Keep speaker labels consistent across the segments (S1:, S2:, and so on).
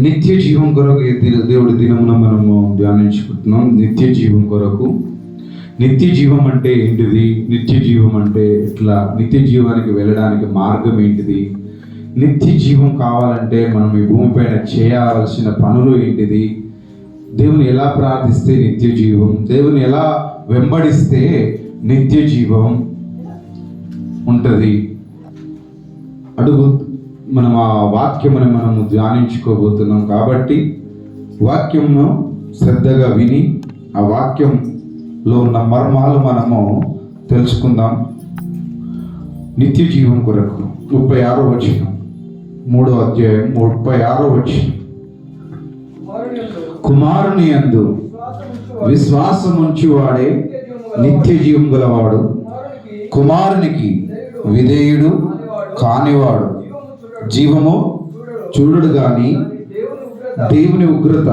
S1: నిత్య జీవం కొరకు దేవుడి దినమున మనము ధ్యానించుకుంటున్నాం. నిత్య జీవం కొరకు. నిత్య జీవం అంటే ఏంటిది? నిత్య జీవం అంటే ఎట్లా? నిత్య జీవానికి వెళ్ళడానికి మార్గం ఏంటిది? నిత్య జీవం కావాలంటే మనం ఈ భూమిపైన చేయవలసిన పనులు ఏంటిది? దేవుని ఎలా ప్రార్థిస్తే నిత్య జీవం, దేవుని ఎలా వెంబడిస్తే నిత్య జీవం ఉంటుంది అడుగు మనం ఆ వాక్యముని మనము ధ్యానించుకోబోతున్నాం. కాబట్టి వాక్యంను శ్రద్ధగా విని ఆ వాక్యంలో ఉన్న మర్మాలు మనము తెలుసుకుందాం. నిత్య జీవం కొరకు 36వ వచనం, 3వ అధ్యాయం 36వ వచనం. కుమారుని యందు విశ్వాసముంచువాడే నిత్య జీవం గలవాడు, కుమారునికి విధేయుడు కానివాడు జీవము చూడడు గాని దేవుని ఉగ్రత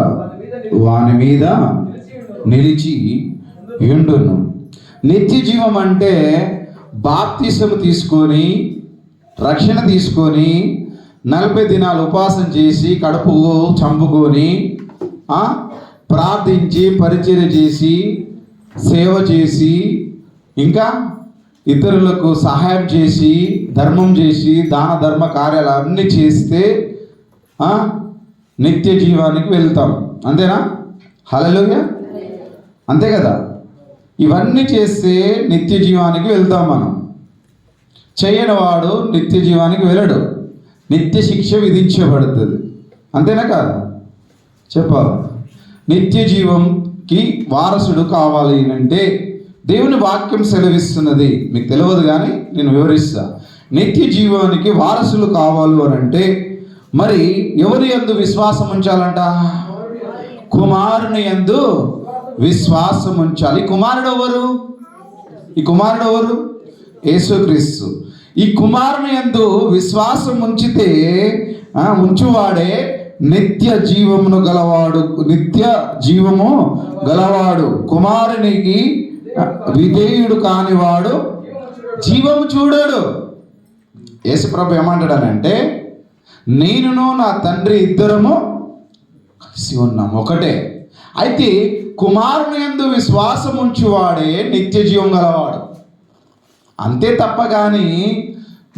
S1: వాని మీద నిలిచి ఉండును. నిత్య జీవం అంటే బాప్తిసము తీసుకొని రక్షణ తీసుకొని 40 దినాలు ఉపవాసం చేసి కడుపు చంపుకొని ప్రార్థించి పరిచర్య చేసి సేవ చేసి ఇంకా ఇతరులకు సహాయం చేసి ధర్మం చేసి దాన ధర్మ కార్యాలు అన్నీ చేస్తే నిత్య జీవానికి వెళ్తాం. అంతేనా? హల్లెలూయా. అంతే కదా? ఇవన్నీ చేస్తే నిత్య జీవానికి వెళ్తాం మనం. చేయని వాడు నిత్య జీవానికి వెళ్ళడు, నిత్య శిక్ష విధించబడుతుంది. అంతేనా కాదు? చెప్పాలి. నిత్య జీవంకి వారసుడు కావాలి అంటే దేవుని వాక్యం సెలవిస్తున్నది. మీకు తెలియదు కానీ నేను వివరిస్తా. నిత్య జీవానికి వారసులు కావాలి అని అంటే మరి ఎవరి యందు విశ్వాసం ఉంచాలంట? కుమారుని యందు విశ్వాసం ఉంచాలి. కుమారుడు ఎవరు? ఈ కుమారుడు ఎవరు? యేసుక్రీస్తు. ఈ కుమారుని యందు విశ్వాసం ఉంచువాడే నిత్య జీవమును గలవాడు, నిత్య జీవము గలవాడు. కుమారునికి విధేయుడు కానివాడు జీవము చూడడు. యేసుప్రభు ఏమంటాడనంటే, నేనును నా తండ్రి ఇద్దరము కలిసి ఉన్నాము, ఒకటే. అయితే కుమారుని యందు విశ్వాసం ఉంచువాడే నిత్య జీవం గలవాడు. అంతే తప్ప కానీ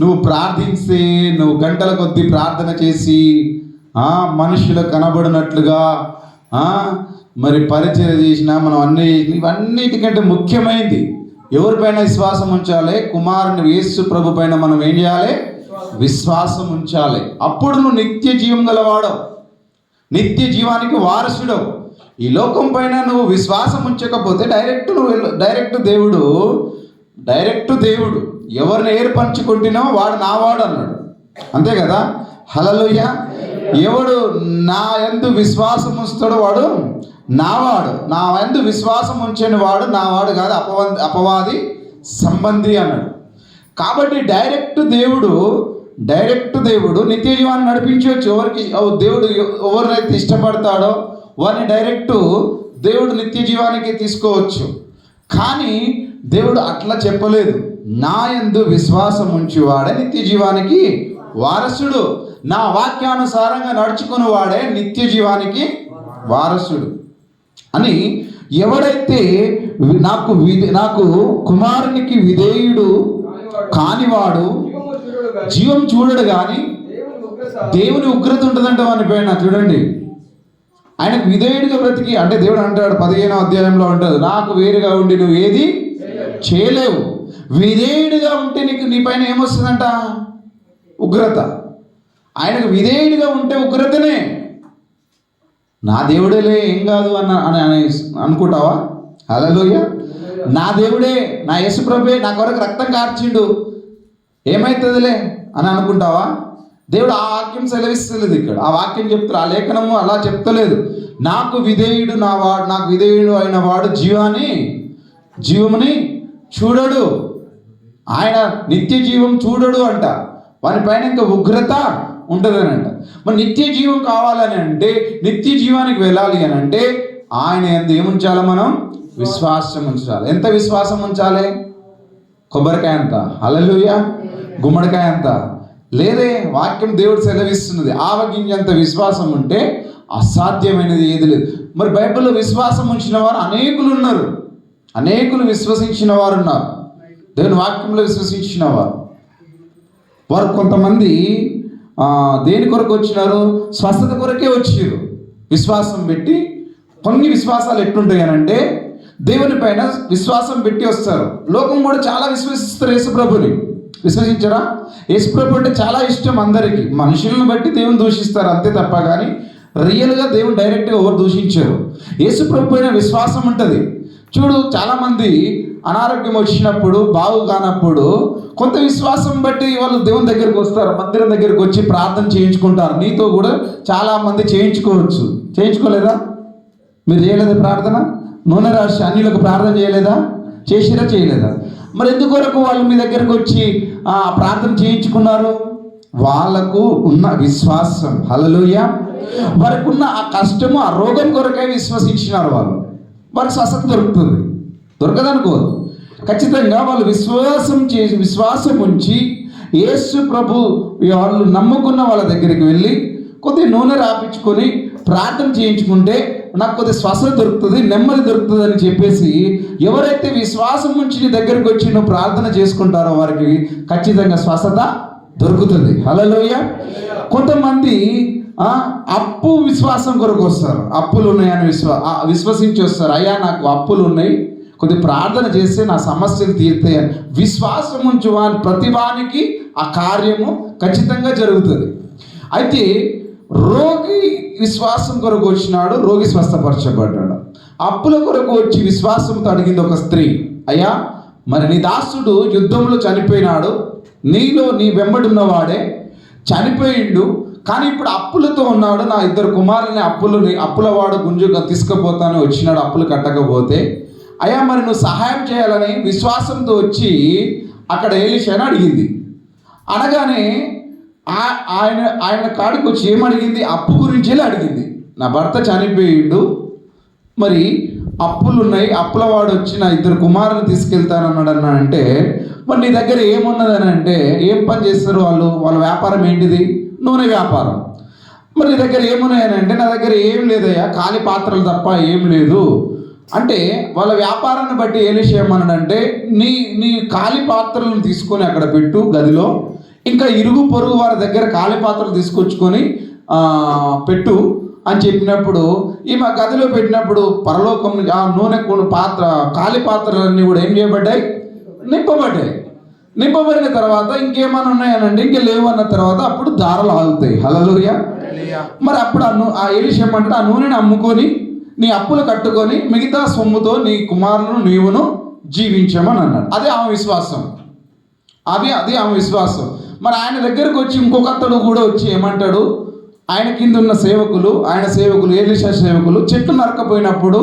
S1: నువ్వు ప్రార్థిస్తే, నువ్వు గంటల కొద్దీ ప్రార్థన చేసి మనుషులకు కనబడినట్లుగా మరి పరిచయం చేసినా మనం ఇవన్నిటికంటే ముఖ్యమైనది ఎవరిపైన విశ్వాసం ఉంచాలి? కుమారుని యేసు ప్రభు పైన మనం ఏం చేయాలి? విశ్వాసం ఉంచాలి. అప్పుడు నువ్వు నిత్య జీవం గలవాడవు, నిత్య జీవానికి వారసుడవు. ఈ లోకం పైన నువ్వు విశ్వాసం ఉంచకపోతే డైరెక్ట్ దేవుడు ఎవరిని ఏర్పరచుకుంటున్నావు వాడు నావాడు అన్నాడు. అంతే కదా? హల్లెలూయా. ఎవడు నా యందు విశ్వాసం ఉంచుతాడో వాడు నావాడు, నా యందు విశ్వాసం ఉంచని వాడు నావాడు కాదు, అపవాది సంబంధి అన్నాడు. కాబట్టి డైరెక్ట్ దేవుడు నిత్య జీవాన్ని నడిపించవచ్చు. దేవుడు ఎవరినైతే ఇష్టపడతాడో వారిని డైరెక్ట్ దేవుడు నిత్య జీవానికి తీసుకోవచ్చు. కానీ దేవుడు అట్లా చెప్పలేదు. నా యందు విశ్వాసం ఉంచువాడే నిత్య జీవానికి వారసుడు, నా వాక్యానుసారంగా నడుచుకుని వాడే నిత్య జీవానికి వారసుడు అని. ఎవడైతే నాకు కుమారునికి విధేయుడు కానివాడు జీవం చూడడు కానీ దేవుని ఉగ్రత ఉంటుందంట వాని పైన. చూడండి, ఆయనకు విధేయుడిగా బ్రతికి అంటే దేవుడు అంటాడు 15వ అధ్యాయంలో అంటాడు, నాకు వేరుగా ఉండి నువ్వు ఏది చేయలేవు. విధేయుడిగా ఉంటే నీ పైన ఏమొస్తుందంట? ఉగ్రత. ఆయనకు విధేయుడిగా ఉంటే ఉగ్రతనే. నా దేవుడేలే ఏం కాదు అని అనుకుంటావా? హల్లెలూయా. నా దేవుడే, నా యేసుప్రభువే నా కొరకు రక్తం కార్చిండు, ఏమవుతుందిలే అని అనుకుంటావా? దేవుడు ఆ వాక్యం సెలవిస్తలేదు ఇక్కడ. ఆ వాక్యం చెప్తారు, ఆ లేఖనము అలా చెప్తలేదు. నాకు విధేయుడు అయిన వాడు జీవముని చూడడు, ఆయన నిత్య జీవం చూడడు అంట. వాని పైన ఇంకా ఉగ్రత ఉంటుందని అంట. మరి నిత్య జీవం కావాలని అంటే, నిత్య జీవానికి వెళ్ళాలి అని అంటే ఆయన ఎంత ఏముంచాలి? మనం విశ్వాసం ఉంచాలి. ఎంత విశ్వాసం ఉంచాలి? కొబ్బరికాయ అంత, హల్లెలూయా. గుమ్మడికాయ అంత, లేదే, వాక్యం దేవుడు సెలవిస్తున్నది. ఆవగింజంత విశ్వాసం ఉంటే అసాధ్యమైనది ఏది లేదు. మరి బైబిల్లో విశ్వాసం ఉంచిన వారు అనేకులు ఉన్నారు, అనేకులు విశ్వసించిన వారు ఉన్నారు. దేవుని వాక్యంలో విశ్వసించిన వారు కొంతమంది దేని కొరకు వచ్చినారు? స్వస్థత కొరకే వచ్చారు. విశ్వాసం పెట్టి, కొన్ని విశ్వాసాలు ఎట్లుంటాయి అని అంటే దేవుని పైన విశ్వాసం పెట్టి వస్తారు. లోకం కూడా చాలా విశ్వసిస్తారు. యేసుప్రభుని విశ్వసించరా? యేసుప్రభు అంటే చాలా ఇష్టం అందరికీ. మనుషులను బట్టి దేవుని దూషిస్తారు అంతే తప్ప, కానీ రియల్గా దేవుని డైరెక్ట్గా ఎవరు దూషించారు. యేసుప్రభు పైన విశ్వాసం ఉంటుంది. చూడు, చాలామంది అనారోగ్యం వచ్చినప్పుడు, బాగు కానప్పుడు కొంత విశ్వాసం బట్టి వాళ్ళు దేవుని దగ్గరికి వస్తారు, మందిరం దగ్గరికి వచ్చి ప్రార్థన చేయించుకుంటారు. నీతో కూడా చాలామంది చేయించుకోవచ్చు. చేయించుకోలేదా? మీరు చేయలేదా ప్రార్థన? నూనె రాసి అన్నిలకు ప్రార్థన చేయలేదా? చేసిరా? చేయలేదా? మరి ఎందుకొరకు వాళ్ళు మీ దగ్గరకు వచ్చి ప్రార్థన చేయించుకున్నారు? వాళ్ళకు ఉన్న విశ్వాసం, హల్లెలూయా, వారికి ఉన్న ఆ కష్టము, ఆ రోగం కొరకై విశ్వసించినారు. వారికి స్వస్థత దొరుకుతుంది, దొరకదనుకోదు. ఖచ్చితంగా వాళ్ళు విశ్వాసం ఉంచి యేసు ప్రభు వాళ్ళు నమ్ముకున్న వాళ్ళ దగ్గరికి వెళ్ళి కొద్దిగా నూనె రాపించుకొని ప్రార్థన చేయించుకుంటే నాకు కొద్దిగా స్వస్థత దొరుకుతుంది, నెమ్మది దొరుకుతుంది అని చెప్పేసి ఎవరైతే విశ్వాసం ఉంచి నీ దగ్గరికి వచ్చి నువ్వు ప్రార్థన చేసుకుంటారో వారికి ఖచ్చితంగా స్వస్థత దొరుకుతుంది. హల్లెలూయా. కొంతమంది అప్పు విశ్వాసం కొరకు వస్తారు. అప్పులు ఉన్నాయని విశ్వసించి వస్తారు. అయ్యా నాకు అప్పులు ఉన్నాయి, కొద్ది ప్రార్థన చేస్తే నా సమస్యలు తీరుతాయని విశ్వాసం ఉంచు ప్రతివానికి ఆ కార్యము ఖచ్చితంగా జరుగుతుంది. అయితే రోగి విశ్వాసం కొరకు వచ్చినాడు, రోగి స్వస్థపరచబడ్డాడు. అప్పుల కొరకు వచ్చి విశ్వాసంతో అడిగింది ఒక స్త్రీ, అయ్యా మరి నీ దాసుడు యుద్ధంలో చనిపోయినాడు, నీ వెంబడున్నవాడే చనిపోయిండు, కానీ ఇప్పుడు అప్పులతో ఉన్నాడు, నా 2 కుమారులని అప్పులవాడు గుంజుగా తీసుకుపోతాను వచ్చినాడు అప్పులు కట్టకపోతే. అయ్యా మరి నువ్వు సహాయం చేయాలని విశ్వాసంతో వచ్చి అక్కడ ఎలీషాని అడిగింది. అనగానే ఆయన కాడికి వచ్చి ఏమడిగింది? అప్పు గురించి అడిగింది. నా భర్త చనిపోయిండు, మరి అప్పులు ఉన్నాయి, అప్పులవాడు వచ్చి నా 2 కుమారులు తీసుకెళ్తానన్నాడు అంటే, మరి నీ దగ్గర ఏమున్నదని అంటే, ఏం పని చేస్తారు వాళ్ళ వ్యాపారం ఏంటిది? నూనె వ్యాపారం. మరి నీ దగ్గర ఏమున్నాయని అంటే, నా దగ్గర ఏం లేదయ్యా, ఖాళీ పాత్రలు తప్ప ఏం లేదు అంటే, వాళ్ళ వ్యాపారాన్ని బట్టి ఎలీషా ఏమన్నాడంటే, నీ ఖాళీ పాత్రలను తీసుకొని అక్కడ పెట్టు గదిలో, ఇంకా ఇరుగు పొరుగు వారి దగ్గర ఖాళీ పాత్రలు తీసుకొచ్చుకొని పెట్టు అని చెప్పినప్పుడు, ఈమె గదిలో పెట్టినప్పుడు పరలోకం ఆ నూనె ఖాళీ పాత్రలన్నీ కూడా ఏం చేయబడ్డాయి? నింపబడిన తర్వాత ఇంకేమైనా ఉన్నాయనండి, ఇంకే లేవు అన్న తర్వాత అప్పుడు దారాలు ఆగుతాయి. హల్లెలూయా. మరి అప్పుడు ఆ ఎలీషా ఏమంటాడు, ఆ నూనెని అమ్ముకొని నీ అప్పులు కట్టుకొని మిగతా సొమ్ముతో నీ కుమారులను నీవును జీవించమని అన్నాడు. అదే ఆమె విశ్వాసం. అది ఆమె విశ్వాసం. మరి ఆయన దగ్గరకు వచ్చి ఇంకొక అతడు కూడా వచ్చి ఏమంటాడు, ఆయన కింద ఉన్న ఆయన సేవకులు ఎలీషా సేవకులు చెట్టు నరకపోయినప్పుడు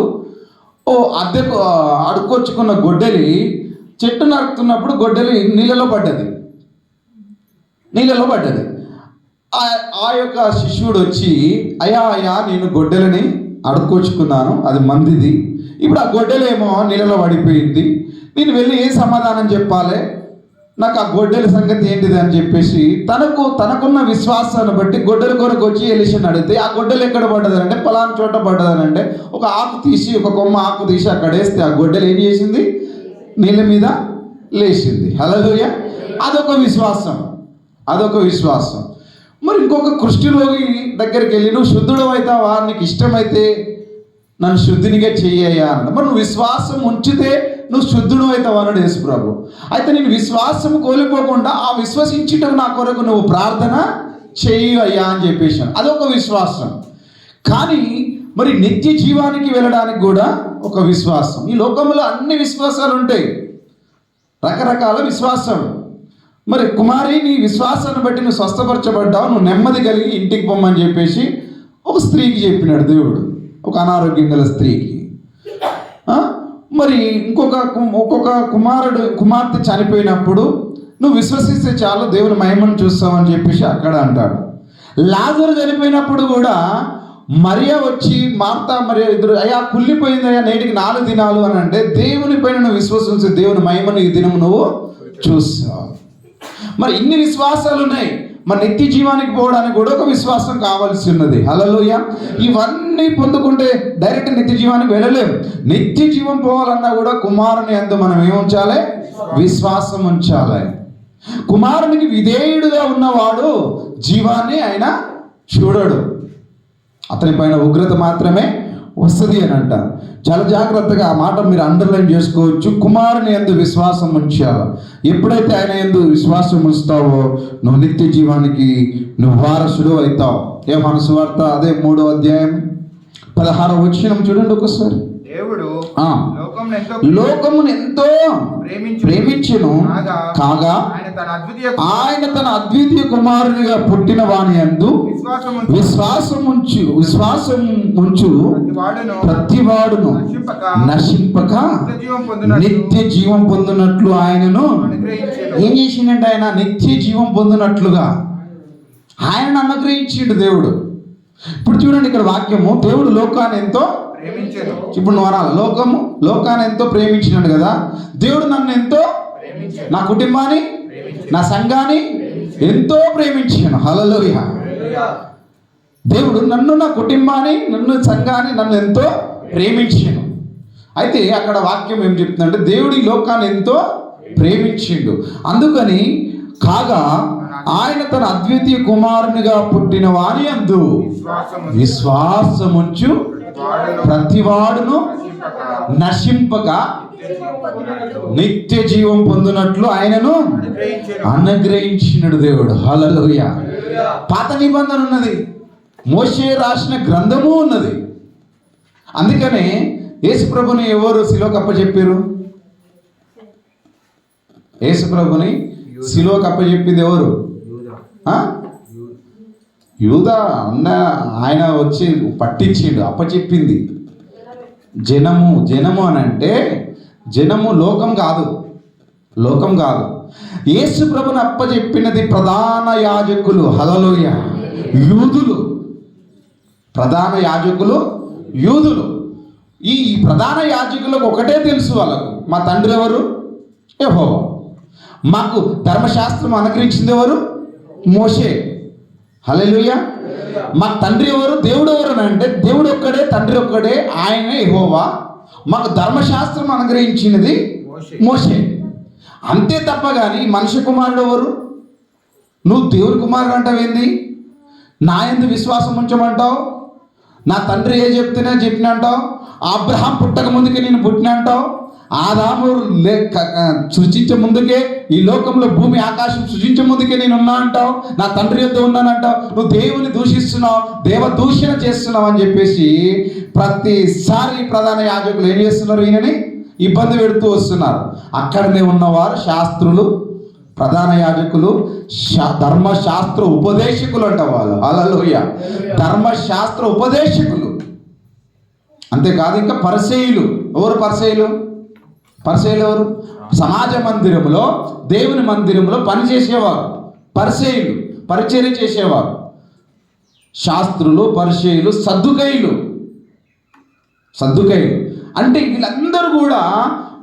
S1: అద్దెకు అడుక్కొచ్చుకున్న గొడ్డలి చెట్టు నరుకుతున్నప్పుడు గొడ్డలి నీళ్ళలో పడ్డది. ఆ యొక్క శిష్యుడు వచ్చి, అయ్యా నేను గొడ్డలిని అడుక్కొచ్చుకున్నాను, అది మందిది, ఇప్పుడు ఆ గొడ్డలేమో నీళ్ళలో పడిపోయింది, నేను వెళ్ళి ఏ సమాధానం చెప్పాలి, నాకు ఆ గొడ్డలి సంగతి ఏంటిది అని చెప్పేసి తనకున్న విశ్వాసాన్ని బట్టి గొడ్డలి కొరకు వచ్చి ఎలీషాని అడిగితే, ఆ గొడ్డలి ఎక్కడ పడ్డదనంటే పలానా చోట పడ్డదనంటే ఒక కొమ్మ ఆకు తీసి అక్కడ వేస్తే ఆ గొడ్డలి ఏం చేసింది? నీళ్ళ మీద లేచింది. హల్లెలూయా. అదొక విశ్వాసం. మరి ఇంకొక కుష్ఠరోగి దగ్గరికి వెళ్ళి, నువ్వు శుద్ధుడు అవుతావా, నీకు ఇష్టమైతే నన్ను శుద్ధినిగా చెయ్యయ్యా అన్నాడు. మరి నువ్వు విశ్వాసం ఉంచితే నువ్వు శుద్ధుడు అవుతావు అన్నాడు యేసు ప్రభు. అయితే నేను విశ్వాసం కోల్పోకుండా ఆ విశ్వసించుటకు నా కొరకు నువ్వు ప్రార్థన చెయ్యి అయ్యా అని చెప్పేసాను. అదొక విశ్వాసం. కానీ మరి నిత్య జీవానికి వెళ్ళడానికి కూడా ఒక విశ్వాసం. ఈ లోకంలో అన్ని విశ్వాసాలు ఉంటాయి, రకరకాల విశ్వాసాలు. మరి కుమారి, నీ విశ్వాసాన్ని బట్టి నువ్వు స్వస్థపరచబడ్డావు, నువ్వు నెమ్మది కలిగి ఇంటికి పొమ్మని చెప్పేసి ఒక స్త్రీకి చెప్పినాడు దేవుడు, ఒక అనారోగ్యం గల స్త్రీకి. మరి ఒక్కొక్క కుమార్తె చనిపోయినప్పుడు నువ్వు విశ్వసిస్తే చాలు దేవుని మహిమను చూస్తావని చెప్పేసి అక్కడ అంటాడు. లాజరు చనిపోయినప్పుడు కూడా మరియా వచ్చి మరియా ఇద్దరు, అయ్యా కుళ్ళిపోయిందయ్యా నేటికి 4 దినాలు అని అంటే, దేవుని పైన నువ్వు విశ్వసించి దేవుని మహిమను ఈ దినం నువ్వు చూస్తావు. మరి ఇన్ని విశ్వాసాలు ఉన్నాయి. మరి నిత్య జీవానికి పోవడానికి కూడా ఒక విశ్వాసం కావాల్సి ఉన్నది. హల్లెలూయా. ఇవన్నీ పొందుకుంటే డైరెక్ట్ నిత్య జీవానికి వెళ్ళలేము. నిత్య జీవం పోవాలన్నా కూడా కుమారుని యందు మనం ఏముంచాలి? విశ్వాసం ఉంచాలి. కుమారునికి విధేయుడుగా ఉన్నవాడు జీవాన్ని ఆయన చూడడు, అతని పైన ఉగ్రత మాత్రమే వస్తుంది అని అంటారు. చాలా జాగ్రత్తగా ఆ మాట మీరు అండర్లైన్ చేసుకోవచ్చు. కుమారుని యందు విశ్వాసం ఉంచాలి. ఎప్పుడైతే ఆయన యందు విశ్వాసం ఉంచుతావో నువ్వు నిత్య జీవానికి నువ్వు వారసుడు అవుతావు. యోహాను సువార్త అదే 3వ అధ్యాయం 16వ వచనం చూడండి ఒకసారి.
S2: దేవుడు
S1: లోకమును ఎంతో ప్రేమించెను కాగా ఆయన తన అద్వితీయ కుమారునిగా పుట్టిన వాని యందు విశ్వాసం ఉంచు ప్రతివాడును నశింపక నిత్య జీవం పొందినట్లు ఆయనను ఏం చేసిందంటే ఆయన నిత్య జీవం పొందినట్లుగా ఆయనను అనుగ్రహించిండు దేవుడు. ఇప్పుడు చూడండి ఇక్కడ వాక్యము, దేవుడు లోకాన్ని ఎంతో ఇప్పుడు నువ్వు అనాలి లోకాన్ని ఎంతో ప్రేమించినాడు కదా. దేవుడు నన్ను ఎంతో, నా కుటుంబాన్ని, నా సంఘాన్ని ఎంతో ప్రేమించాను. హల్లెలూయా. దేవుడు నన్ను, నా కుటుంబాన్ని, నన్ను సంఘాన్ని నన్ను ఎంతో ప్రేమించాను. అయితే అక్కడ వాక్యం ఏం చెప్తుందంటే దేవుడు ఈ లోకాన్ని ఎంతో ప్రేమించిండు. అందుకని కాగా ఆయన తన అద్వితీయ కుమారునిగా పుట్టిన వాని యందు విశ్వాసముంచు ప్రతివాడును నశింపక నిత్య జీవం పొందినట్లు ఆయనను అనుగ్రహించినడు దేవుడు. హల్లెలూయా. పాత నిబంధన ఉన్నది, మోషే రాసిన గ్రంథము ఉన్నది. అందుకనే యేసుప్రభుని ఎవరు సిలువకు అప్పచెప్పారు? యేసుప్రభుని సిలువకు అప్పచెప్పింది ఎవరు? యూదా అన్న. ఆయన వచ్చి పట్టించిండు, అప్పచెప్పింది జనము అని అంటే జనము లోకం కాదు. యేసు ప్రభుని అప్పచెప్పినది ప్రధాన యాజకులు. హల్లెలూయా. యూదులు, ప్రధాన యాజకులు యూదులు. ఈ ప్రధాన యాజకులకు ఒకటే తెలుసు, వాళ్ళకు మా తండ్రి ఎవరు? యెహోవా. మాకు ధర్మశాస్త్రం అనుగ్రహించింది ఎవరు? మోషే. హల్లెలూయా. మాకు తండ్రి ఎవరు? దేవుడు ఎవరు అని అంటే దేవుడు ఒక్కడే, తండ్రి ఒక్కడే, ఆయనే యెహోవా. మాకు ధర్మశాస్త్రం అనుగ్రహించినది మోషే. అంతే తప్ప కానీ మనిషి కుమారుడు ఎవరు? నువ్వు దేవుని కుమారుడు అంటావేంది? నా యందు విశ్వాసం ఉంచమంటావు, నా తండ్రి ఏ చెప్తేనే చెప్పిన అంటావు, అబ్రహాం పుట్టక ముందుకే నేను పుట్టిన అంటావు, ఆదాము సృజించే ముందుకే, ఈ లోకంలో భూమి ఆకాశం సృజించే ముందుకే నేను ఉన్నా అంటావు, నా తండ్రి యొద్ద ఉన్నానంటావు. నువ్వు దేవుని దూషిస్తున్నావు, దేవ దూషణ చేస్తున్నావు అని చెప్పేసి ప్రతిసారి ప్రధాన యాజకులు ఏం చేస్తున్నారు? ఈయనని ఇబ్బంది పెడుతూ వస్తున్నారు. అక్కడనే ఉన్నవారు శాస్త్రులు, ప్రధాన యాజకులు, ధర్మశాస్త్ర ఉపదేశకులు అంట వాళ్ళు. హల్లెలూయా. ధర్మశాస్త్ర ఉపదేశకులు. అంతేకాదు ఇంకా పరిసయ్యులు. ఎవరు పరిసయ్యులు? ఎవరు? సమాజ మందిరంలో, దేవుని మందిరంలో పనిచేసేవారు పరిసయ్యులు, పరిచర్య చేసేవారు. శాస్త్రులు, పరిసయ్యులు, సద్దుకయ్యులు అంటే వీళ్ళందరూ కూడా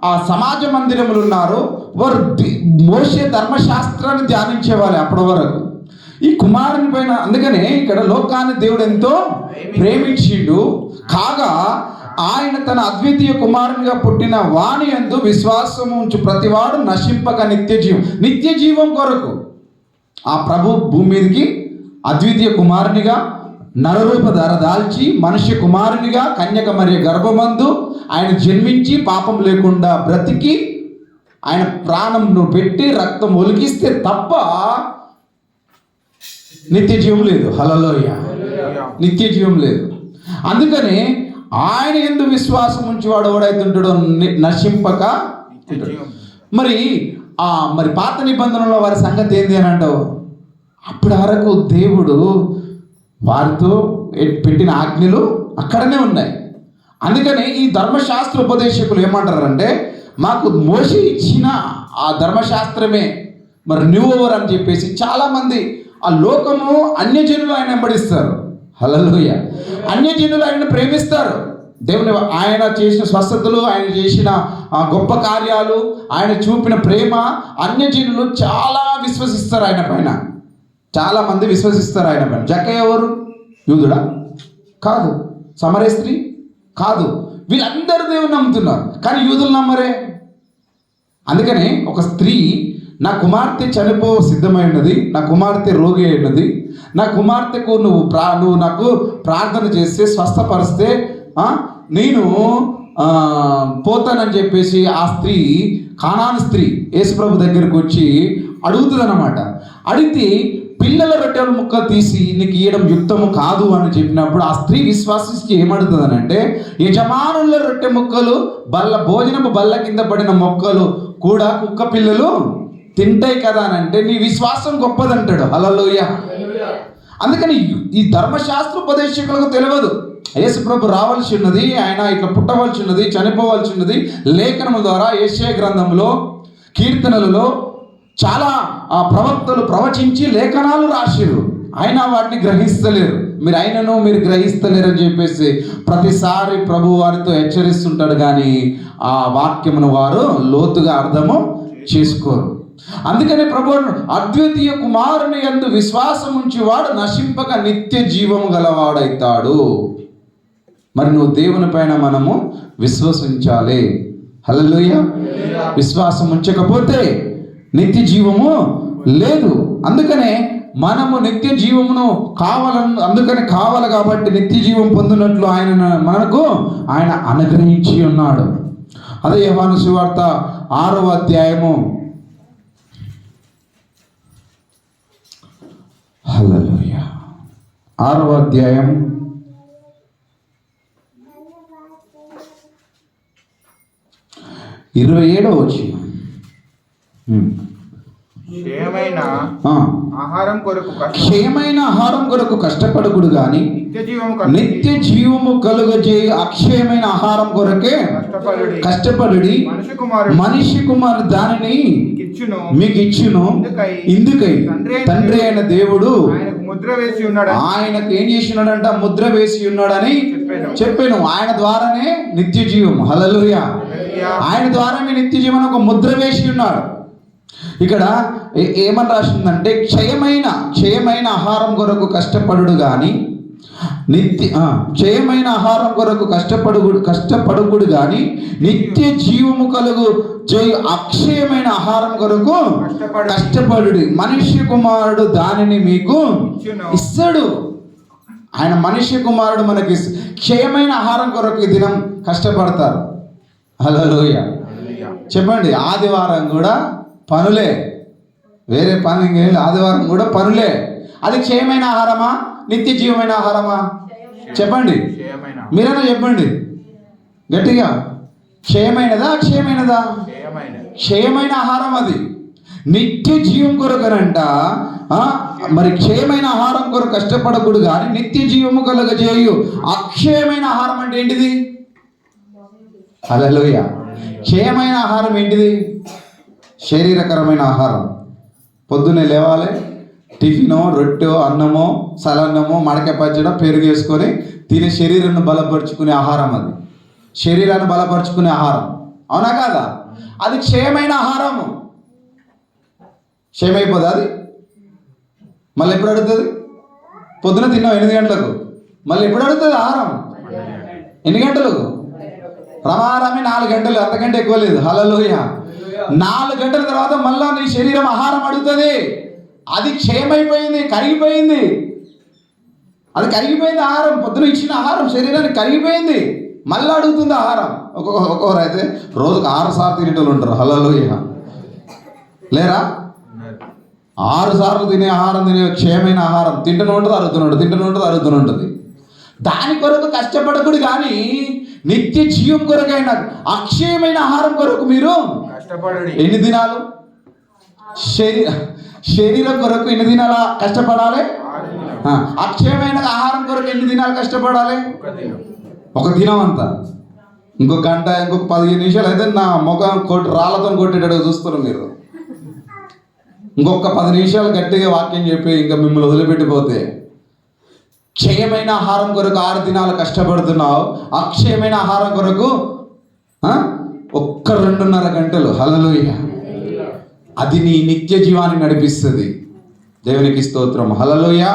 S1: ఆ సమాజ మందిరములు ఉన్నారు. వారు మోషే ధర్మశాస్త్రాన్ని ధ్యానించేవారు అప్పటి వరకు. ఈ కుమారుని పైన అందుకనే ఇక్కడ లోకాన్ని దేవుడు ఎంతో ప్రేమించిండు కాగా ఆయన తన అద్వితీయ కుమారునిగా పుట్టిన వాని యందు విశ్వాసం ఉంచు ప్రతివాడు నశింపక నిత్య జీవం కొరకు ఆ ప్రభు భూమి మీదకి అద్వితీయ కుమారునిగా నరరూపధర దాల్చి మనుష్య కుమారునిగా కన్యక మరియ గర్భమందు ఆయన జన్మించి పాపం లేకుండా బ్రతికి ఆయన ప్రాణంను పెట్టి రక్తం ఒలికిస్తే తప్ప నిత్య జీవం లేదు. హల్లెలూయా. నిత్య జీవం లేదు. అందుకని ఆయన యందు విశ్వాసం ఉంచేవాడు ఎవడైతుంటాడో నశింపక. మరి పాత నిబంధనలో వారి సంగతి ఏంది అని అంటావు? అప్పటి వరకు దేవుడు వారితో పెట్టిన ఆజ్ఞలు అక్కడనే ఉన్నాయి. అందుకని ఈ ధర్మశాస్త్ర ఉపదేశకులు ఏమంటారంటే మాకు మోషే ఇచ్చిన ఆ ధర్మశాస్త్రమే మరి నువ్వెవరు అని చెప్పేసి చాలామంది ఆ లోకము అన్యజనులు ఆయన వెంబడిస్తారు. హల్లెలూయా. అన్యజనులు ఆయన ప్రేమిస్తారు. దేవుని ఆయన చేసిన స్వస్థతలు, ఆయన చేసిన గొప్ప కార్యాలు, ఆయన చూపిన ప్రేమ అన్యజనులు చాలా విశ్వసిస్తారు ఆయన పైన. చాలా మంది విశ్వసిస్తారు ఆయన పైన. జక్కయ్య ఎవరు? యూదుడా? కాదు. సమరయ స్త్రీ? కాదు. వీళ్ళందరూ దేవుని నమ్ముతున్నారు, కానీ యూదులు నమ్మరే. అందుకని ఒక స్త్రీ, నా కుమార్తె చనిపో సిద్ధమై ఉన్నది, నా కుమార్తె రోగి అయినది, నా కుమార్తెకు నువ్వు నాకు ప్రార్థన చేస్తే స్వస్థపరిస్తే నేను పోతానని చెప్పేసి ఆ స్త్రీ, కానాను స్త్రీ యేసుప్రభు దగ్గరకు వచ్చి అడుగుతుందన్నమాట. అడిగితే పిల్లల రొట్టెల ముక్క తీసి నీకు ఇవ్వడం యుక్తము కాదు అని చెప్పినప్పుడు ఆ స్త్రీ విశ్వాసించి ఏమడుగుతుందని అంటే, యజమానుల రొట్టె ముక్కలు భోజనపు బల్ల కింద పడిన మొక్కలు కూడా కుక్క పిల్లలు తింటాయి కదా అని అంటే, నీ విశ్వాసం గొప్పదంటాడు. హల్లెలూయా. అందుకని ఈ ధర్మశాస్త్ర ఉపదేశకులకు తెలియదు యేసుప్రభు రావాల్సి ఉన్నది, ఆయన ఇట్లా పుట్టవలసి ఉన్నది, చనిపోవాల్సి ఉన్నది. లేఖనముల ద్వారా యెషయా గ్రంథంలో, కీర్తనలలో చాలా ప్రవక్తలు ప్రవచించి లేఖనాలు రాసిరు, అయినా వాటిని గ్రహిస్తలేరు. మీరు గ్రహిస్తలేరు అని చెప్పేసి ప్రతిసారి ప్రభు వారితో హెచ్చరిస్తుంటాడు, కానీ ఆ వాక్యమును వారు లోతుగా అర్థము చేసుకోరు. అందుకని ప్రభు అద్వితీయ కుమారుని యందు విశ్వాసం ఉంచేవాడు నశింపక నిత్య జీవము గలవాడైతాడు. మరి నువ్వు దేవుని పైన మనము విశ్వసించాలి. హల్లెలూయా. విశ్వాసం ఉంచకపోతే నిత్య జీవము లేదు. అందుకనే మనము నిత్య జీవమును కావాలి కాబట్టి నిత్య జీవం పొందినట్లు ఆయన అనుగ్రహించి ఉన్నాడు. అదే యోహాను సువార్త 6వ అధ్యాయము, హల్లెలూయా, 6వ అధ్యాయం 27వ వచనం.
S2: క్షయమైన
S3: ఆహారం కొరకు కష్టపడకుడు గాని నిత్య జీవము కలుగజేయు అక్షయమైన ఆహారం కొరకే కష్టపడుడి. మనిషి కుమారుడు దానిని మీకు ఇచ్చును. ఇందుకై తండ్రి అయిన దేవుడు ఆయనకు ఏం చేసి ఉన్నాడంట? ముద్ర వేసి ఉన్నాడని చెప్పాను. ఆయన ద్వారానే నిత్య జీవం. హల్లెలూయా. ఆయన ద్వారానే నిత్య జీవం ఒక ముద్ర వేసి ఉన్నాడు. ఇక్కడ ఏమని రాసిందంటే, క్షయమైన ఆహారం కొరకు కష్టపడుడు గాని క్షయమైన ఆహారం కొరకు కష్టపడుకుడు గాని నిత్య జీవము కలుగు చేయు అక్షయమైన ఆహారం కొరకు కష్టపడుడి. మనిషి కుమారుడు దానిని మీకు ఇస్తాడు. ఆయన మనిషి కుమారుడు మనకి క్షయమైన ఆహారం కొరకు ఈ దినం కష్టపడతారు. హల్లెలూయా. చెప్పండి, ఆదివారం కూడా పనులే, వేరే పని ఇంకేం. ఆదివారం కూడా పనులే. అది క్షయమైన ఆహారమా, నిత్య జీవమైన ఆహారమా? చెప్పండి, మీరైనా చెప్పండి గట్టిగా. క్షయమైనదా, అక్షయమైనదా? క్షయమైన ఆహారం అది. నిత్య జీవం కొరకనంట. మరి క్షయమైన ఆహారం కొరకు కష్టపడకూడదు కానీ నిత్య జీవము కలుగజేయు అక్షయమైన ఆహారం అంటే ఏంటిది? హల్లెలూయా. క్షయమైన ఆహారం ఏంటిది? శరీరకరమైన ఆహారం. పొద్దున్నే లేవాలి, టిఫినో, రొట్టె, అన్నమో, సలన్నమో, మడక పచ్చడి, పెరుగు వేసుకొని తినే శరీరాన్ని బలపరుచుకునే ఆహారం. అది శరీరాన్ని బలపరుచుకునే ఆహారం, అవునా కాదా? అది క్షయమైన ఆహారము. క్షయమైపోతుంది అది. మళ్ళీ ఎప్పుడు అడుగుతుంది? పొద్దున తిన్నాం 8 గంటలకు, మళ్ళీ ఎప్పుడు అడుగుతుంది ఆహారం? ఎన్ని గంటలకు? రమారమి 4 గంటలు, అంతకంటే ఎక్కువ లేదు. హల్లెలూయా. 4 గంటల తర్వాత మళ్ళా నీ శరీరం ఆహారం అడుగుతుంది. అది క్షయమైపోయింది, కరిగిపోయింది. అది కరిగిపోయింది ఆహారం. పొద్దున ఇచ్చిన ఆహారం శరీరానికి కరిగిపోయింది, మళ్ళీ అడుగుతుంది ఆహారం. ఒక్కొక్కరు అయితే రోజుకు 6 సార్లు తినేటోళ్ళు ఉంటారు. హల్లెలూయా. లేరా? 6 సార్లు తినే ఆహారం, తినే క్షయమైన ఆహారం తింటూనే ఉంటుంది, అరుగుతూనే ఉంటుంది. దాని కొరకు కష్టపడకూడదు కానీ నిత్య జీవం కొరకైన అక్షయమైన ఆహారం కొరకు మీరు ఎన్ని దినాలు? శరీరం కొరకు ఎన్ని దినాల కష్టపడాలి? అక్షయమైన ఆహారం కొరకు ఎన్ని దినాలు కష్టపడాలి? 1 దినం అంతా. ఇంకొక గంట, ఇంకొక 15 నిమిషాలు అయితే నా ముఖం రాళ్ళతో కొట్టేటట్టు చూస్తారు మీరు. ఇంకొక 10 నిమిషాలు గట్టిగా వాక్యం చెప్పి ఇంకా మిమ్మల్ని వదిలిపెట్టిపోతే, క్షయమైన ఆహారం కొరకు 6 దినాలు కష్టపడుతున్నావు, అక్షయమైన ఆహారం కొరకు 2.5 గంటలు. హల్లెలూయా. అది నీ నిత్య జీవాన్ని నడిపిస్తుంది. దేవునికి స్తోత్రం. హల్లెలూయా.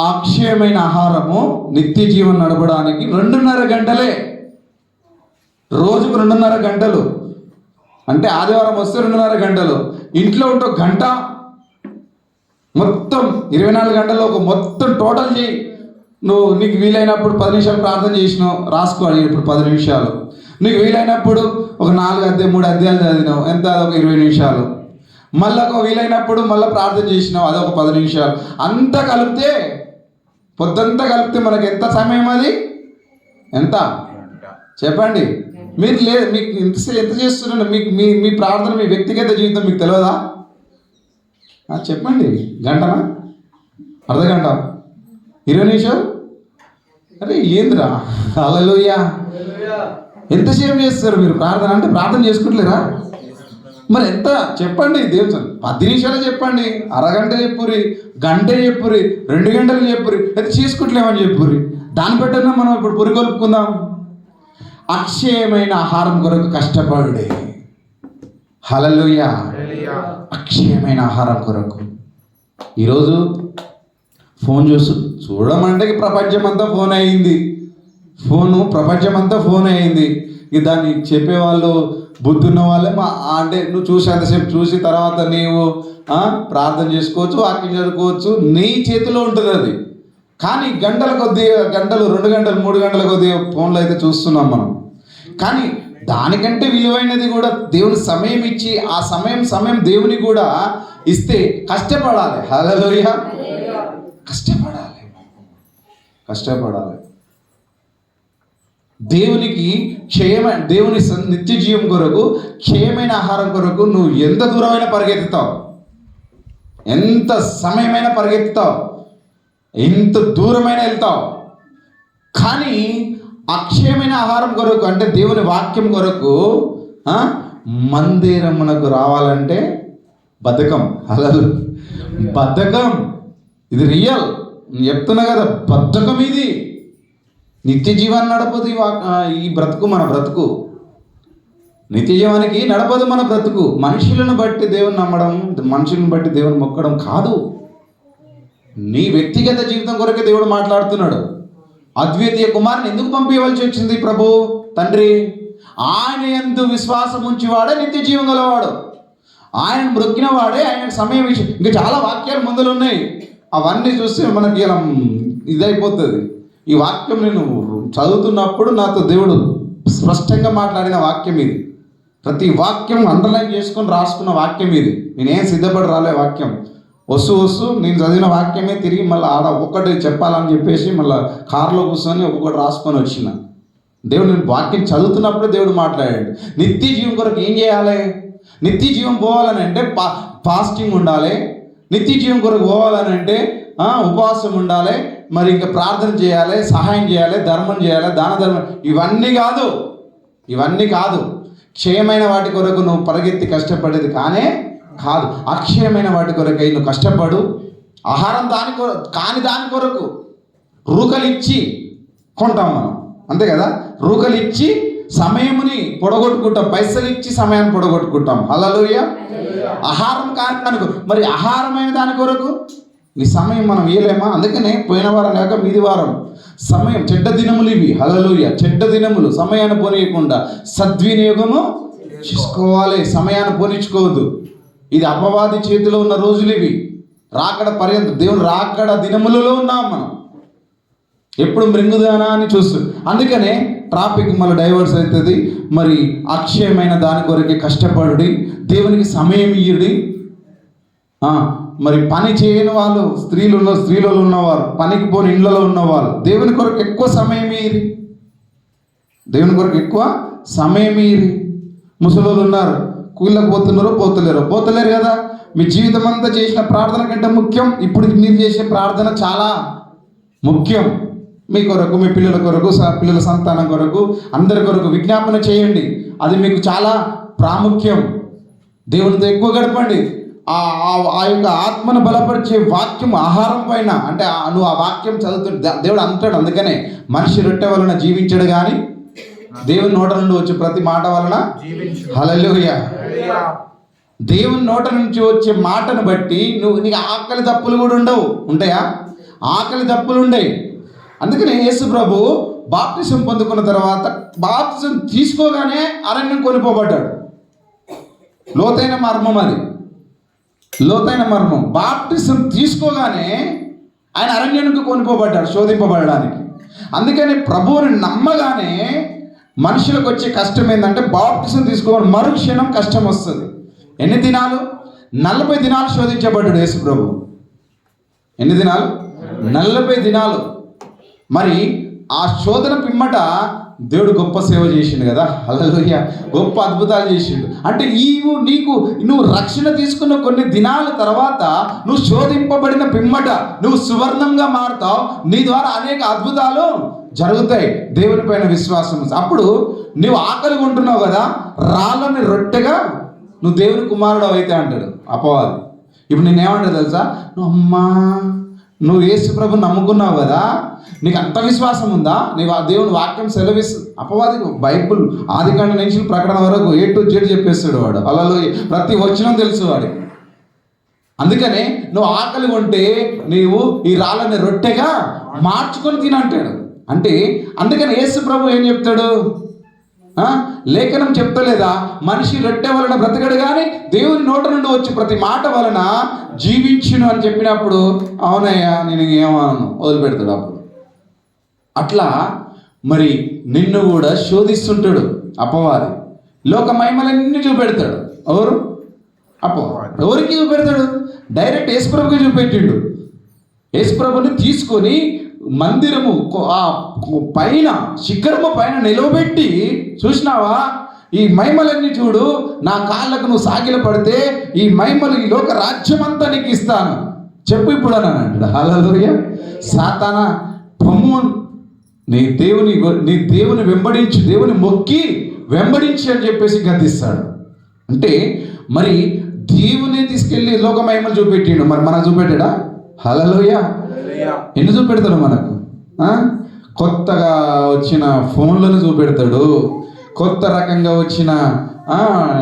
S3: అక్షయమైన ఆహారము నిత్య జీవం నడపడానికి 2.5 గంటలే, రోజుకు 2.5 గంటలు. అంటే ఆదివారం వస్తే 2.5 గంటలు, ఇంట్లో ఉంటే 1 గంట, మొత్తం 24 గంటల్లో ఒక మొత్తం టోటల్ చేయి. నీకు వీలైనప్పుడు 10 నిమిషాలు ప్రార్థన చేసినావు, రాసుకోవాలి. ఇప్పుడు 10 నిమిషాలు. నీకు వీలైనప్పుడు ఒక 3 అధ్యాయాలు చదివినావు, ఎంత? ఒక 20 నిమిషాలు. మళ్ళీ ఒక వీలైనప్పుడు మళ్ళీ ప్రార్థన చేసినావు, అదొక 10 నిమిషాలు. అంతా కలిపితే, పొద్దంతా కలిపితే మనకి ఎంత సమయం? అది ఎంత చెప్పండి? మీరు మీకు ఎంత చేస్తున్నాను? మీకు మీ ప్రార్థన, మీ వ్యక్తిగత జీవితం మీకు తెలియదా? చెప్పండి. గంటనా? అర్ధగంట? 20 నిమిషాలు? అరే ఏందిరా? హల్లెలూయా. ఎంతసేపు చేస్తారు మీరు ప్రార్థన? అంటే ప్రార్థన చేసుకుంటలేరా? మరి ఎంత చెప్పండి? దేవుడు 10 నిమిషాలు చెప్పండి, అరగంట చెప్పురి, గంట చెప్పురి, 2 గంటలు చెప్పురి, అయితే చేసుకుంటలేమని చెప్పురి. దాన్ని బట్టన్నా మనం ఇప్పుడు పురికొల్పుకుందాం. అక్షయమైన ఆహారం కొరకు కష్టపడుడే. హల్లెలూయా. అక్షయమైన ఆహారం కొరకు. ఈరోజు ఫోన్ చూడమంటే ప్రపంచం అంతా ఫోన్ అయింది. ప్రపంచం అంతా ఫోన్ అయింది. ఇక దాన్ని చెప్పేవాళ్ళు బుద్ధి ఉన్న వాళ్ళే. అంటే నువ్వు చూసేంతసేపు చూసి తర్వాత నీవు ప్రార్థన చేసుకోవచ్చు, వాక్యం చదువుకోవచ్చు, నీ చేతిలో ఉంటుంది అది. కానీ గంటల కొద్దిగా, 2 గంటలు 3 గంటల కొద్దిగా ఫోన్లో అయితే చూస్తున్నాం మనం. కానీ దానికంటే విలువైనది కూడా దేవుని సమయం ఇచ్చి, ఆ సమయం దేవుని కూడా ఇస్తే కష్టపడాలి. హల్లెలూయా. కష్టపడాలి. దేవునికి దేవుని నిత్య జీవం కొరకు, క్షయమైన ఆహారం కొరకు నువ్వు ఎంత దూరమైనా పరిగెత్తుతావు, ఎంత సమయమైనా పరిగెత్తుతావు, ఎంత దూరమైనా వెళ్తావు. కానీ అక్షయమైన ఆహారం కొరకు, అంటే దేవుని వాక్యం కొరకు మందిరమునకు రావాలంటే బద్ధకం. బద్ధకం. ఇది రియల్. నేను చెప్తున్నా కదా, బద్ధకం ఇది. నిత్య జీవాన్ని నడపదు ఈ బ్రతుకు. మన బ్రతుకు నిత్య జీవానికి నడపదు మన బ్రతుకు. మనుషులను బట్టి దేవుని నమ్మడం, మనుషులను బట్టి దేవుని మొక్కడం కాదు. నీ వ్యక్తిగత జీవితం కొరకే దేవుడు మాట్లాడుతున్నాడు. అద్వితీయ కుమారుని ఎందుకు పంపించవలసి వచ్చింది ప్రభు తండ్రి? ఆయన యందు విశ్వాసం ఉంచేవాడే నిత్య జీవం గలవాడు. ఆయన మ్రొక్కిన వాడే ఆయన సమయం విషయం. ఇంకా చాలా వాక్యాలు ముందులు ఉన్నాయి, అవన్నీ చూస్తే మనకి ఇలా ఇదైపోతుంది. ఈ వాక్యం నేను చదువుతున్నప్పుడు నాతో దేవుడు స్పష్టంగా మాట్లాడిన వాక్యం ఇది. ప్రతి వాక్యం అండర్లైన్ చేసుకొని రాసుకున్న వాక్యం ఇది. నేనేం సిద్ధపడి రాలే. వాక్యం వస్తూ నేను చదివిన వాక్యమే తిరిగి మళ్ళీ ఒక్కొక్కటి చెప్పాలని చెప్పేసి మళ్ళీ కారులో కూర్చొని ఒక్కొక్కటి రాసుకొని వచ్చిన. దేవుడు నేను వాక్యం చదువుతున్నప్పుడే దేవుడు మాట్లాడాడు. నిత్య జీవం కొరకు ఏం చేయాలి? నిత్య జీవం పోవాలని అంటే ఫాస్టింగ్ ఉండాలి. నిత్య జీవం కొరకు పోవాలని అంటే ఉపవాసం ఉండాలి. మరి ఇంకా ప్రార్థన చేయాలి, సహాయం చేయాలి, ధర్మం చేయాలి, దాన ధర్మం. ఇవన్నీ కాదు. క్షయమైన వాటి కొరకు నువ్వు పరిగెత్తి కష్టపడేది కాదు. అక్షయమైన వాటి కొరకై నువ్వు కష్టపడు. ఆహారం దాని కొరకు రూకలిచ్చి కొంటాం మనం, అంతే కదా? రూకలిచ్చి సమయముని పొడగొట్టుకుంటాం, పైసలు ఇచ్చి సమయాన్ని పొడగొట్టుకుంటాం. హల్లెలూయా. ఆహారం కాని దాని మరి ఆహారమైన దాని కొరకు నీ సమయం మనం ఇవ్వలేమా? అందుకనే పోయిన వారం కాక మీది వారం సమయం, చెడ్డ దినములు ఇవి. హల్లెలూయా. చెడ్డ దినములు, సమయాన్ని పోనీయకుండా సద్వినియోగము చేసుకోవాలి. సమయాన్ని పోనించుకోవద్దు. ఇది అపవాది చేతిలో ఉన్న రోజులు ఇవి. రాకడ పర్యంతం, దేవుని రాకడ దినములలో ఉన్నాం మనం. ఎప్పుడు మృంగుదానా అని చూస్తుంది. అందుకనే ట్రాఫిక్ మళ్ళీ డైవర్స్ అవుతుంది. మరి అక్షయమైన దాని కొరకే కష్టపడుడి, దేవునికి సమయం ఇయ్యుడి. మరి పని చేయని వాళ్ళు, స్త్రీలలో ఉన్నవారు, పనికి పోని ఇళ్లలో ఉన్నవాళ్ళు దేవుని కొరకు ఎక్కువ సమయం ఇయ్యిరి. దేవుని కొరకు ఎక్కువ సమయం ఇయ్యిరి. ముసలోళ్ళు ఉన్నారు, కూళ్ళకు పోతలేరు కదా. మీ జీవితం అంతా చేసిన ప్రార్థన కంటే ముఖ్యం ఇప్పుడు మీరు చేసే ప్రార్థన చాలా ముఖ్యం. మీ కొరకు, మీ పిల్లల కొరకు, పిల్లల సంతానం కొరకు, అందరి కొరకు విజ్ఞాపన చేయండి. అది మీకు చాలా ప్రాముఖ్యం. దేవునితో ఎక్కువ గడపండి. ఆ యొక్క ఆత్మను బలపరిచే వాక్యం ఆహారం పైన, అంటే నువ్వు ఆ వాక్యం చదువుతుంటే దేవుడు అంటాడు. అందుకనే మనిషి రొట్టె వలన జీవించడు కానీ దేవుని నోట నుండి వచ్చే ప్రతి మాట వలన. హల్లెలూయా.
S1: దేవుని నోట నుంచి వచ్చే మాటను బట్టి నీకు ఆకలి దప్పులు కూడా ఉండవు. ఉంటాయా? ఆకలి దప్పులు ఉండవు. అందుకని యేసు ప్రభు బాప్తిసం పొందుకున్న తర్వాత బాప్తిసం తీసుకోగానే అరణ్యం కొనిపోబడ్డాడు. లోతైన మర్మం అది, లోతైన మర్మం. బాప్తిసం తీసుకోగానే ఆయన అరణ్యానికి కొనిపోబడ్డాడు శోధింపబడడానికి. అందుకని ప్రభువుని నమ్మగానే మనుషులకు వచ్చే కష్టం ఏంటంటే బాప్తిసం తీసుకోవాలి, మరుక్షణం కష్టం వస్తుంది. ఎన్ని దినాలు? 40 దినాలు శోధించబడ్డాడు యేసు ప్రభు. ఎన్ని దినాలు? 40 దినాలు. మరి ఆ శోధన పిమ్మట దేవుడు గొప్ప సేవ చేసిండు కదా. హల్లెలూయా. గొప్ప అద్భుతాలు చేసిండు. అంటే నువ్వు రక్షణ తీసుకున్న కొన్ని దినాల తర్వాత నువ్వు శోధింపబడిన పిమ్మట నువ్వు సువర్ణంగా మారుతావు. నీ ద్వారా అనేక అద్భుతాలు జరుగుతాయి దేవుని పైన విశ్వాసం. అప్పుడు నువ్వు ఆకలిగా ఉంటున్నావు కదా, రాళ్ళని రొట్టెగా నువ్వు దేవుని కుమారుడు అయితే అంటాడు అపవాది. ఇప్పుడు నేనేమంటాడు తెలుసా? నువ్వు యేసు ప్రభుని నమ్ముకున్నావు కదా, నీకు అంత విశ్వాసం ఉందా? నీవు ఆ దేవుని వాక్యం సెలవిస్తుంది. అపవాది బైబుల్ ఆదికాండం నుంచి ప్రకటన వరకు A to Z చెప్పేస్తాడు వాడు. అలా ప్రతి వచనం తెలుసు వాడికి. అందుకనే నువ్వు ఆకలి ఉంటే నీవు ఈ రాళ్ళని రొట్టెగా మార్చుకొని తినంటాడు. అంటే అందుకని యేసు ప్రభు ఏం చెప్తాడు? లేఖనం చెప్తలేదా? మనిషి రొట్టె వలన బ్రతకడు కానీ దేవుని నోట నుండి వచ్చి ప్రతి మాట వలన జీవించును అని చెప్పినప్పుడు అవునయ్యా నేను ఏమను వదిలిపెడతాడు. అప్పుడు అట్లా మరి నిన్ను కూడా శోధిస్తుంటాడు అపవాది. లోక మహిమలన్నీ చూపెడతాడు. ఎవరు? అపవాది. ఎవరికి చూపెడతాడు? డైరెక్ట్ యేసుప్రభుకి చూపెట్టిండు. యేసుప్రభుని తీసుకొని మందిరము పైన శిఖరము పైన నిలవబెట్టి, చూసినావా ఈ మహిమలన్నీ చూడు, నా కాళ్ళకు నువ్వు సాగిల పడితే ఈ మహిమలు ఈ లోక రాజ్యమంతా నీకు ఇస్తాను చెప్పు ఇప్పుడు అని అంటాడు. హల్లెలూయా. సాతానా పొమ్ము, నీ దేవుని వెంబడించి, దేవుని మొక్కి వెంబడించి అని చెప్పేసి గద్దిస్తాడు. అంటే మరి దేవుని తీసుకెళ్ళి లోక మహిమలు చూపెట్టిండు, మరి మనకు చూపెట్టాడా? హల్లెలూయా. ఎన్ని చూపెడతాడు మనకు? కొత్తగా వచ్చిన ఫోన్లను చూపెడతాడు, కొత్త రకంగా వచ్చిన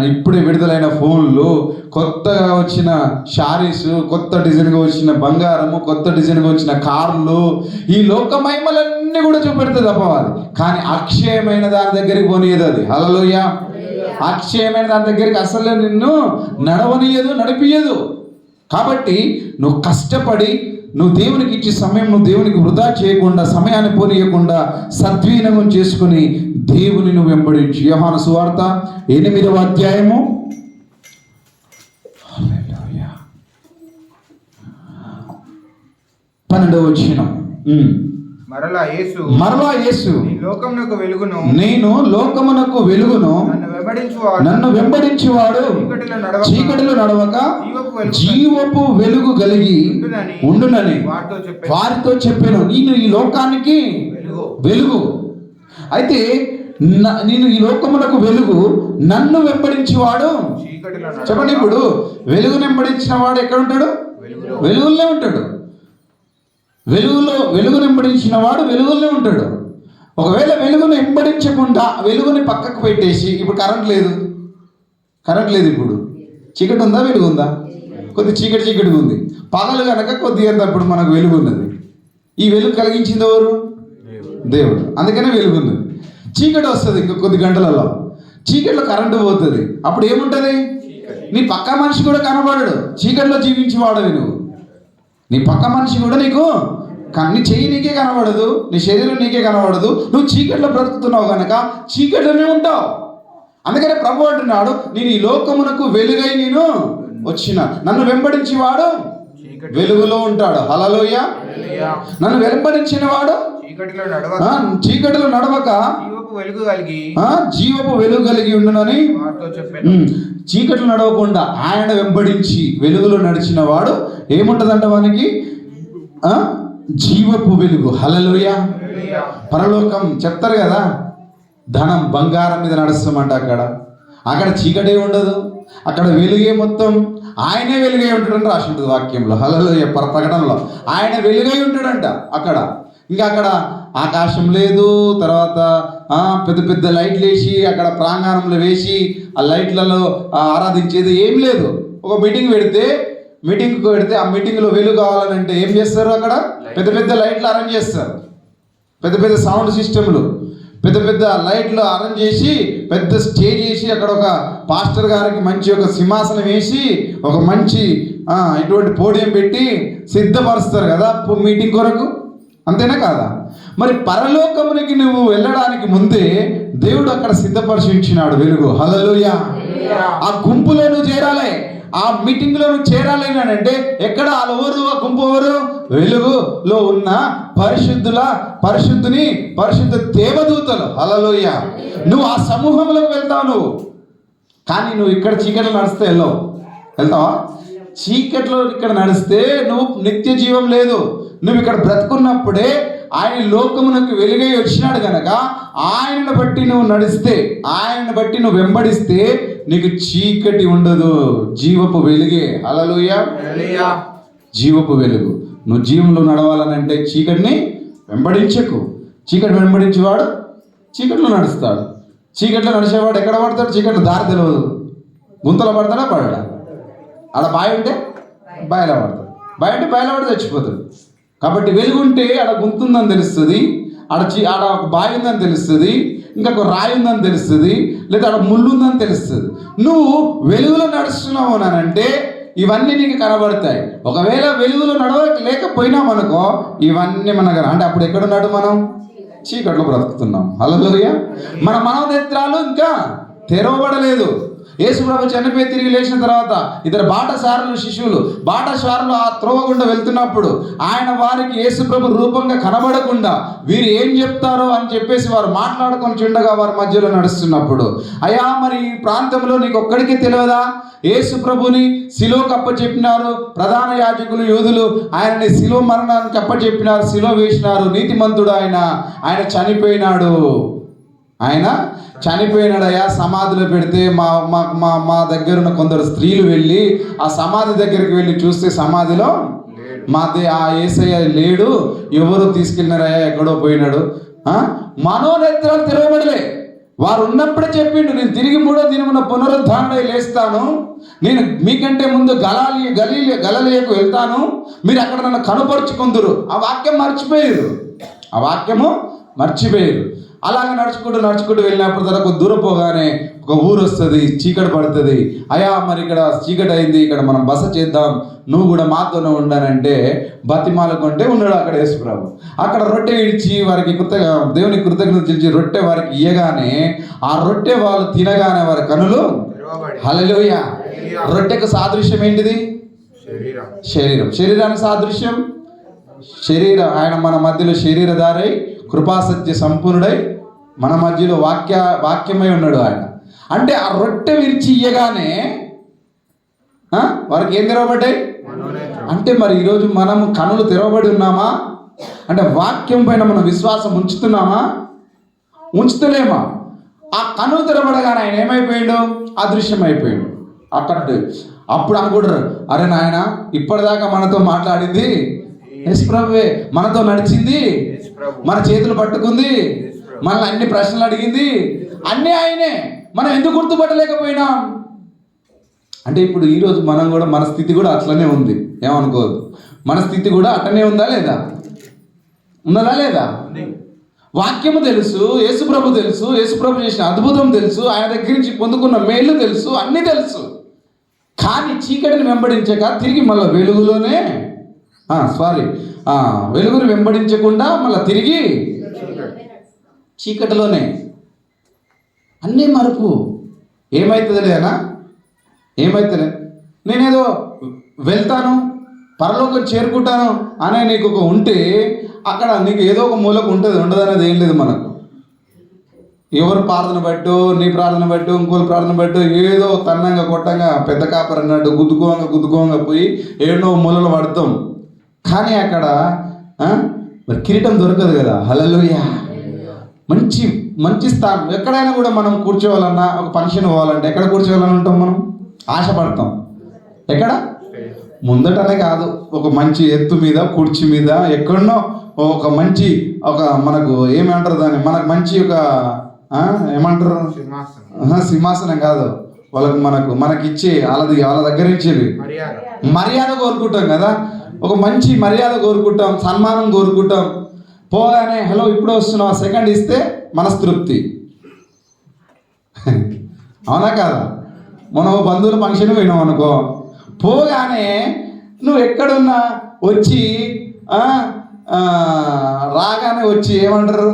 S1: ఇప్పుడే విడుదలైన ఫోన్లు, కొత్తగా వచ్చిన శారీస్, కొత్త డిజైన్గా వచ్చిన బంగారము, కొత్త డిజైన్గా వచ్చిన కార్లు, ఈ లోక మహిమలన్నీ కూడా చూపెడుతుంది అపవాది. కానీ అక్షయమైన దాని దగ్గరికి పోనీయదు అది. హల్లెలూయా. అక్షయమైన దాని దగ్గరికి అసలు నిన్ను నడవనీయదు, నడిపియదు. కాబట్టి నువ్వు కష్టపడి నువ్వు దేవునికి ఇచ్చే సమయం నువ్వు దేవునికి వృధా చేయకుండా, సమయాన్ని పోనీయకుండా సద్వినియోగం చేసుకుని దేవుని నువ్వు వెంబడించు. యోహాను సువార్త 8వ అధ్యాయము 12వ వచనం.
S2: మరలా యేసు
S1: నేను లోకమునకు వెలుగును, నన్ను వెంబడించువాడు చీకటిలో నడవక జీవపు వెలుగు కలిగి ఉండునని వారితో చెప్పాను. నేను ఈ లోకానికి వెలుగు. అయితే నేను ఈ లోకమునకు వెలుగు, నన్ను వెంబడించేవాడు. చెప్పండి, ఇప్పుడు వెలుగును వెంబడించిన వాడు ఎక్కడ ఉంటాడు? వెలుగులోనే ఉంటాడు. వెలుగును వెంబడించిన వాడు వెలుగులోనే ఉంటాడు. ఒకవేళ వెలుగును వెంబడించకుండా వెలుగుని పక్కకు పెట్టేసి, ఇప్పుడు కరెంట్ లేదు, ఇప్పుడు చీకటి ఉందా? వెలుగు ఉందా? కొద్ది చీకటిగా ఉంది. పగలు కనుక కొద్దిగా ఇప్పుడు మనకు వెలుగు ఉన్నది. ఈ వెలుగు కలిగించింది ఎవరు? దేవుడు. అందుకనే వెలుగు ఉన్నది. చీకటి వస్తుంది ఇంకా కొద్ది గంటలలో, చీకటిలో కరెంటు పోతుంది. అప్పుడు ఏముంటుంది? నీ పక్క మనిషి కూడా కనబడడు. చీకటిలో జీవించేవాడవి నువ్వు. నీ పక్క మనిషి కూడా నీకు నీ చెయ్యి నీకే కనబడదు, నీ శరీరం నీకే కనబడదు. నువ్వు చీకటిలో బ్రతుకుతున్నావు కనుక చీకటిలోనే ఉంటావు. అందుకనే ప్రభు అంటున్నాడు, నేను ఈ లోకమునకు వెలుగై నేను వచ్చిన, నన్ను వెంబడించేవాడు వెలుగులో ఉంటాడు. హల్లెలూయా. నన్ను వెంబడించిన వాడు చీకటిలో నడవక జీవపు వెలుగు కలిగి ఉండునని. చీకటిలో నడవకుండా ఆయన వెంబడించి వెలుగులో నడిచిన వాడు ఏముంటదంట? వానికి జీవపు వెలుగు. హల్లెలూయా. పరలోకం చెప్తారు కదా, ధనం బంగారం మీద నడుస్తామంట. అక్కడ చీకటే ఉండదు, అక్కడ వెలుగే మొత్తం. ఆయనే వెలుగై ఉంటాడని రాసి ఉంటుంది వాక్యంలో. హల్లెలూయా. ప్రకటనలో ఆయన వెలుగై ఉంటాడంట అక్కడ. ఇంకా అక్కడ ఆకాశం లేదు, తర్వాత పెద్ద పెద్ద లైట్లు వేసి అక్కడ ప్రాంగణంలో వేసి ఆ లైట్లలో ఆరాధించేది ఏం లేదు. ఒక మీటింగ్కి పెడితే ఆ మీటింగ్లో వెలుగు కావాలంటే ఏం చేస్తారు? అక్కడ పెద్ద పెద్ద లైట్లు అరేంజ్ చేస్తారు, పెద్ద పెద్ద సౌండ్ సిస్టమ్లు, పెద్ద పెద్ద లైట్లు అరేంజ్ చేసి పెద్ద స్టేజ్ వేసి అక్కడ ఒక పాస్టర్ గారికి మంచి ఒక సింహాసనం వేసి ఒక మంచి ఇటువంటి పోడియం పెట్టి సిద్ధపరుస్తారు కదా మీటింగ్ కొరకు. అంతేనా కాదా? మరి పరలోకమునికి నువ్వు వెళ్ళడానికి ముందే దేవుడు అక్కడ సిద్ధపరిచించినాడు వెలుగు. హల్లెలూయా. ఆ గుంపులో నువ్వు చేరాలి, ఆ మీటింగ్లో నువ్వు చేరాలి అంటే ఎక్కడ ఎవరు ఆ గుంపు? ఎవరు? వెలుగులో ఉన్న పరిశుద్ధ దేవదూతలు. హల్లెలూయా. నువ్వు ఆ సమూహంలోకి వెళ్తావు నువ్వు. కానీ నువ్వు ఇక్కడ చీకట్లో నడిస్తే వెళ్తావా? చీకట్లో ఇక్కడ నడిస్తే నువ్వు నిత్య జీవం లేదు. నువ్వు ఇక్కడ బ్రతుకున్నప్పుడే ఆయన లోకమునకు వెలుగై వచ్చినాడు కనుక ఆయనను బట్టి నువ్వు నడిస్తే, ఆయనను బట్టి నువ్వు వెంబడిస్తే నీకు చీకటి ఉండదు, జీవపు వెలుగే. హల్లెలూయా. జీవపు వెలుగు. నువ్వు జీవంలో నడవాలనంటే చీకటిని వెంబడించకు. చీకటి వెంబడించేవాడు చీకట్లో నడుస్తాడు. చీకట్లో నడిచేవాడు ఎక్కడ పడతాడు? చీకట్లో దారి తెలియదు. గుంతలో పడతాడా? పడడా? ఆడ బావి ఉంటే బావిలో పడతాడు, బావి అంటే బావిలో పడి చచ్చిపోతాడు. కాబట్టి వెలుగు ఉంటే ఆడ గుంత ఉందని తెలుస్తుంది, ఆడ ఒక బావి ఉందని తెలుస్తుంది, ఇంకా ఒక రాయి ఉందని తెలుస్తుంది, లేదా ఆడ ముళ్ళు ఉందని తెలుస్తుంది. నువ్వు వెలుగులో నడుస్తున్నావు అనంటే ఇవన్నీ నీకు కనబడతాయి. ఒకవేళ వెలుగులో లేకపోయినామనుకో ఇవన్నీ మనకు అంటే అప్పుడు ఎక్కడున్నాడు? మనం చీకట్లో బ్రతుకుతున్నాం. హల్లెలూయా. మన మనోనేత్రాలు ఇంకా తెరవబడలేదు. యేసు ప్రభు చనిపోయి తిరిగి లేచిన తర్వాత ఇద్దరు శిష్యులు బాటసారులు ఆ త్రోవ గుండా వెళ్తున్నప్పుడు ఆయన వారికి యేసు ప్రభు రూపంగా కనబడకుండా వీరు ఏం చెప్తారో అని చెప్పేసి వారు మాట్లాడుకొని చుండగా వారి మధ్యలో నడుస్తున్నప్పుడు, అయ్యా మరి ఈ ప్రాంతంలో నీకు ఒక్కడికి తెలియదా? యేసు ప్రభుని శిలోకి అప్పచెప్పినారు ప్రధాన యాజకులు యూదులు, ఆయనని శిలో మరణానికి అప్పచెప్పినారు, శిలో వేసినారు. నీతిమంతుడు ఆయన చనిపోయినాడు, ఆయన చనిపోయినాడయ్యా, సమాధిలో పెడితే మా దగ్గర ఉన్న కొందరు స్త్రీలు వెళ్ళి ఆ సమాధి దగ్గరికి వెళ్ళి చూస్తే సమాధిలో ఆ యేసయ్య లేడు, ఎవరు తీసుకెళ్ళినారయ్యా, ఎక్కడో పోయినాడు. మనోనేత్రాలు తెరవబడలే. వారు ఉన్నప్పుడే చెప్పిండు, నేను తిరిగి 3వ దినమున పునరుద్ధారణై లేస్తాను, నేను మీకంటే ముందు గలిలయకు వెళ్తాను, మీరు అక్కడ నన్ను కనుపరుచుకుందురు. ఆ వాక్యం మర్చిపోయారు. అలాగే నడుచుకుంటూ వెళ్ళినప్పుడు తర్వాత దూరం పోగానే ఒక ఊరు వస్తుంది, చీకటి పడుతుంది. అయ్యా మరి ఇక్కడ చీకటి అయింది, ఇక్కడ మనం బస చేద్దాం, నువ్వు కూడా మాతోనే ఉండనంటే బతిమాలకుంటే ఉన్నాడు అక్కడ యేసుప్రభు. అక్కడ రొట్టె ఇడిచి వారికి దేవుని కృతజ్ఞత తెలిసి రొట్టె వారికి ఇయ్యగానే ఆ రొట్టె వాళ్ళు తినగానే వారి కనులు. హల్లెలూయా. రొట్టెకు సాదృశ్యం ఏంటిది? శరీరానికి సాదృశ్యం ఆయన మన మధ్యలో శరీరధారై కృపాసత్య సంపూర్ణుడై మన మధ్యలో వాక్యమై ఉన్నాడు ఆయన. అంటే ఆ రొట్టె విరిచి ఇయ్యగానే వారికి ఏం తెరవబడ్డాయి అంటే, మరి ఈరోజు మనం కనులు తెరవబడి ఉన్నామా అంటే వాక్యం పైన మనం విశ్వాసం ఉంచుతలేమా? ఆ కనులు తెరవబడగానే ఆయన ఏమైపోయాడు? అదృశ్యమైపోయాడు. అప్పుడు అనుకుంటారు, అరే నాయన ఇప్పటిదాకా మనతో మాట్లాడింది యేసు ప్రభువే, మనతో నడిచింది, మన చేతులు పట్టుకుంది, మనల్ని అన్ని ప్రశ్నలు అడిగింది, అన్నీ ఆయనే, మనం ఎందుకు గుర్తుపట్టలేకపోయినాం అంటే ఇప్పుడు ఈరోజు మనం కూడా మన స్థితి కూడా అట్లనే ఉంది. ఏమనుకోదు, మన స్థితి కూడా అట్లనే ఉందా లేదా? ఉన్నదా లేదా? వాక్యము తెలుసు, యేసుప్రభు తెలుసు, యేసుప్రభు చేసిన అద్భుతం తెలుసు, ఆయన దగ్గర నుంచి పొందుకున్న మేలు తెలుసు, అన్నీ తెలుసు. కానీ చీకటిని వెంబడించక తిరిగి మళ్ళీ వెలుగులోనే వెలుగుని వెంబడించకుండా మళ్ళీ తిరిగి చీకటిలోనే అన్నీ మరుపు. ఏమవుతుందిలే నేనేదో వెళ్తాను పరలోకం చేరుకుంటాను అనే నీకు ఒక ఉంటే అక్కడ నీకు ఏదో ఒక మూలకు ఉండదనేది ఏం లేదు. మనకు ఎవరు ప్రార్థన బట్టు, నీ ప్రార్థన బట్టు, ఇంకోళ్ళ ప్రార్థన బట్టు ఏదో తన్నంగా కొట్టంగా పెద్ద కాపర్ అన్నట్టు గుద్దుకోంగా పోయి ఏడో మూలలో పడతాం. కానీ అక్కడ మరి కిరీటం దొరకదు కదా. హల్లెలూయా. మంచి స్థానం. ఎక్కడైనా కూడా మనం కూర్చోవాలన్నా, ఒక ఫంక్షన్ పోవాలంటే ఎక్కడ కూర్చోవాలని ఉంటాం? మనం ఆశపడతాం. ఎక్కడ? ముందటనే కాదు, ఒక మంచి ఎత్తు మీద, కుర్చీ మీద, ఎక్కడనో ఒక మంచి మనకు ఏమంటారు దాన్ని, మనకు మంచి ఒక
S3: ఏమంటారు?
S2: సింహాసనం.
S3: సింహాసనం కాదు, మనకిచ్చి వాళ్ళ దగ్గర ఇచ్చేది మర్యాద కోరుకుంటాం కదా. ఒక మంచి మర్యాద కోరుకుంటాం, సన్మానం కోరుకుంటాం. పోగానే హలో ఇప్పుడు వస్తున్నావా సెకండ్ ఇస్తే మనస్తృప్తి. అవునా కాదా? మనం బంధువుల ఫంక్షన్ పోయినాం అనుకో, పోగానే నువ్వు ఎక్కడున్నా వచ్చి రాగానే వచ్చి ఏమంటారు,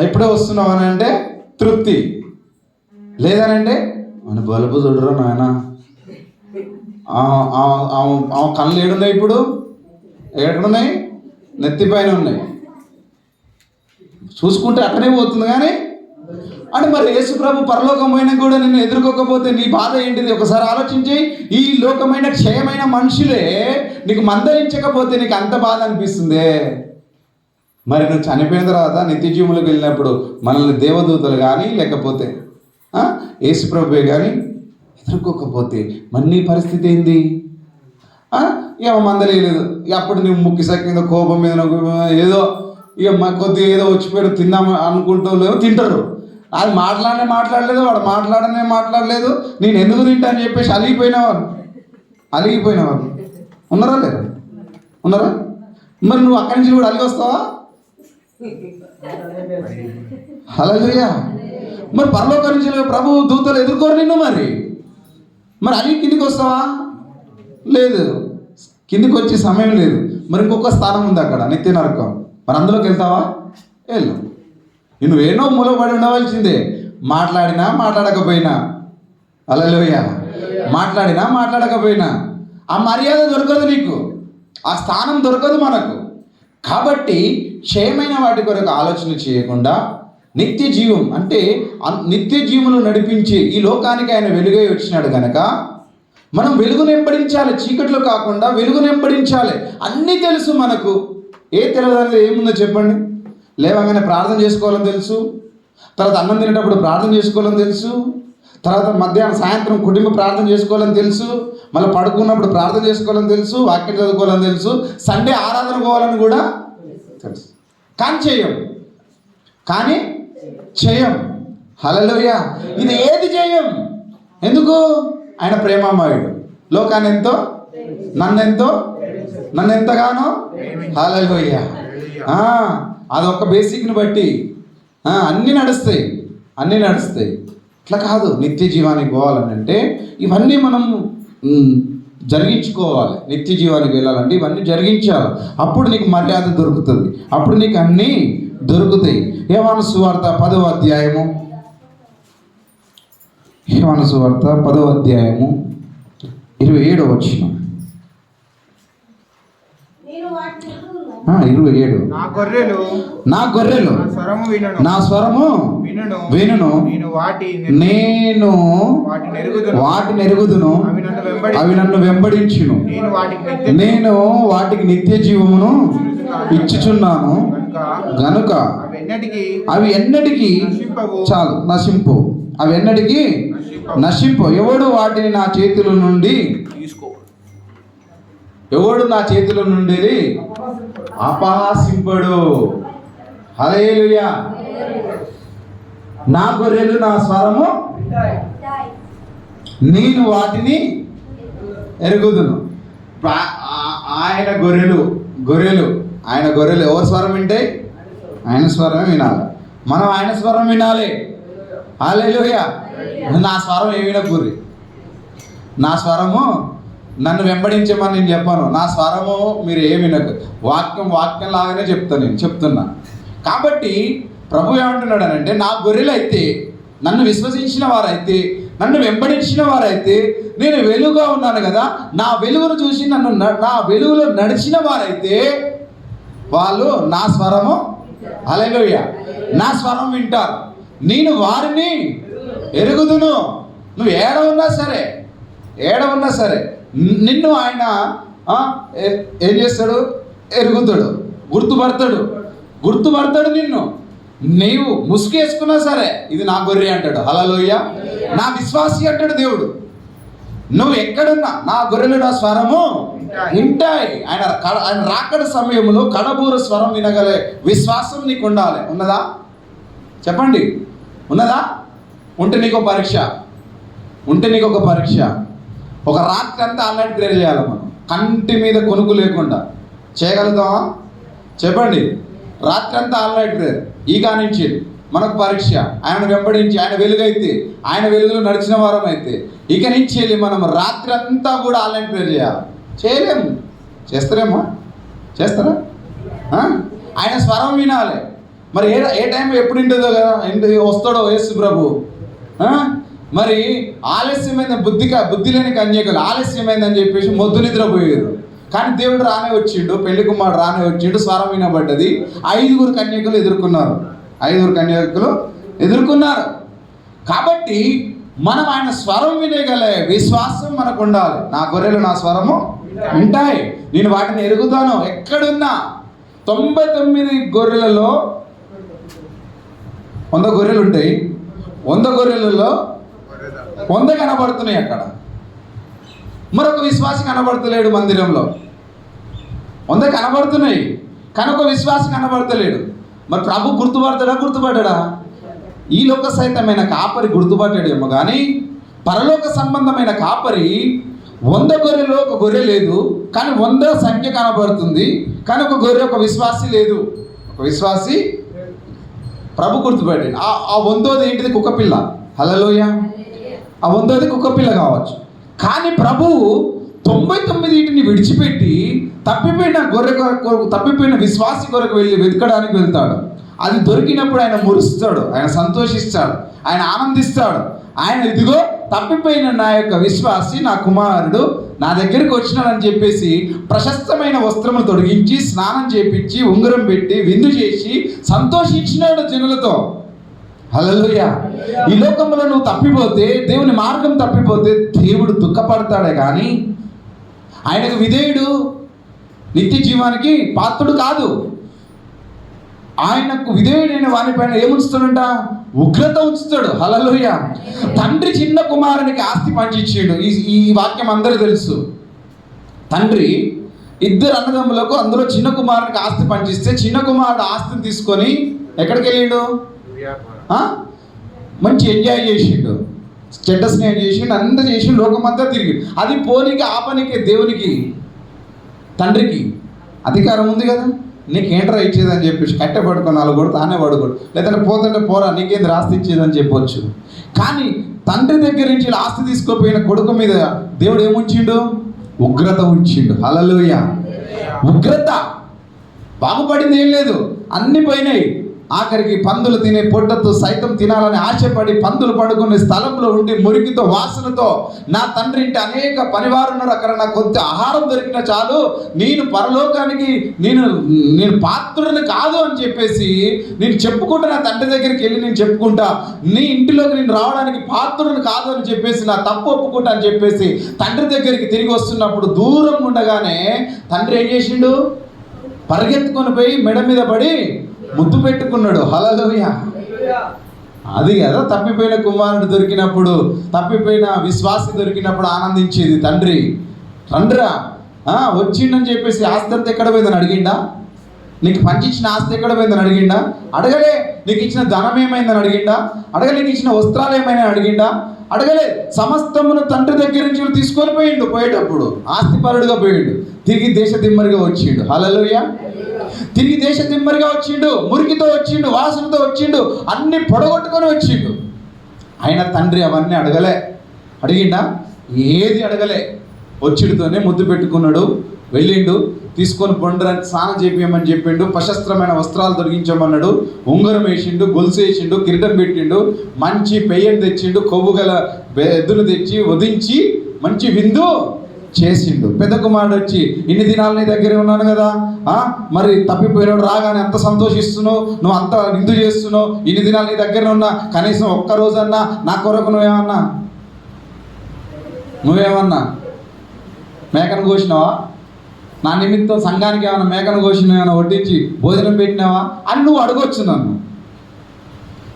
S3: ఎప్పుడే వస్తున్నావు అని అంటే తృప్తి. లేదనంటే మన బలుపు చూడరు నాయన, కళ్ళు ఏడున్నాయి, ఇప్పుడు ఏడున్నాయి, నెత్తిపైన ఉన్నాయి, చూసుకుంటే అక్కడే పోతుంది. కానీ అంటే మరి యేసు ప్రభు పరలోకం పోయినా కూడా నిన్ను ఎదుర్కోకపోతే నీ బాధ ఏంటిది? ఒకసారి ఆలోచించి. ఈ లోకమైన క్షయమైన మనుషులే నీకు మందలించకపోతే నీకు అంత బాధ అనిపిస్తుంది. మరి నువ్వు చనిపోయిన తర్వాత నిత్య జీవులకు వెళ్ళినప్పుడు మనల్ని దేవదూతలు కానీ లేకపోతే యేసు ప్రభువే కానీ ఎదుర్కోకపోతే మరి నీ పరిస్థితి ఏంది? ఇక మందలేదు. అప్పుడు నువ్వు ముక్కి సక్కిందో కోపం మీద ఏదో ఇక కొద్దిగా ఏదో వచ్చిపోయారు తిందాం అనుకుంటూ తింటారు. అది మాట్లాడలేదు, వాడు మాట్లాడలేదు. నేను ఎందుకు తింటా అని చెప్పేసి అలిగిపోయినవారు ఉన్నారా లేదా? ఉన్నారా? మరి నువ్వు అక్కడి నుంచి కూడా అలిగి వస్తావా? హల్లెలూయా. మరి పరలోకం నుంచి ప్రభు దూతలు ఎదుర్కోరు నిన్ను. మరి అలిగి కిందికి వస్తావా? లేదు, కిందికి వచ్చే సమయం లేదు. మరి ఇంకొక స్థానం ఉంది అక్కడ, నిత్య నరకం. మరి అందులోకి వెళ్తావా? వెళ్ళు. నువ్వేనో మూలపడి ఉండవలసిందే. మాట్లాడినా మాట్లాడకపోయినా, హల్లెలూయా, మాట్లాడకపోయినా ఆ మర్యాద దొరకదు నీకు, ఆ స్థానం దొరకదు మనకు. కాబట్టి క్షయమైన వాటి కొరకు ఆలోచన చేయకుండా నిత్య జీవం అంటే నిత్య జీవును నడిపించి ఈ లోకానికి ఆయన వెలుగై వచ్చినాడు కనుక మనం వెలుగును వెంబడించాలి. చీకట్లో కాకుండా వెలుగును వెంబడించాలి. అన్నీ తెలుసు మనకు. తెలియదు ఏముందో చెప్పండి? లేవగానే ప్రార్థన చేసుకోవాలని తెలుసు, తర్వాత అన్నం తినేటప్పుడు ప్రార్థన చేసుకోవాలని తెలుసు, తర్వాత మధ్యాహ్నం సాయంత్రం కుటుంబ ప్రార్థన చేసుకోవాలని తెలుసు, మళ్ళీ పడుకున్నప్పుడు ప్రార్థన చేసుకోవాలని తెలుసు, వాక్యం చదువుకోవాలని తెలుసు, సండే ఆరాధన పోవాలని కూడా తెలుసు. కానీ చేయం. హల్లెలూయా. ఇది ఏది చేయం? ఎందుకు? ఆయన ప్రేమమయుడు. లోకాన్ని ఎంతో నన్ను ఎంతగానో. హల్లెలూయా. అదొక బేసిక్ని బట్టి అన్నీ నడుస్తాయి. ఇట్లా కాదు. నిత్య జీవానికి పోవాలని అంటే ఇవన్నీ మనం జరిగించుకోవాలి. నిత్య జీవానికి వెళ్ళాలంటే ఇవన్నీ జరిగించాలి. అప్పుడు నీకు మర్యాద దొరుకుతుంది, అప్పుడు నీకు అన్నీ దొరుకుతాయి. యోహాను సువార్త 10వ అధ్యాయము 27వ వచనం. 27. నా గొర్రెలు నా స్వరము వినును, నేను వాటిని ఎరుగుదును, అవి నన్ను వెంబడించును, నేను వాటికి నిత్య జీవమును ఇచ్చుచున్నాను గనుక అవి ఎన్నటికీ చాలు నశింపు. అవి ఎన్నటికీ నశింపు. ఎవడు వాటిని నా చేతుల నుండి అపహాసింపడు. హల్లెలూయా. నా గొర్రెలు నా స్వరము నేను వాటిని ఎరుగుదును. ఆయన గొర్రెలు ఎవరి స్వరం వింటే ఆయన స్వరమే వినాలి. మనం ఆయన స్వరం వినాలి. హల్లెలూయా. నా స్వరం ఏమి వినకూరి. నా స్వరము నన్ను వెంబడించమని నేను చెప్పాను. నా స్వరము మీరు ఏమి వినకు. వాక్యం లాగానే చెప్తున్నా. కాబట్టి ప్రభు ఏమంటున్నాడు అంటే నా గొర్రెలు అయితే, నన్ను విశ్వసించిన వారైతే, నన్ను వెంబడించిన వారైతే, నేను వెలుగుగా ఉన్నాను కదా, నా వెలుగును చూసి నా వెలుగులో నడిచిన వారైతే వాళ్ళు నా స్వరము, హల్లెలూయా, నా స్వరం వింటారు. నేను వారిని ఎరుగుదును. నువ్వు ఏడ ఉన్నా సరే నిన్ను ఆయన ఏం చేస్తాడు? ఎరుగుతాడు, గుర్తుపడతాడు నిన్ను. నీవు ముసుగేసుకున్నా సరే ఇది నా గొర్రె అంటాడు. హల్లెలూయా. నా విశ్వాసి అంటాడు దేవుడు. నువ్వు ఎక్కడున్నా నా గొర్రెలు నా స్వరము వింటాయి. ఆయన రాకడ సమయంలో కడబూర స్వరం వినగలే విశ్వాసం నీకు ఉండాలి. ఉన్నదా? చెప్పండి.
S1: ఉన్నదా? ఉంటే నీకు ఒక పరీక్ష, ఒక రాత్రి అంతా ఆన్లైన్ ప్రేయర్ చేయాలి మనం, కంటి మీద కొనుక్కు లేకుండా. చేయగలుగుతామా చెప్పండి? రాత్రి అంతా ఆన్లైన్ ప్రేయర్. ఈ కానించి మనకు పరీక్ష, ఆయన వెంబడించి, ఆయన వెలుగైతే, ఆయన వెలుగులో నడిచిన వారం అయితే ఇక నుంచి వెళ్ళి మనం రాత్రి అంతా కూడా ఆన్లైన్ ప్రేయర్ చేయాలి. చేయలేము. చేస్తారా? ఆయన స్వరం వినాలి. మరి ఏ టైం ఎప్పుడు ఉంటుందో కదా, వస్తాడో యేసు ప్రభు. మరి ఆలస్యమైన బుద్ధి లేని కన్యకలు ఆలస్యమైందని చెప్పేసి మొద్దు నిద్రపోయారు. కానీ దేవుడు రానే వచ్చిండు, పెళ్లి కుమారుడు రానే వచ్చిండు, స్వరం వినబడ్డది. 5 కన్యకలు ఎదుర్కొన్నారు. కాబట్టి మనం ఆయన స్వరం వినేగలే విశ్వాసం మనకు ఉండాలి. నా గొర్రెలు నా స్వరము వింటాయి, నేను వాటిని ఎరుగుతాను. ఎక్కడున్నా 99 గొర్రెలలో 100 గొర్రెలు ఉంటాయి. 100 గొర్రెలలో 100 కనబడుతున్నాయి అక్కడ. మరొక విశ్వాసి కనబడతలేడు మందిరంలో. 100 కనబడుతున్నాయి కానీ ఒక విశ్వాసి కనబడతలేడు. మరి ప్రభు గుర్తుపడ్డా? ఈ లోక సహితమైన కాపరి గుర్తుపట్టాడేమో కానీ పరలోక సంబంధమైన కాపరి 100 గొర్రెలో ఒక గొర్రె లేదు, కానీ 100 సంఖ్య కనబడుతుంది, కానీ ఒక గొర్రె, ఒక విశ్వాసి లేదు. ఒక విశ్వాసి ప్రభు గుర్తుపట్టాడు. ఆ 100ది ఏంటిది? కుక్కపిల్ల. హల్లెలూయా. ఆ 100ది కుక్కపిల్ల కావచ్చు. కానీ ప్రభువు 99 విడిచిపెట్టి తప్పిపోయిన గొర్రె కొరకు, తప్పిపోయిన విశ్వాసి కొరకు వెళ్ళి వెతకడానికి వెళ్తాడు. అది దొరికినప్పుడు ఆయన మురుస్తాడు, ఆయన సంతోషిస్తాడు, ఆయన ఆనందిస్తాడు. ఆయన ఇదిగో తప్పిపోయిన నా యొక్క విశ్వాసి, నా కుమారుడు నా దగ్గరికి వచ్చినాడని చెప్పేసి ప్రశస్తమైన వస్త్రములు తొడిగించి, స్నానం చేపించి, ఉంగరం పెట్టి, విందు చేసి సంతోషించినాడు జనులతో. హల్లెలూయా. ఈ లోకంలో నువ్వు తప్పిపోతే, దేవుని మార్గం తప్పిపోతే దేవుడు దుఃఖపడతాడే కానీ ఆయనకు విధేయుడు, నిత్య జీవానికి పాత్రుడు కాదు. ఆయనకు విధేయుడైన వారిపైన ఏముంచుతాడంట? ఉగ్రత ఉంచుతాడు. హల్లెలూయా. తండ్రి చిన్న కుమారునికి ఆస్తి పంచిచ్చాడు. ఈ వాక్యం అందరికీ తెలుసు. తండ్రి 2 అన్నదమ్ములకు అందులో చిన్న కుమారునికి ఆస్తి పంచిస్తే చిన్న కుమారుడు ఆస్తిని తీసుకొని ఎక్కడికి వెళ్ళాడు? మంచి ఎంజాయ్ చేసిండు, చెడ్డ స్నేహం చేసిండు, అంతా చేసి లోకమంతా తిరిగి. అది పోనీకి ఆపనికి దేవునికి, తండ్రికి అధికారం ఉంది కదా. నీకేంట్రా ఇచ్చేదని చెప్పేసి కట్టె పడుకో, 4 కొడు తానే పడుకోడు, లేదంటే పోతుంటే పోరా నీకేంద్ర ఆస్తి ఇచ్చేదని చెప్పొచ్చు. కానీ తండ్రి దగ్గర నుంచి ఆస్తి తీసుకోపోయిన కొడుకు మీద దేవుడు ఏముంచిండు? ఉగ్రత ఉంచిండు. హల్లెలూయా. ఉగ్రత. బాగుపడింది ఏం లేదు, అన్ని పోయినాయి. ఆఖరికి పందులు తినే పొట్టతో సైతం తినాలని ఆశపడి పందులు పడుకునే స్థలంలో ఉండి మురికితో వాసనతో, నా తండ్రి ఇంటి అనేక పనివారు ఉన్నారు, అక్కడ నాకు కొంత ఆహారం దొరికినా చాలు, నేను పరలోకానికి నేను పాత్రుడిని కాదు అని చెప్పేసి నేను చెప్పుకుంటా. నా తండ్రి దగ్గరికి వెళ్ళి నేను చెప్పుకుంటా, నీ ఇంటిలోకి నేను రావడానికి పాత్రుడిని కాదు అని చెప్పేసి నా తప్పు ఒప్పుకుంటా అని చెప్పేసి తండ్రి దగ్గరికి తిరిగి వస్తున్నప్పుడు దూరం ఉండగానే తండ్రి ఏం చేసిండు? పరిగెత్తుకొని పోయి మెడ మీద పడి ముద్దు పెట్టుకున్నాడు. హల్లెలూయా. అది కదా తప్పిపోయిన కుమారుడు దొరికినప్పుడు, తప్పిపోయిన విశ్వాసి దొరికినప్పుడు ఆనందించేది తండ్రి. తండ్రా వచ్చిండని చెప్పేసి ఆస్తి అంతా ఎక్కడ పోయిందని అడిగిండా? నీకు పంచిచ్చిన ఆస్తి ఎక్కడ పోయిందని అడిగిండా? అడగలే. నీకు ఇచ్చిన ధనం ఏమైందని అడిగిండా? అడగలే. నీకు ఇచ్చిన వస్త్రాలు ఏమైనా అడిగిండా? అడగలే. సమస్తమును తండ్రి దగ్గర నుంచి తీసుకొని పోయిండు. పోయేటప్పుడు ఆస్తిపరుడుగా పోయిండు, తిరిగి దేశ దిమ్మరిగా వచ్చిండు. హల్లెలూయా. తిరిగి దేశ దిమ్మరిగా వచ్చిండు, మురికితో వచ్చిండు, వాసనతో వచ్చిండు, అన్ని పొడగొట్టుకొని వచ్చిండు. ఆయన తండ్రి అవన్నీ అడిగిండా? ఏది అడగలే. వచ్చిడితోనే ముద్దు పెట్టుకున్నాడు, వెళ్ళిండు, తీసుకొని పొండరానికి స్నానం చేపించమని చెప్పిండు, ప్రశస్త్రమైన వస్త్రాలు తొలగించమన్నాడు, ఉంగరం వేసిండు, గొలుసు వేసిండు, కిరీటం పెట్టిండు, మంచి పెయ్యం తెచ్చిండు, కొవ్వు గల ఎద్దును తెచ్చి వధించి మంచి విందు చేసిండు. పెద్ద కుమారుడు వచ్చి, ఇన్ని దినాలు నీ దగ్గరే ఉన్నాను కదా, మరి తప్పిపోయినాడు రాగానే అంత సంతోషిస్తున్నావు, నువ్వు అంత విందు చేస్తున్నావు, ఇన్ని దినాలు నీ దగ్గర ఉన్నా, కనీసం ఒక్కరోజన్నా నా కొరకు నువ్వేమన్నా మేకను కోసినావా? నా నిమిత్తం సంఘానికి ఏమైనా మేకను కోసిన, ఏమైనా వడ్డించి భోజనం పెట్టినావా అని నువ్వు అడగొచ్చు.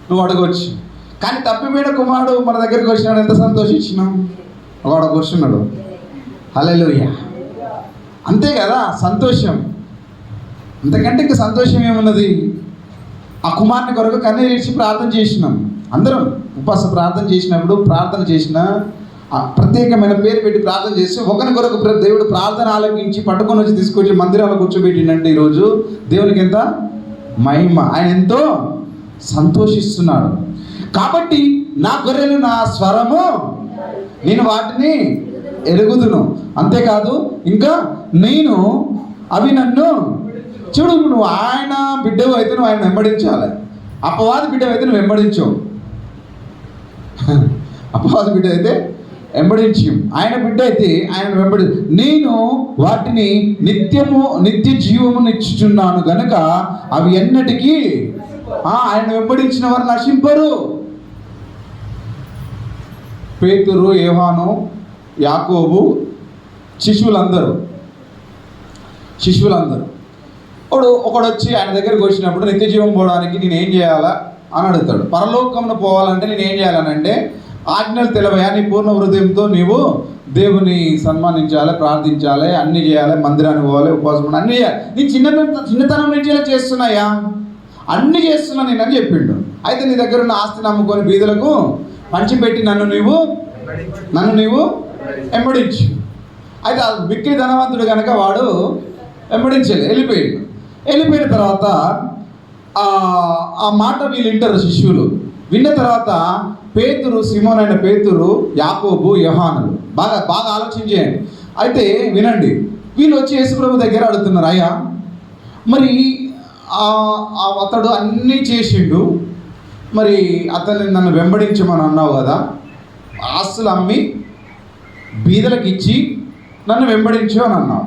S1: నువ్వు అడగొచ్చు. కానీ తప్పిపోయిన కుమారుడు మన దగ్గరికి వచ్చినాడు, ఎంత సంతోషించినాం. వాడు కూర్చున్నాడు. హల్లెలూయా. అంతే కదా సంతోషం. అంతకంటే ఇంకా సంతోషం ఏమున్నది? ఆ కుమారుని కొరకు కన్నీరు ఇచ్చి ప్రార్థన చేసినాం. అందరం ఉపవాస ప్రార్థన చేసినప్పుడు ప్రార్థన చేసిన ప్రత్యేకమైన పేరు పెట్టి ప్రార్థన చేసి ఒకరికొరకు దేవుడు ప్రార్థన ఆలకించి పట్టుకొని వచ్చి తీసుకొచ్చి మందిరాలు కూర్చోబెట్టిండంటే ఈరోజు దేవునికి ఎంత మహిమ, ఆయన ఎంతో సంతోషిస్తున్నాడు. కాబట్టి నా గొర్రెలు నా స్వరము నేను వాటిని ఎరుగుదును, అంతేకాదు ఇంకా నేను అవి నన్ను చూడు. నువ్వు ఆయన బిడ్డవు అయితే నువ్వు ఆయన వెంబడించాలి, అపవాది బిడ్డ అయితే నువ్వు వెంబడించవు. అపవాది బిడ్డ అయితే వెంబడించి, ఆయన బిడ్డ అయితే ఆయన వెంబడి, నేను వాటిని నిత్య జీవమునిచ్చుచున్నాను గనుక అవి ఎన్నటికీ ఆయన వెంబడించిన వారు నశింపరు. పేతురు, యోహాను, యాకోబు శిష్యులందరూ ఒకడు వచ్చి ఆయన దగ్గరికి వచ్చినప్పుడు నిత్య జీవం పోవడానికి నేను ఏం చేయాలా అని అడుగుతాడు. పరలోకంలో పోవాలంటే నేను ఏం చేయాలని అంటే, ఆజ్ఞలు తెలవయా, నీ పూర్ణ హృదయంతో నీవు దేవుని సన్మానించాలి, ప్రార్థించాలి, అన్నీ చేయాలి, మందిరానికి పోవాలి, ఉపవాసం అన్నీ చేయాలి. నీ చిన్నతనం నుంచి ఇలా చేస్తున్నాయా, అన్నీ చేస్తున్నా నేను అని చెప్పిండు. అయితే నీ దగ్గర ఉన్న ఆస్తిని నమ్ముకొని బీదలకు పంచిపెట్టి నన్ను నీవు వెంబడించు. అయితే ఆ మిక్కిలి ధనవంతుడు కనుక వాడు వెళ్ళిపోయిన తర్వాత ఆ మాట వీళ్ళు వింటారు శిష్యులు. విన్న తర్వాత పేతురు, సిమోనైన పేతురు, యాకోబు, యోహానులు బాగా ఆలోచించేయండి. అయితే వినండి, వీళ్ళు వచ్చి యేసుప్రభు దగ్గర అడుగుతున్నారు, అయ్యా మరి అతడు అన్నీ చేసిండు, మరి అతన్ని నన్ను వెంబడించమని అన్నావు కదా, ఆస్తులు అమ్మి బీదలకు ఇచ్చి నన్ను వెంబడించు అని అన్నావు.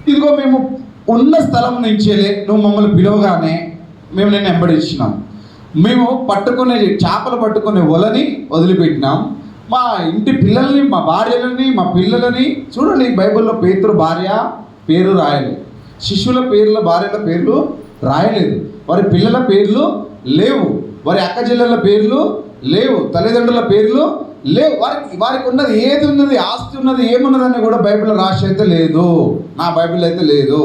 S1: ఇదిగో మేము ఉన్న స్థలం నుంచేలే నువ్వు మమ్మల్ని పిలవగానే మేము నేను వెంబడించినాం. మేము చేపలు పట్టుకునే వలని వదిలిపెట్టినాం. మా ఇంటి పిల్లల్ని, మా భార్యలని, మా పిల్లలని చూడండి. బైబిల్లో పేతురు భార్య పేరు రాయలేదు, శిష్యుల పేర్ల భార్యల పేర్లు రాయలేదు, వారి పిల్లల పేర్లు లేవు, వారి అక్క చెల్లెళ్ళ పేర్లు లేవు, తల్లిదండ్రుల పేర్లు లేవు. వారికి ఉన్నది ఏది ఉన్నది, ఆస్తి ఉన్నది ఏమున్నదని కూడా బైబిల్లో రాసి అయితే లేదు, నా బైబిల్ అయితే లేదు.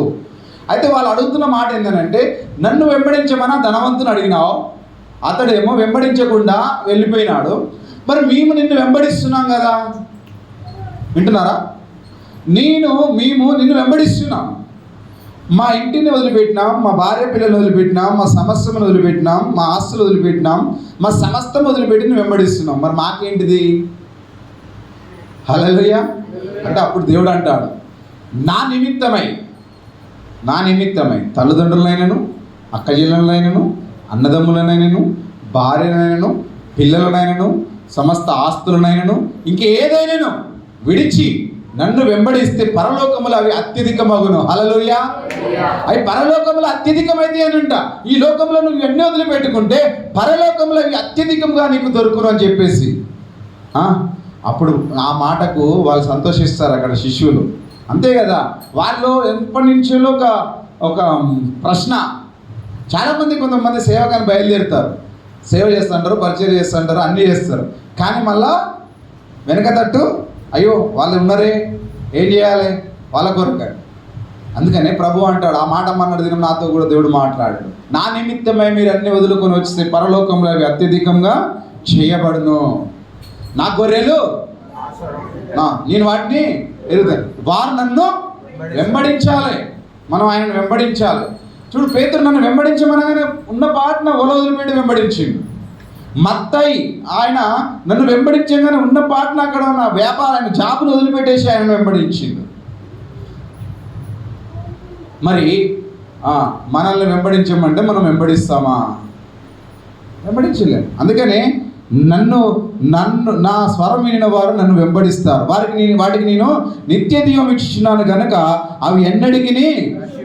S1: అయితే వాళ్ళు అడుగుతున్న మాట ఏంటంటే, నన్ను వెంబడించమని ధనవంతుని అడిగినావు, అతడేమో వెంబడించకుండా వెళ్ళిపోయినాడు, మరి మేము నిన్ను వెంబడిస్తున్నాం కదా. వింటున్నారా? మేము నిన్ను వెంబడిస్తున్నాం. మా ఇంటిని వదిలిపెట్టినాం, మా భార్య పిల్లలు వదిలిపెట్టినాం, మా సమస్యను వదిలిపెట్టినాం, మా ఆస్తులు వదిలిపెట్టినాం, మా సమస్తం వదిలిపెట్టి నువ్వు వెంబడిస్తున్నాం, మరి మాకేంటిది? హల్లెలూయా. అంటే అప్పుడు దేవుడు అంటాడు, నా నిమిత్తమై తల్లిదండ్రులైనను, అక్క చెల్లెలైనను, అన్నదమ్ములనైనను, భార్యనైనను, పిల్లలనైనను, సమస్త ఆస్తులనైనను, ఇంకేదైనాను విడిచి నన్ను వెంబడిస్తే పరలోకములు అవి అత్యధికమగును. హల్లెలూయా. అవి పరలోకములు అత్యధికమైతే అనంట. ఈ లోకంలో నువ్వు ఎన్ని వదిలిపెట్టుకుంటే పరలోకములు అవి అత్యధికంగా నీకు దొరుకును అని చెప్పేసి, అప్పుడు ఆ మాటకు వాళ్ళు సంతోషిస్తారు అక్కడ శిష్యులు. అంతే కదా. వాళ్ళు ఎప్పటి నుంచో ఒక ప్రశ్న. కొంతమంది సేవకాన్ని బయలుదేరుతారు, సేవ చేస్తుంటారు, పరిచయం చేస్తుంటారు, అన్నీ చేస్తారు, కానీ మళ్ళా వెనక తట్టు అయ్యో వాళ్ళు ఉన్నారే, ఏం చేయాలి వాళ్ళ కొరకు. అందుకనే ప్రభు అంటాడు, ఆ మాట అన్నాడు దినం నాతో కూడా దేవుడు మాట్లాడాడు, నా నిమిత్తమై మీరు అన్ని వదులుకొని వస్తే పరలోకంలో అవి అత్యధికంగా చేయబడును. నా గొర్రెలు నేను వాటిని ఎరుగుతాను, వారు నన్ను వెంబడించాలి, మనం ఆయన వెంబడించాలి. చూడు, పేతురు నన్ను వెంబడించమనగానే ఉన్న పాటన ఒల వదిలిపెట్టి వెంబడించిండు. మత్తయి ఆయన నన్ను వెంబడించగానే ఉన్న పాటన అక్కడ ఉన్న వ్యాపారాన్ని, జాబును వదిలిపెట్టేసి ఆయన వెంబడించిండు. మరి మనల్ని వెంబడించమంటే మనం వెంబడిస్తామా? వెంబడించలేము. అందుకనే నన్ను నా స్వరం వినిన వారు నన్ను వెంబడిస్తారు, వాటికి నేను నిత్య జీవం ఇచ్చుచున్నాను కనుక అవి ఎన్నటికి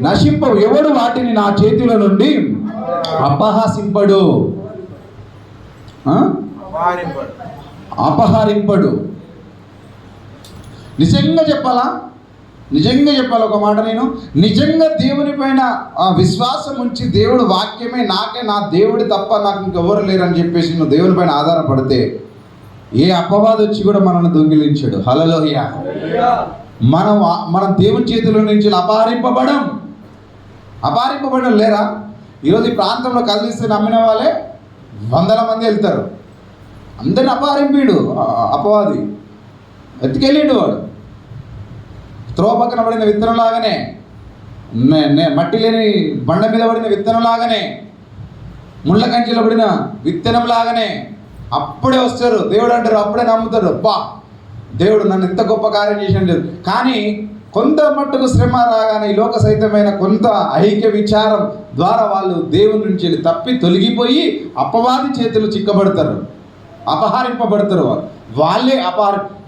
S1: నశింపవు, ఎవడు వాటిని నా చేతుల నుండి అపహసింపడు. అపహరింపడు. నిజంగా చెప్పాలా ఒక మాట, నేను నిజంగా దేవుని పైన విశ్వాసం ఉంచి దేవుడు వాక్యమే నాకే నా దేవుడి తప్ప నాకు ఇంకెవరు లేరని చెప్పేసి నువ్వు దేవుని పైన ఆధారపడితే ఏ అపవాది వచ్చి కూడా మనల్ని దొంగిలించాడు. హల్లెలూయా. మనం దేవుని చేతుల నుంచి అపహరింపబడం లేరా? ఈరోజు ఈ ప్రాంతంలో కదిలిస్తే నమ్మిన వాళ్ళే వందల మంది వెళ్తారు, అందరిని అపహరింపీడు అపవాది, ఎత్తుకెళ్ళిండు వాడు. త్రోవ పక్కన పడిన విత్తనం లాగానే, మట్టి లేని బండ మీద పడిన విత్తనం లాగానే, ముళ్ళ కంచెలో పడిన విత్తనం లాగానే అప్పుడే వస్తారు. దేవుడు అంటారు, అప్పుడే నమ్ముతారు, బా దేవుడు నన్ను ఎంత గొప్ప కార్యం చేసినట్టు. కానీ కొంత మట్టుకు శ్రమ రాగానే ఈ లోక సహితమైన కొంత ఐక్య విచారం ద్వారా వాళ్ళు దేవుని నుంచి వెళ్ళి తప్పి తొలగిపోయి అపవాది చేతులు చిక్కబడతారు, అపహరింపబడతారు. వాళ్ళే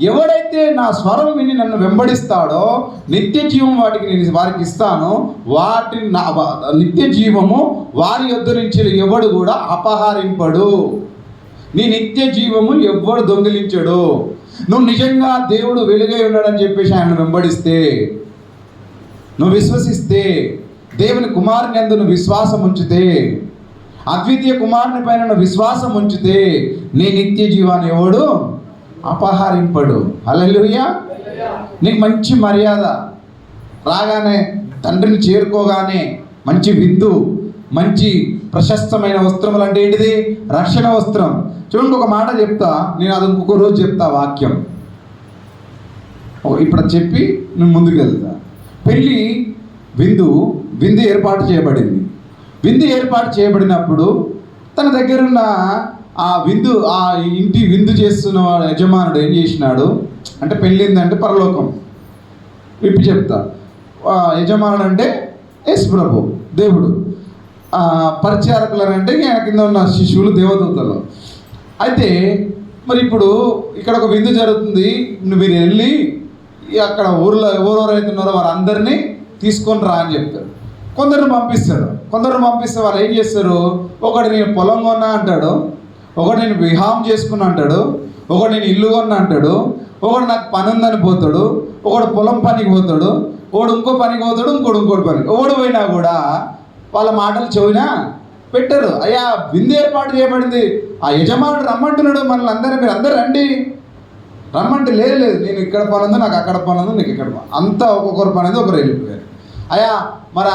S1: ఎవడైతే నా స్వరం విని నన్ను వెంబడిస్తాడో నిత్య జీవం వారికి ఇస్తానో వాటి నిత్య జీవము వారి యొద్ద నుంచి ఎవడు కూడా అపహరింపడు. నీ నిత్య జీవము ఎవ్వడు దొంగిలించడు. నువ్వు నిజంగా దేవుడు వెలుగై ఉన్నాడని చెప్పేసి ఆయన వెంబడిస్తే, నువ్వు విశ్వసిస్తే, దేవుని కుమారుని యందు నువ్వు విశ్వాసం ఉంచితే, అద్వితీయ కుమారుని పైన నువ్వు విశ్వాసం ఉంచితే నీ నిత్య జీవాన్ని ఎవడు అపహరింపడు. హల్లెలూయా. నీకు మంచి మర్యాద రాగానే, తండ్రిని చేరుకోగానే మంచి విందు, మంచి ప్రశస్తమైన వస్త్రములు అంటే ఏంటిది? రక్షణ వస్త్రం. చూడండి, ఒక మాట చెప్తా, నేను అది ఇంకొక రోజు చెప్తా వాక్యం. ఇప్పుడు చెప్పి నేను ముందుకు వెళ్తా. పెళ్ళి విందు ఏర్పాటు చేయబడింది. విందు ఏర్పాటు చేయబడినప్పుడు తన దగ్గరున్న ఆ ఇంటి విందు చేస్తున్న యజమానుడు ఏం చేసినాడు అంటే, పెళ్ళిందంటే పరలోకం విప్పి చెప్తా. యజమానుడు అంటే యేసు ప్రభు దేవుడు, పరిచారకులు అంటే ఆయన కింద ఉన్న శిష్యులు దేవదూతలు. అయితే మరి ఇప్పుడు ఇక్కడ ఒక విందు జరుగుతుంది, మీరు వెళ్ళి అక్కడ ఊర్లో ఎవరెవరైతే ఉన్నారో వారందరినీ తీసుకొని రా అని చెప్తారు. కొందరిని పంపిస్తే వాళ్ళు ఏం చేస్తారు? ఒకటి నేను పొలం కొన్నా అంటాడు, ఒకటి నేను వివాహం చేసుకున్నా అంటాడు, ఒకటి నేను ఇల్లు కొన్నా అంటాడు, ఒకడు నాకు పని ఉందని పోతాడు, ఒకడు పొలం పనికి పోతాడు, ఒకడు ఇంకో పనికి పోతాడు, ఇంకోటి పనికి. ఒకడు పోయినా కూడా వాళ్ళ మాటలు చెవినా పెట్టరు. అయ్యా విందు ఏర్పాటు చేయబడింది, ఆ యజమానుడు రమ్మంటున్నాడు మనల్ని అందరినీ, మీరు అందరు రండి రమ్మంటే లేదు నేను ఇక్కడ పని ఉంది, నాకు అక్కడ పని ఉంది, నీకు ఇక్కడ అంతా ఒక్కొక్కరు పని ఉంది, ఒకరు వెళ్ళిపోయారు. అయ్యా మరి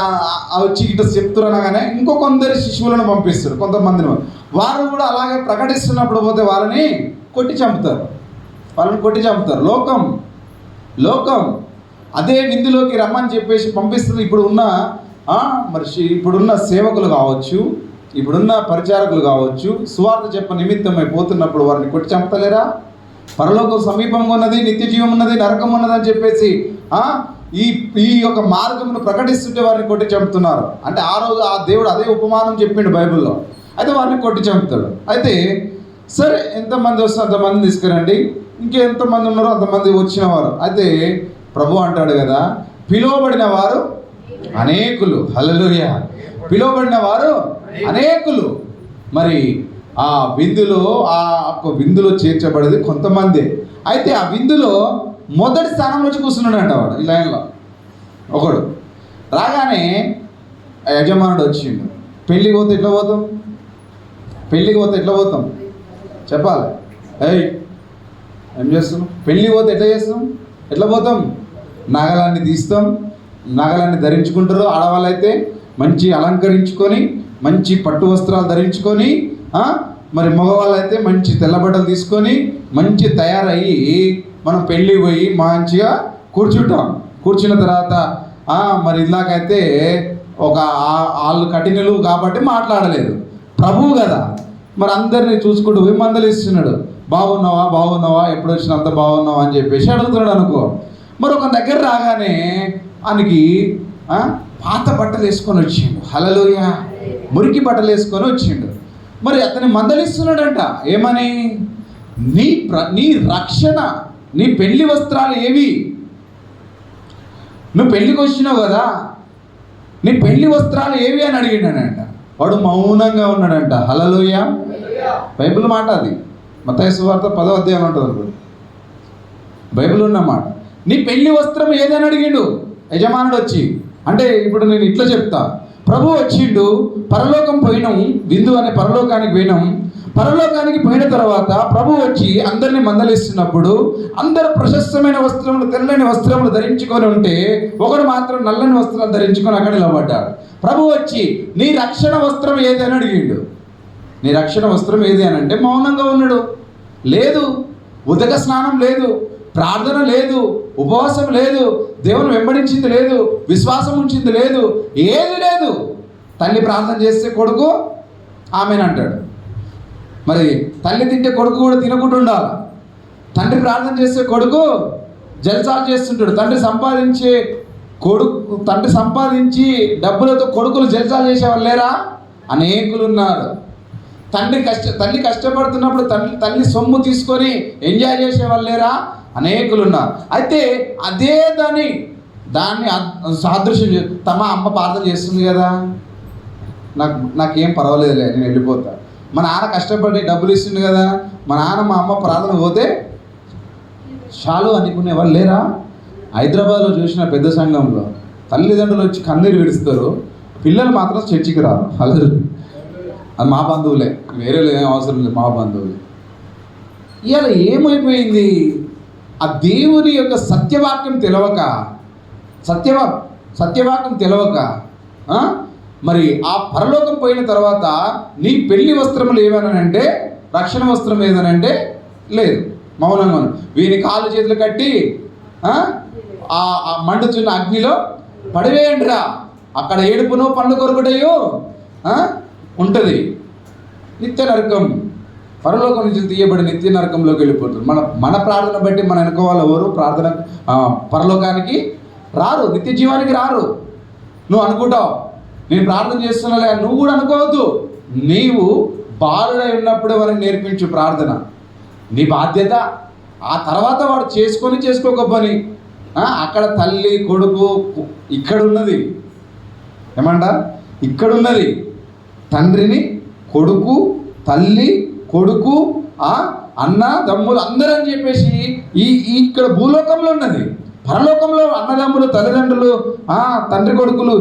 S1: వచ్చి ఇటు చెప్తున్నా కానీ ఇంకో కొందరు శిశువులను పంపిస్తారు, కొంతమందిని. వారు కూడా అలాగే ప్రకటిస్తున్నప్పుడు పోతే వాళ్ళని కొట్టి చంపుతారు. లోకం అదే విందులోకి రమ్మని చెప్పేసి పంపిస్తుంది. ఇప్పుడున్న సేవకులు కావచ్చు, ఇప్పుడున్న పరిచారకులు కావచ్చు, సువార్త చెప్ప నిమిత్తమై పోతున్నప్పుడు వారిని కొట్టి చంపుతలేరా? పరలోకం సమీపంగా ఉన్నది, నిత్య జీవం ఉన్నది, నరకం ఉన్నది అని చెప్పేసి ఈ యొక్క మార్గమును ప్రకటిస్తుంటే వారిని కొట్టి చంపుతున్నారు. అంటే ఆ రోజు ఆ దేవుడు అదే ఉపమానం చెప్పిండు బైబిల్లో. అయితే వారిని కొట్టి చంపుతాడు. అయితే సరే, ఎంతమంది వస్తే అంతమంది తీసుకురండి, ఇంకెంతమంది ఉన్నారో అంతమంది వచ్చిన వారు. అయితే ప్రభు అంటాడు కదా, పిలువబడిన వారు అనేకులు. హల్లెలూయా. పిలువబడిన వారు అనేకులు. మరి ఆ విందులో చేర్చబడేది కొంతమంది. అయితే ఆ విందులో మొదటి స్థానంలో వచ్చి కూర్చున్నాడంట వాడు. ఈ లైన్లో ఒకడు రాగానే యజమానుడు వచ్చిండు. పెళ్ళికి పోతే ఎట్లా పోతాం చెప్పాలి. ఏం చేస్తున్నాం? పెళ్ళికి పోతే ఎట్లా పోతాం? నగలన్నీ తీస్తాం, నగలన్నీ ధరించుకుంటారు. ఆడవాళ్ళైతే మంచి అలంకరించుకొని మంచి పట్టు వస్త్రాలు ధరించుకొని, మరి మగవాళ్ళు అయితే మంచి తెల్లబట్టలు తీసుకొని మంచి తయారయ్యి మనం పెళ్ళి పోయి మంచిగా కూర్చున్న తర్వాత మరి ఇందాకైతే వాళ్ళు కఠినలు కాబట్టి మాట్లాడలేదు. ప్రభువు కదా, మరి అందరినీ చూసుకుంటూ పోయి మందలిస్తున్నాడు. బాగున్నావా ఎప్పుడు వచ్చినా అంత బాగున్నావా అని చెప్పేసి అడుగుతున్నాడు అనుకో. మరి ఒక దగ్గర రాగానే ఆయనకి పాత బట్టలు వేసుకొని వచ్చిండు. హల్లెలూయా. మురికి బట్టలు వేసుకొని వచ్చిండు. మరి అతన్ని మందలిస్తున్నాడంట. ఏమని? నీ రక్షణ, నీ పెళ్లి వస్త్రాలు ఏవి? నువ్వు పెళ్ళికి వచ్చినావు కదా, నీ పెళ్లి వస్త్రాలు ఏవి అని అడిగినాడంట. వాడు మౌనంగా ఉన్నాడంట. హల్లెలూయా. బైబిల్ మాట అది. మత్తయి సువార్త 10వ అధ్యాయం ఉంటుంది అనుకోండి, బైబిల్ ఉన్నమాట. నీ పెళ్లి వస్త్రం ఏదని అడిగిండు యజమానుడు వచ్చి. అంటే ఇప్పుడు నేను ఇట్లా చెప్తా, ప్రభు వచ్చిండు, పరలోకం పోయినాం, విందు అనే పరలోకానికి పోయినాం. పరలోకానికి పోయిన తర్వాత ప్రభు వచ్చి అందరినీ మందలిస్తున్నప్పుడు అందరూ ప్రశస్తమైన వస్త్రములు, తెల్లని వస్త్రములు ధరించుకొని ఉంటే ఒకడు మాత్రం నల్లని వస్త్రాలు ధరించుకొని అక్కడ నిలబడ్డాడు. ప్రభు వచ్చి నీ రక్షణ వస్త్రం ఏది అని అడిగిండు. నీ రక్షణ వస్త్రం ఏది అని అంటే మౌనంగా ఉన్నాడు.
S3: లేదు, ఉదక స్నానం లేదు, ప్రార్థన లేదు, ఉపవాసం లేదు, దేవుని వెంబడించింది లేదు, విశ్వాసం ఉంచింది లేదు, ఏది లేదు. తల్లి ప్రార్థన చేస్తే కొడుకు ఆమెనంటాడు. మరి తల్లి తింటే కొడుకు కూడా తినకుండా ఉండాలి. తండ్రి ప్రార్థన చేస్తే కొడుకు జల్సాలు చేస్తుంటాడు. తండ్రి సంపాదించి డబ్బులతో కొడుకులు జల్సాలు చేసేవాళ్ళు లేరా? అనేకులు ఉన్నారు. తల్లి కష్టపడుతున్నప్పుడు తల్లి సొమ్ము తీసుకొని ఎంజాయ్ చేసేవాళ్ళు లేరా? అనేకులు ఉన్నారు. అయితే అదే దాన్ని సాదృశ్యం తమ అమ్మ ప్రార్థన చేస్తుంది కదా, నాకేం పర్వాలేదులే, నేను వెళ్ళిపోతా. మా నాన్న కష్టపడి డబ్బులు ఇస్తుంది కదా, మా అమ్మ ప్రార్థన పోతే చాలు అనుకునే వాళ్ళు లేరా? హైదరాబాద్లో చూసిన పెద్ద సంఘంలో తల్లిదండ్రులు వచ్చి కన్నీరు విడుస్తారు, పిల్లలు మాత్రం చర్చికి రారు. అది మా బంధువులే, వేరే ఏం అవసరం లేదు, మా బంధువులే. ఇవాళ ఏమైపోయింది? ఆ దేవుని యొక్క సత్యవాక్యం తెలవక మరి ఆ పరలోకం పోయిన తర్వాత నీ పెళ్లి వస్త్రములు ఏమనంటే, రక్షణ వస్త్రం ఏదనంటే లేదు, మౌనంగా వీని కాళ్ళు చేతులు కట్టి ఆ మండుచున్న అగ్నిలో పడివేయండిరా, అక్కడ ఏడుపును పండు కొరకుటయు ఉంటుంది. నిత్య నరకం, పరలోకం నుంచి తీయబడి నిత్య నరకంలోకి వెళ్ళిపోతుంది. మన ప్రార్థన బట్టి మన వెనుకోవాలి ఎవరు ప్రార్థన పరలోకానికి రారు, నిత్య జీవానికి రారు. నువ్వు అనుకుంటావు నేను ప్రార్థన చేస్తున్నాలే, నువ్వు కూడా అనుకోవద్దు. నీవు బాలుడై ఉన్నప్పుడు వారికి నేర్పించు ప్రార్థన, నీ బాధ్యత. ఆ తర్వాత వాడు చేసుకోకపోని అక్కడ తల్లి కొడుకు ఇక్కడున్నది ఇక్కడున్నది తండ్రిని కొడుకు, తల్లి కొడుకు, అన్న తమ్ములు అందరూ అని చెప్పేసి ఇక్కడ భూలోకంలో ఉన్నది. పరలోకంలో అన్నదమ్ములు, తల్లిదండ్రులు, తండ్రి కొడుకులు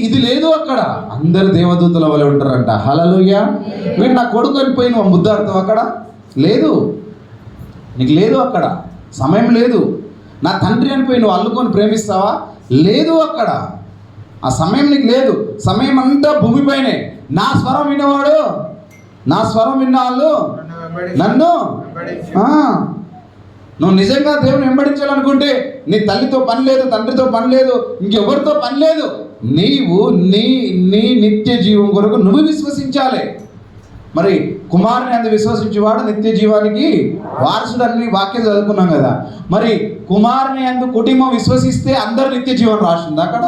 S3: ఇది లేదు. అక్కడ అందరు దేవదూతల వలె ఉంటారంట. హల్లెలూయా. వీడు నా కొడుకు అనిపోయి నువ్వు ముద్దాడుతావు, అక్కడ లేదు, నీకు లేదు, అక్కడ సమయం లేదు. నా తండ్రి అనిపోయి నువ్వు అల్లుకొని ప్రేమిస్తావా? లేదు, అక్కడ ఆ సమయం నీకు లేదు. సమయం అంతా భూమిపైనే. నా స్వరం విన్నవాడు, నా స్వరం విన్న వాళ్ళు నన్ను నువ్వు నిజంగా దేవుని వెంబడించాలనుకుంటే నీ తల్లితో పని లేదు, తండ్రితో పని లేదు, ఇంకెవరితో పని లేదు. నీవు నీ నిత్య జీవం కొరకు నువ్వు విశ్వసించాలి. మరి కుమారుని అందు విశ్వసించేవాడు నిత్య జీవానికి వారసుడు అని వాక్యం చదువుకున్నాం కదా. మరి కుమారుని అందు కుటుంబం విశ్వసిస్తే అందరు నిత్య జీవం రాసింది. అక్కడ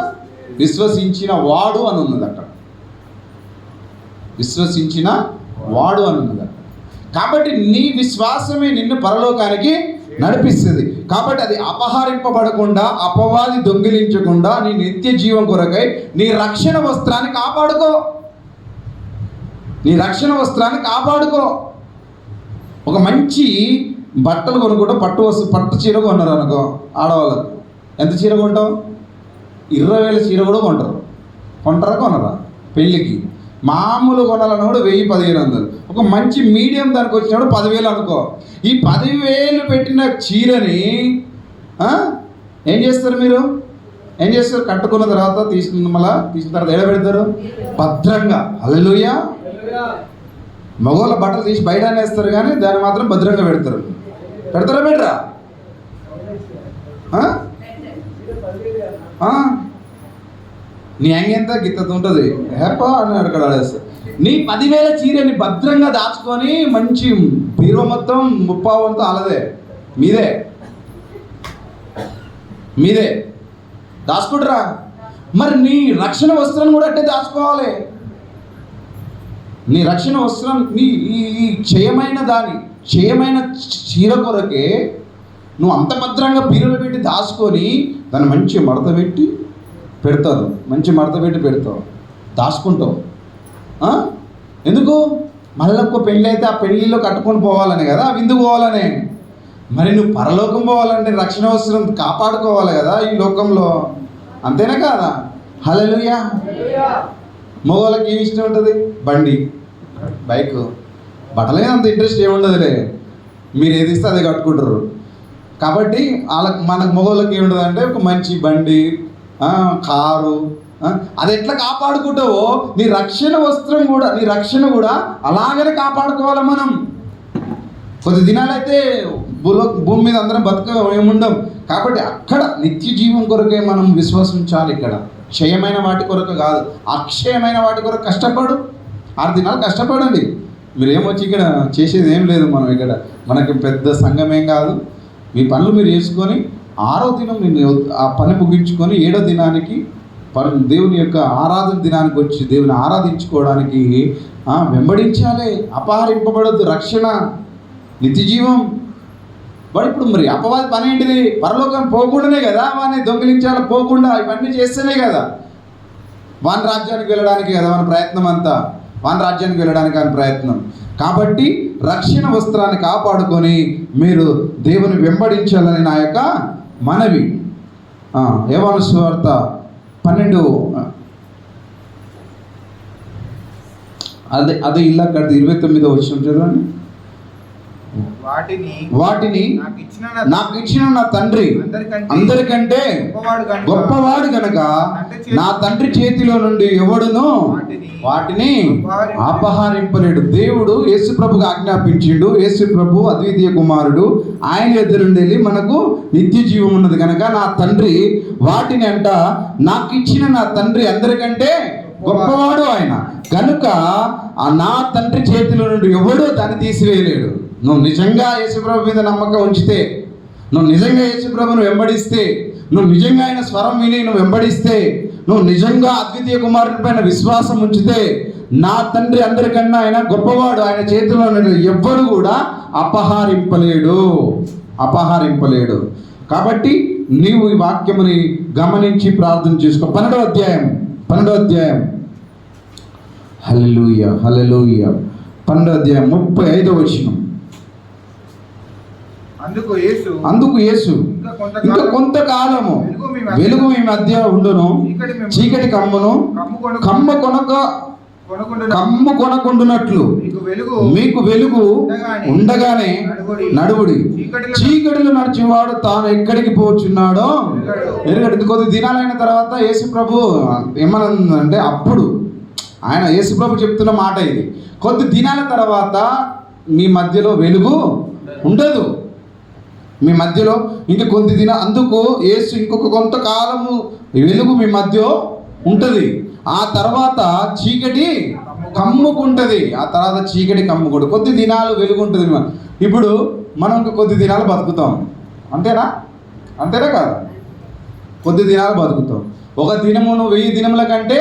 S3: విశ్వసించిన వాడు అని ఉన్నది. అక్కడ విశ్వసించిన వాడు అని ఉన్నది. కాబట్టి నీ విశ్వాసమే నిన్ను పరలోకానికి నడిపిస్తుంది. కాబట్టి అది అపహరింపబడకుండా, అపవాది దొంగిలించకుండా నీ నిత్య జీవం కొరకై నీ రక్షణ వస్త్రాన్ని కాపాడుకో. నీ రక్షణ వస్త్రాన్ని కాపాడుకో. ఒక మంచి బట్టలు కొనుక్కుంటూ పట్టు చీర కొన్నారు అనుకో, ఆడవాళ్ళకు ఎంత చీర కొంటావు? 20,000 చీర కూడా కొంటారా కొనరా? పెళ్ళికి మామూలు కొనాలన్న కూడా 1000-1500. ఒక మంచి మీడియం దానికి వచ్చినప్పుడు 10,000 అనుకో. ఈ 10,000 పెట్టిన చీరని ఏం చేస్తారు? మీరు ఏం చేస్తారు? కట్టుకున్న తర్వాత తీసిన తర్వాత ఎడ పెడతారు? భద్రంగా. హల్లెలూయా. మగవాళ్ళ బట్టలు తీసి బయట వేస్తారు, కానీ దాన్ని మాత్రం భద్రంగా పెడతారా? పెట్టరా? నీ ఎంత గిత్తత ఉంటుంది హ్యాపా అని అక్కడ ఆడేస్తారు. నీ 10,000 చీరని భద్రంగా దాచుకొని మంచి బీరో మొత్తం ముప్పావంతా అలాదే మీదే దాచుకుంటారా? మరి నీ రక్షణ వస్త్రం కూడా అట్టే దాచుకోవాలి. నీ రక్షణ వస్త్రం ఈ క్షయమైన చీర కొరకే నువ్వు అంత భద్రంగా బీరులో పెట్టి దాచుకొని దాన్ని మంచి మడత పెట్టి పెడతారు. మంచి మడత పెట్టి పెడతావు, దాచుకుంటావు. ఎందుకు? మళ్ళీ ఒక్క పెళ్ళి అయితే ఆ పెళ్ళిలో కట్టుకొని పోవాలని కదా, విందుకు పోవాలనే. మరి నువ్వు పరలోకం పోవాలంటే రక్షణ వస్త్రం కాపాడుకోవాలి కదా ఈ లోకంలో, అంతేనా కాదా? హల్లెలూయా. మగవాళ్ళకి ఏమి ఇష్టం ఉంటుంది? బండి, బైక్. బట్టల మీద అంత ఇంట్రెస్ట్ ఏముండదులే, మీరు ఏది ఇస్తే అదే కట్టుకుంటారు. కాబట్టి మనకు మగవాళ్ళకి ఏముంటుంది అంటే ఒక మంచి బండి, కారు. అది ఎట్లా కాపాడుకుంటావో నీ రక్షణ వస్త్రం కూడా, నీ రక్షణ కూడా అలాగనే కాపాడుకోవాలి మనం.
S1: కొద్ది దినాలైతే భూమి మీద అందరం ఏముండం. కాబట్టి అక్కడ నిత్య జీవం కొరకే మనం విశ్వసించాలి. ఇక్కడ క్షయమైన వాటి కొరకు కాదు, అక్షయమైన వాటి కొరకు కష్టపడు. 6 దినాలు కష్టపడండి. మీరు ఏమొచ్చి ఇక్కడ చేసేది ఏం లేదు. మనం ఇక్కడ మనకి పెద్ద సంఘం ఏం కాదు. మీ పనులు మీరు చేసుకొని 6వ దినం మీరు ఆ పని ముగించుకొని 7వ దినానికి దేవుని యొక్క ఆరాధన దినానికి వచ్చి దేవుని ఆరాధించుకోవడానికి వెంబడించాలి. అపహరింపబడద్దు. రక్షణ, నిత్య జీవం. వాడు ఇప్పుడు మరి అపవాది పని ఏంటిది? పరలోకం పోకుండానే కదా వాడిని దొంగిలించాలి. పోకుండా ఇవన్నీ చేస్తేనే కదా వాని రాజ్యానికి వెళ్ళడానికి కదా మన ప్రయత్నం అంతా. వాని రాజ్యానికి వెళ్ళడానికి ఆయన ప్రయత్నం. కాబట్టి రక్షణ వస్త్రాన్ని కాపాడుకొని మీరు దేవుని వెంబడించాలని నా యొక్క మనవి. యోహాను సువార్త 12 అదే ఇలా కడితే 29వ వచనం చదవండి. వాటిని నాకు ఇచ్చిన నా తండ్రి అందరికంటే గొప్పవాడు గనక నా తండ్రి చేతిలో నుండి ఎవడును వాటిని అపహరింపలేడు. దేవుడు యేసు ప్రభుకు ఆజ్ఞాపించిండు. యేసు ప్రభు అద్వితీయ కుమారుడు. ఆయన ఎదురుండి వెళ్ళి మనకు నిత్య జీవం ఉన్నది కనుక నా తండ్రి వాటిని అంట నాకు ఇచ్చిన నా తండ్రి అందరికంటే గొప్పవాడు ఆయన కనుక నా తండ్రి చేతిలో నుండి ఎవడో దాన్ని తీసివేయలేడు. నువ్వు నిజంగా యేసుప్రభు మీద నమ్మకం ఉంచితే, నువ్వు నిజంగా యేసుప్రభును వెంబడిస్తే, నువ్వు నిజంగా ఆయన స్వరం విని నువ్వు వెంబడిస్తే, నువ్వు నిజంగా అద్వితీయ కుమారుని పైన విశ్వాసం ఉంచితే, నా తండ్రి అందరికన్నా ఆయన గొప్పవాడు. ఆయన చేతిలో ఎవ్వరు కూడా అపహరింపలేడు. కాబట్టి నీవు ఈ వాక్యముని గమనించి ప్రార్థన చేసుకో. 12వ అధ్యాయం హల్లెలూయా 12వ అధ్యాయం 35వ వచనం. అందుకు యేసు ఇంకా కొంతకాలము వెలుగు మీ మధ్య ఉండును, చీకటి కమ్ము కొనకుండునట్లు మీకు వెలుగు ఉండగానే నడువుడి. చీకటిలో నడిచేవాడు తాను ఎక్కడికి పోచున్నాడో ఎరుగడు. కొద్ది దినాలైన తర్వాత యేసు ప్రభు ఏమనంటే, అప్పుడు ఆయన యేసు ప్రభు చెప్తున్న మాట ఇది. కొద్ది దినాల తర్వాత మీ మధ్యలో వెలుగు ఉండదు. మీ మధ్యలో ఇంక కొద్ది అందుకు యేసు ఇంకొక కొంతకాలము వెలుగు మీ మధ్య ఉంటుంది. ఆ తర్వాత చీకటి కమ్ముకుంటుంది. కొద్ది దినాలు వెలుగు ఉంటుంది. ఇప్పుడు మనం ఇంక కొద్ది దినాలు బతుకుతాం. అంతేనా కాదు? కొద్ది దినాలు బతుకుతాం. ఒక దినము నువ్వు 1000 దినముల కంటే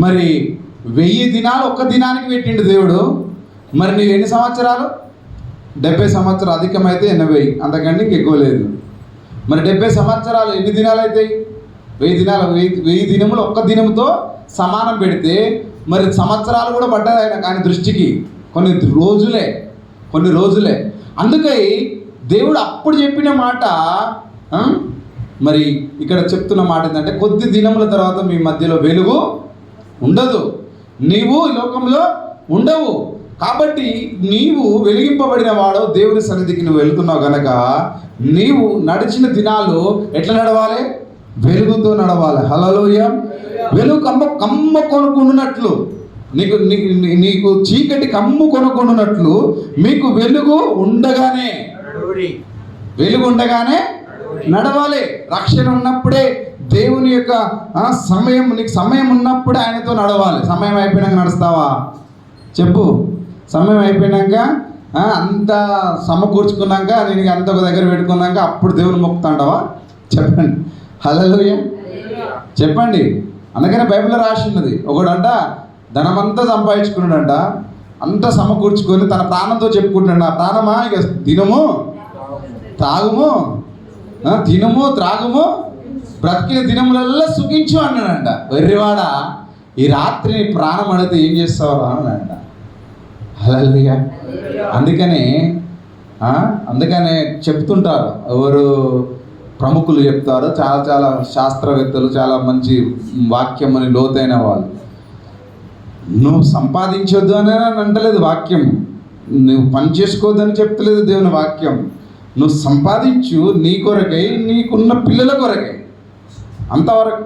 S1: మరి 1000 దినాలు ఒక్క దినానికి పెట్టిండు దేవుడు. మరి నీవు ఎన్ని సంవత్సరాలు? 70 సంవత్సరాలు, అధికమైతే 80, అంతకంటే ఎక్కువ లేదు. మరి 70 సంవత్సరాలు ఎన్ని దినాలు అవుతాయి? 1000 దినాలు. 1000 దినములు ఒక్క దినముతో సమానం పెడితే మరి సంవత్సరాలు కూడా పడ్డాయి ఆయన దృష్టికి. కొన్ని రోజులే. అందుకై దేవుడు అప్పుడు చెప్పిన మాట మరి ఇక్కడ చెప్తున్న మాట ఏంటంటే, కొద్ది దినముల తర్వాత మీ మధ్యలో వెలుగు ఉండదు, నీవు ఈ లోకంలో ఉండవు. కాబట్టి నీవు వెలిగింపబడిన వాడు దేవుని సన్నిధికి నువ్వు వెళుతున్నావు కనుక నీవు నడిచిన దినాలు ఎట్లా నడవాలి? వెలుగుతో నడవాలి. హల్లెలూయా. వెలుగు కమ్మ కొనుక్కున్నట్లు, నీకు చీకటి కమ్ము కొనుక్కున్నట్లు మీకు వెలుగు ఉండగానే నడవాలి. రక్షణ ఉన్నప్పుడే దేవుని యొక్క నీకు సమయం ఉన్నప్పుడే ఆయనతో నడవాలి. సమయం అయిపోయినాక నడుస్తావా? చెప్పు. సమయం అయిపోయినాక అంతా సమకూర్చుకున్నాక నేను అంత ఒక దగ్గర పెట్టుకున్నాక అప్పుడు దేవుని మొక్కుతాంటావా? చెప్పండి. హల్లెలూయా చెప్పండి. అందుకనే బైబిల్లో రాసి ఉన్నది, ఒకడంట ధనమంతా సంపాదించుకున్నాడంట, అంతా సమకూర్చుకొని తన ప్రాణంతో చెప్పుకుంటాడు, ఆ ప్రాణమా ఇక తినము త్రాగుము బ్రతికిన దినములల్లా సుఖించు అన్నాడంట. వెర్రివాడా, ఈ రాత్రి ప్రాణం అడిగితే ఏం చేస్తావురా అన్నాడంట. హల్లెలూయా. అందుకనే చెప్తుంటారు, ఎవరు ప్రముఖులు చెప్తారు, చాలా శాస్త్రవేత్తలు, చాలా మంచి వాక్యం అని లోతైన వాళ్ళు. నువ్వు సంపాదించొద్దు అని అంటలేదు వాక్యం, నువ్వు పని చేసుకోవద్దని చెప్తలేదు దేవుని వాక్యం. నువ్వు సంపాదించు నీ కొరకై, నీకున్న పిల్లల కొరకై, అంతవరకు.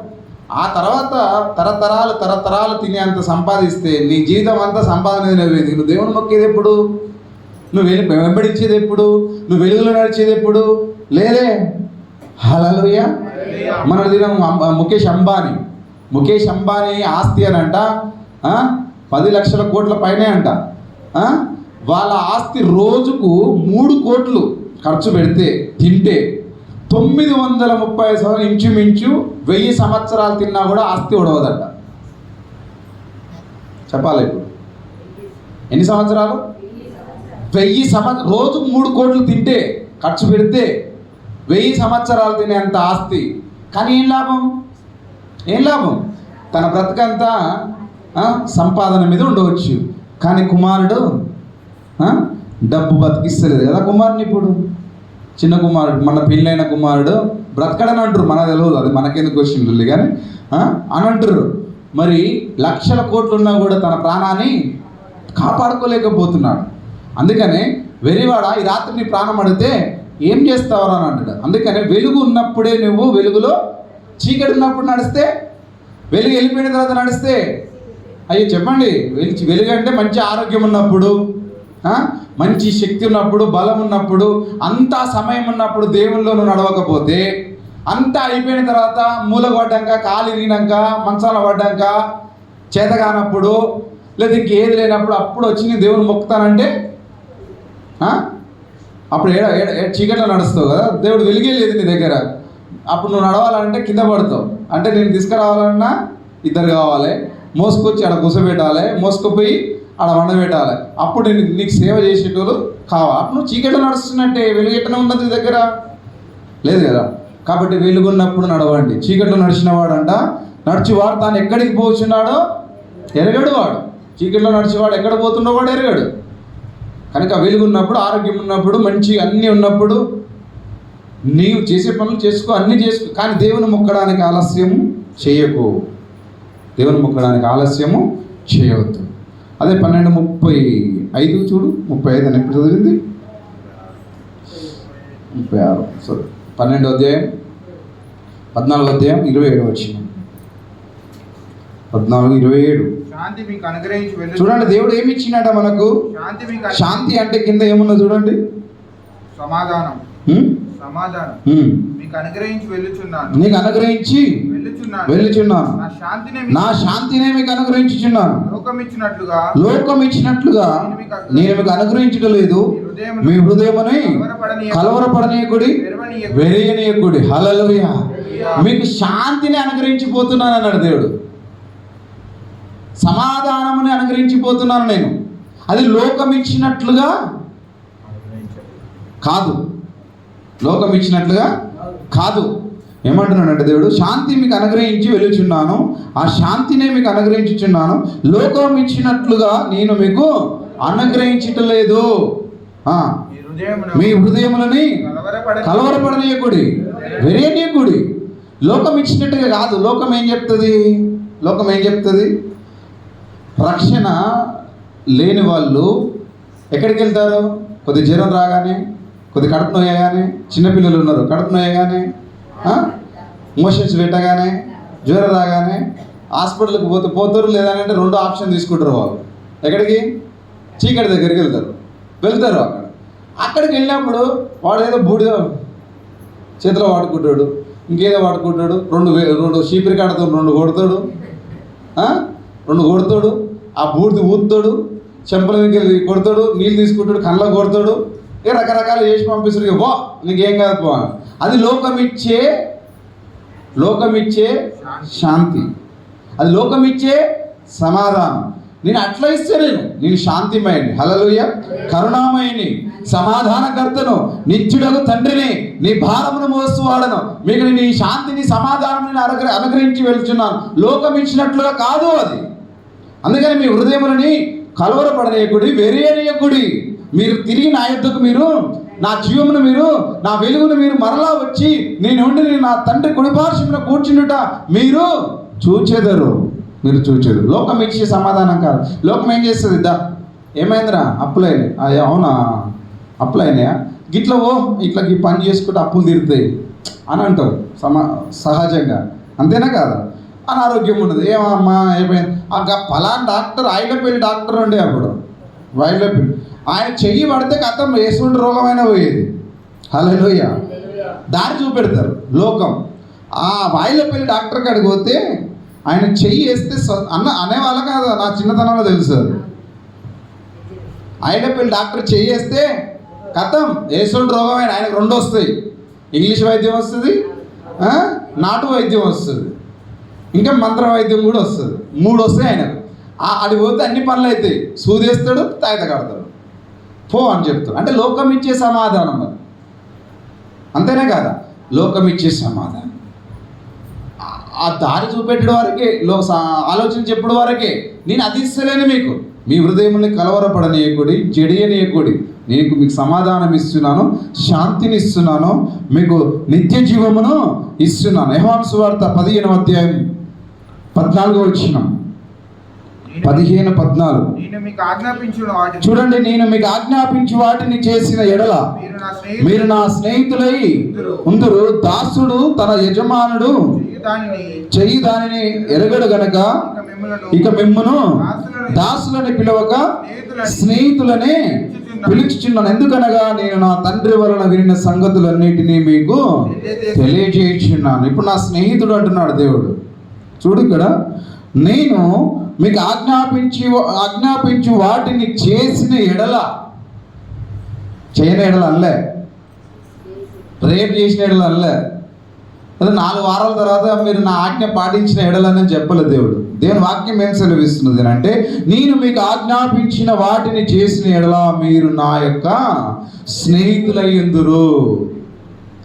S1: ఆ తర్వాత తరతరాలు తినే అంత సంపాదిస్తే నీ జీవితం అంతా సంపాదన తినేది. నువ్వు దేవుని మొక్కేది ఎప్పుడు?
S3: నువ్వు వెంబడించేది ఎప్పుడు? నువ్వు వెలుగులో నడిచేది ఎప్పుడు? లేదే. హల్లెలూయా. మన దినం ముఖేష్ అంబానీ ఆస్తి అని అంట 10 లక్షల కోట్ల పైనే అంట. వాళ్ళ ఆస్తి రోజుకు 3 కోట్లు ఖర్చు పెడితే తింటే 930 సంవత్సరాలు, ఇంచుమించు 1000 సంవత్సరాలు తిన్నా కూడా ఆస్తి ఉడవదట. చెప్పాలి ఇప్పుడు ఎన్ని సంవత్సరాలు? 1000 సంవత్సరాలు. రోజుకు 3 కోట్లు తింటే, ఖర్చు పెడితే 1000 సంవత్సరాలు తినేంత ఆస్తి. కానీ ఏం లాభం? తన బ్రతకంతా సంపాదన మీద ఉండవచ్చు. కానీ కుమారుడు డబ్బు బతికిస్తలేదు కదా కుమారుని. ఇప్పుడు చిన్న కుమారుడు, మన పెళ్ళైన కుమారుడు బ్రతకడని అంటారు. మనకు తెలియదు, అది మనకెందుకు క్వశ్చన్ కానీ అని అంటారు. మరి లక్షల కోట్లు ఉన్నా కూడా తన ప్రాణాన్ని కాపాడుకోలేకపోతున్నాడు. అందుకనే వెరివాడ, ఈ రాత్రి నీ ప్రాణం అడిగితే ఏం చేస్తావరా అని అంటాడు. అందుకనే వెలుగు ఉన్నప్పుడే నువ్వు వెలుగులో, చీకటి ఉన్నప్పుడు నడిస్తే, వెలుగు వెళ్ళిపోయిన తర్వాత నడిస్తే, అయ్యో చెప్పండి, వెలుగు అంటే మంచి ఆరోగ్యం ఉన్నప్పుడు, మంచి శక్తి ఉన్నప్పుడు, బలం ఉన్నప్పుడు, అంతా సమయం ఉన్నప్పుడు దేవుల్లో నువ్వు నడవకపోతే, అంతా అయిపోయిన తర్వాత మూలగొడ్డాక, కాలు ఇరిగినాక, మంచాల పడ్డాక, చేత కానప్పుడు, లేదా ఇంకేది లేనప్పుడు అప్పుడు వచ్చి నీ దేవుని మొక్కుతానంటే అప్పుడు చీకట్లో నడుస్తావు కదా. దేవుడు వెలిగే లేదు నీ దగ్గర. అప్పుడు నువ్వు నడవాలంటే కింద పడతావు. అంటే నేను తీసుకురావాలన్నా 2 కావాలి, మోసుకొచ్చి ఆడ కూసబెట్టాలి, మోసుకుపోయి ఆడ వండబెట్టాలి. అప్పుడు నీకు సేవ చేసేటోళ్ళు కావాలి. అప్పుడు నువ్వు చీకట్లో నడుస్తున్నట్టే. వెలుగు ఎట్టనే ఉన్నది నీ దగ్గర లేదు కదా. కాబట్టి వెలుగున్నప్పుడు నడవండి. చీకట్లో నడిచినవాడంట నడిచివాడు తాను ఎక్కడికి పోతున్నాడో ఎరగడు. వాడు చీకట్లో నడిచేవాడు ఎక్కడ పోతుండో వాడు ఎరగడు. కనుక వెలుగున్నప్పుడు, ఆరోగ్యం ఉన్నప్పుడు, మంచి అన్నీ ఉన్నప్పుడు నీవు చేసే పనులు చేసుకో, అన్నీ చేసుకో. కానీ దేవుని మొక్కడానికి ఆలస్యము చేయకు. దేవుని మొక్కడానికి ఆలస్యము చేయవద్దు. అదే 12:35 చూడు. 35 అని ఎప్పుడు చదివింది? 36 సారీ 12వ అధ్యాయం 14వ అధ్యాయం 27 వచ్చిన 14:27.
S2: శాంతి మీకు అనుగ్రహించి వెళ్ళుచున్నాను.
S3: చూడండి దేవుడు ఏమి ఇచ్చినట మనకు. శాంతి అంటే కింద ఏమున్నా చూడండి,
S2: సమాధానం మీకు అనుగ్రహించి వెళ్ళుచున్నాను.
S3: నీకు అనుగ్రహించి వెళ్ళుచున్నాను. నా శాంతినే మీకు అనుగ్రహించుచున్నాను. లోకం ఇచ్చినట్లుగా నేను మీకు అనుగ్రహించడం లేదు. మీ హృదయముని కలవరపడనీయకుడి, వెరియనీయకుడి. హల్లెలూయా. మీకు శాంతిని అనుగ్రహించిపోతున్నాను అన్నాడు దేవుడు. సమాధానముని అనుగ్రహించిపోతున్నాను నేను. అది లోకం ఇచ్చినట్లుగా కాదు. లోకం ఇచ్చినట్లుగా కాదు. ఏమంటున్నాడంటే దేవుడు, శాంతి మీకు అనుగ్రహించి వెళ్ళుచున్నాను. ఆ శాంతినే మీకు అనుగ్రహించుచున్నాను. లోకం ఇచ్చినట్లుగా నేను మీకు అనుగ్రహించటలేదు. మీ హృదయములని కలవరపడనీయకుడి, వెరియనీయకుడి. లోకం ఇచ్చినట్టుగా కాదు. లోకం ఏం చెప్తుంది? రక్షణ లేని వాళ్ళు ఎక్కడికి వెళ్తారు? కొద్ది జ్వరం రాగానే, కొద్ది కడుపు నొయ్యగానే, చిన్నపిల్లలు ఉన్నారు, కడుపు నొయ్యగానే, మోషన్స్ పెట్టగానే, జ్వరం రాగానే హాస్పిటల్కి పోతారు. లేదంటే 2 ఆప్షన్ తీసుకుంటారు వాళ్ళు. ఎక్కడికి? చీకటి దగ్గరికి వెళ్తారు. అక్కడికి వెళ్ళినప్పుడు వాడు ఏదో బూడిద చేతిలో వాడుకుంటాడు, ఇంకేదో వాడుకుంటాడు. 2 చీపిరి కాడతో 2 కొడతాడు, 2 కొడతాడు. ఆ బూడిది ఊదుతాడు, చెంపల దగ్గర కొడతాడు, నీళ్ళు తీసుకుంటాడు, కళ్ళ కొడతాడు. రకరకాలు చేసి పంపిస్తాడు. బా నీకేం కాదు బా. అది లోకమిచ్చే శాంతి, అది లోకమిచ్చే సమాధానం. నేను అట్లా ఇస్తే నేను శాంతిమయని, హల్లెలూయా, కరుణామయని, సమాధానకర్తను, నిత్యుడకు తండ్రిని, నీ భారమును మోస్తువాడను. మీకు నేను ఈ శాంతిని, సమాధానం అనుగ్రహించి వెళ్తున్నాను. లోకం ఇచ్చినట్లుగా కాదు అది. అందుకని మీ హృదయములని కలవరపడనీయకుడి, వెరియనీయకుడి. మీరు తిరిగి నా యొద్దకు, మీరు నా జీవమును, మీరు నా వెలుగును మీరు మరలా వచ్చి నేను ఉండి నా తండ్రి కుడిపార్శ్వమున కూర్చుండుట మీరు చూచెదరు. లోకం ఇచ్చే సమాధానం కాదు. లోకం ఏం చేస్తుంది? ఏమైందిరా అప్పులైనాయి, అవునా అప్పులైనాయా, గిట్లా ఇట్లా ఈ పని చేసుకుంటే అప్పులు తీరుతాయి అని అంటావు సహజంగా. అంతేనా కాదా? అనారోగ్యం ఉన్నది, ఏమమ్మా అయిపోయింది. పలానా డాక్టర్, ఆయిలపల్లి డాక్టర్ ఉండే అప్పుడు, ఆయిలపల్లి ఆయన చెయ్యి పడితే కథం వేసుకుంటే రోగమైనా పోయేది. హల్లెలూయ. దారి చూపెడతారు లోకం. ఆ వాయిలపల్లి డాక్టర్ కాడికి పోతే ఆయన చెయ్యి వేస్తే అనేవాళ్ళ కాదు, నా చిన్నతనంలో తెలుసు అది. వాయిలపల్లి డాక్టర్ చెయ్యి వేస్తే కథం వేసుకుంటే రోగమైన ఆయనకు 2 వస్తాయి. ఇంగ్లీష్ వైద్యం వస్తుంది, నాటు వైద్యం వస్తుంది, ఇంకా మంత్ర వైద్యం కూడా వస్తుంది. 3 వస్తాయి ఆయనకు. అది పోతే అన్ని పనులు అవుతాయి. సూదేస్తాడు, తాయిత కడతాడు, పో అని చెప్తాడు. అంటే లోకం ఇచ్చే సమాధానం అది. అంతేనే కదా, లోకం ఇచ్చే సమాధానం. ఆ దారి చూపెట్టడం వరకే, ఆలోచన చెప్పడం వరకే. నేను అది ఇస్తలేను మీకు. మీ హృదయంని కలవరపడనీయకుడి, జడియనీయకుడి. నేను మీకు సమాధానం ఇస్తున్నాను, శాంతిని ఇస్తున్నాను, మీకు నిత్య జీవమును ఇస్తున్నాను. యోహాను సువార్త 15వ అధ్యాయం 14వ వచనం. 15:14.
S2: నేను మీకు ఆజ్ఞాపించిన వాటిని
S3: చూడండి, నేను మీకు ఆజ్ఞాపించి వాటిని చేసిన ఎడల మీరు నా స్నేహితులై ఉందురు. దాసుడు తన యజమానుడు చెయ్యి దానిని ఎరగడు గనక ఇక మిమ్మును దాసులని పిలవక స్నేహితులనే పిలుచుచున్నాను. ఎందుకనగా నేను నా తండ్రి వలన వినిన సంగతులన్నిటినీ మీకు తెలియజేయుచున్నాను. ఇప్పుడు నా స్నేహితుడు అంటున్నాడు దేవుడు. చూడు ఇక్కడ, నేను మీకు ఆజ్ఞాపించి వాటిని చేసిన ఎడల, చేయని ఎడల అనలే, రేపు చేసిన ఎడల అనలే, అదే 4 వారాల తర్వాత మీరు నా ఆజ్ఞ పాటించిన ఎడలని చెప్పలేదు దేవుడు. దేవుని వాక్యం ఏం సెలవిస్తున్నది అంటే, నేను మీకు ఆజ్ఞాపించిన వాటిని చేసిన ఎడల మీరు నా యొక్క స్నేహితులయ్యుందురు.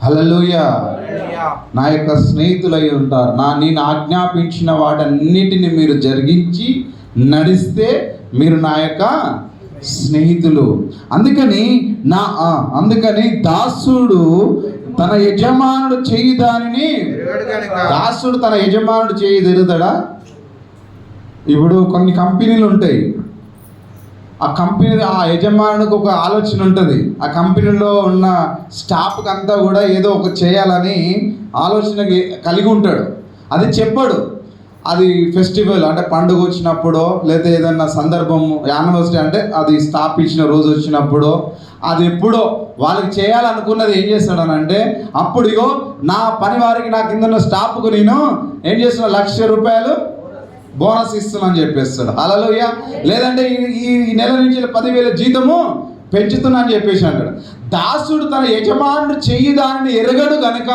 S3: హల్లెలూయా. నా యొక్క స్నేహితులై ఉంటారు. నేను ఆజ్ఞాపించిన వాటన్నిటిని మీరు జరిగించి నడిస్తే మీరు నా యొక్క స్నేహితులు. అందుకని దాసుడు తన యజమానుడు చేయి దానిని, దాసుడు తన యజమానుడు చేయి తెరుతాడా? ఇప్పుడు కొన్ని కంపెనీలు ఉంటాయి. ఆ యజమానుడికి ఒక ఆలోచన ఉంటుంది. ఆ కంపెనీలో ఉన్న స్టాఫ్కి అంతా కూడా ఏదో ఒక చేయాలని ఆలోచన కలిగి ఉంటాడు. అది చెప్పాడు. అది ఫెస్టివల్ అంటే పండుగ వచ్చినప్పుడో, లేదా ఏదన్నా సందర్భం, యానివర్సరీ అంటే అది స్టాఫ్ ఇచ్చిన రోజు వచ్చినప్పుడో, అది ఎప్పుడో వాళ్ళకి చేయాలనుకున్నది ఏం చేస్తాడనంటే, అప్పుడు ఇగో నా పని వారికి, నా కింద ఉన్న స్టాఫ్కు నేను ఏం చేస్తున్నా, ₹1,00,000 బోనస్ ఇస్తున్నాను చెప్పేస్తాడు. హల్లెలూయా. లేదంటే ఈ నెల నుంచి 10,000 జీతము పెంచుతున్నా అని చెప్పేసి అంటాడు. దాసుడు తన యజమానుడు చెయ్యి దానిని ఎరగడు గనుక,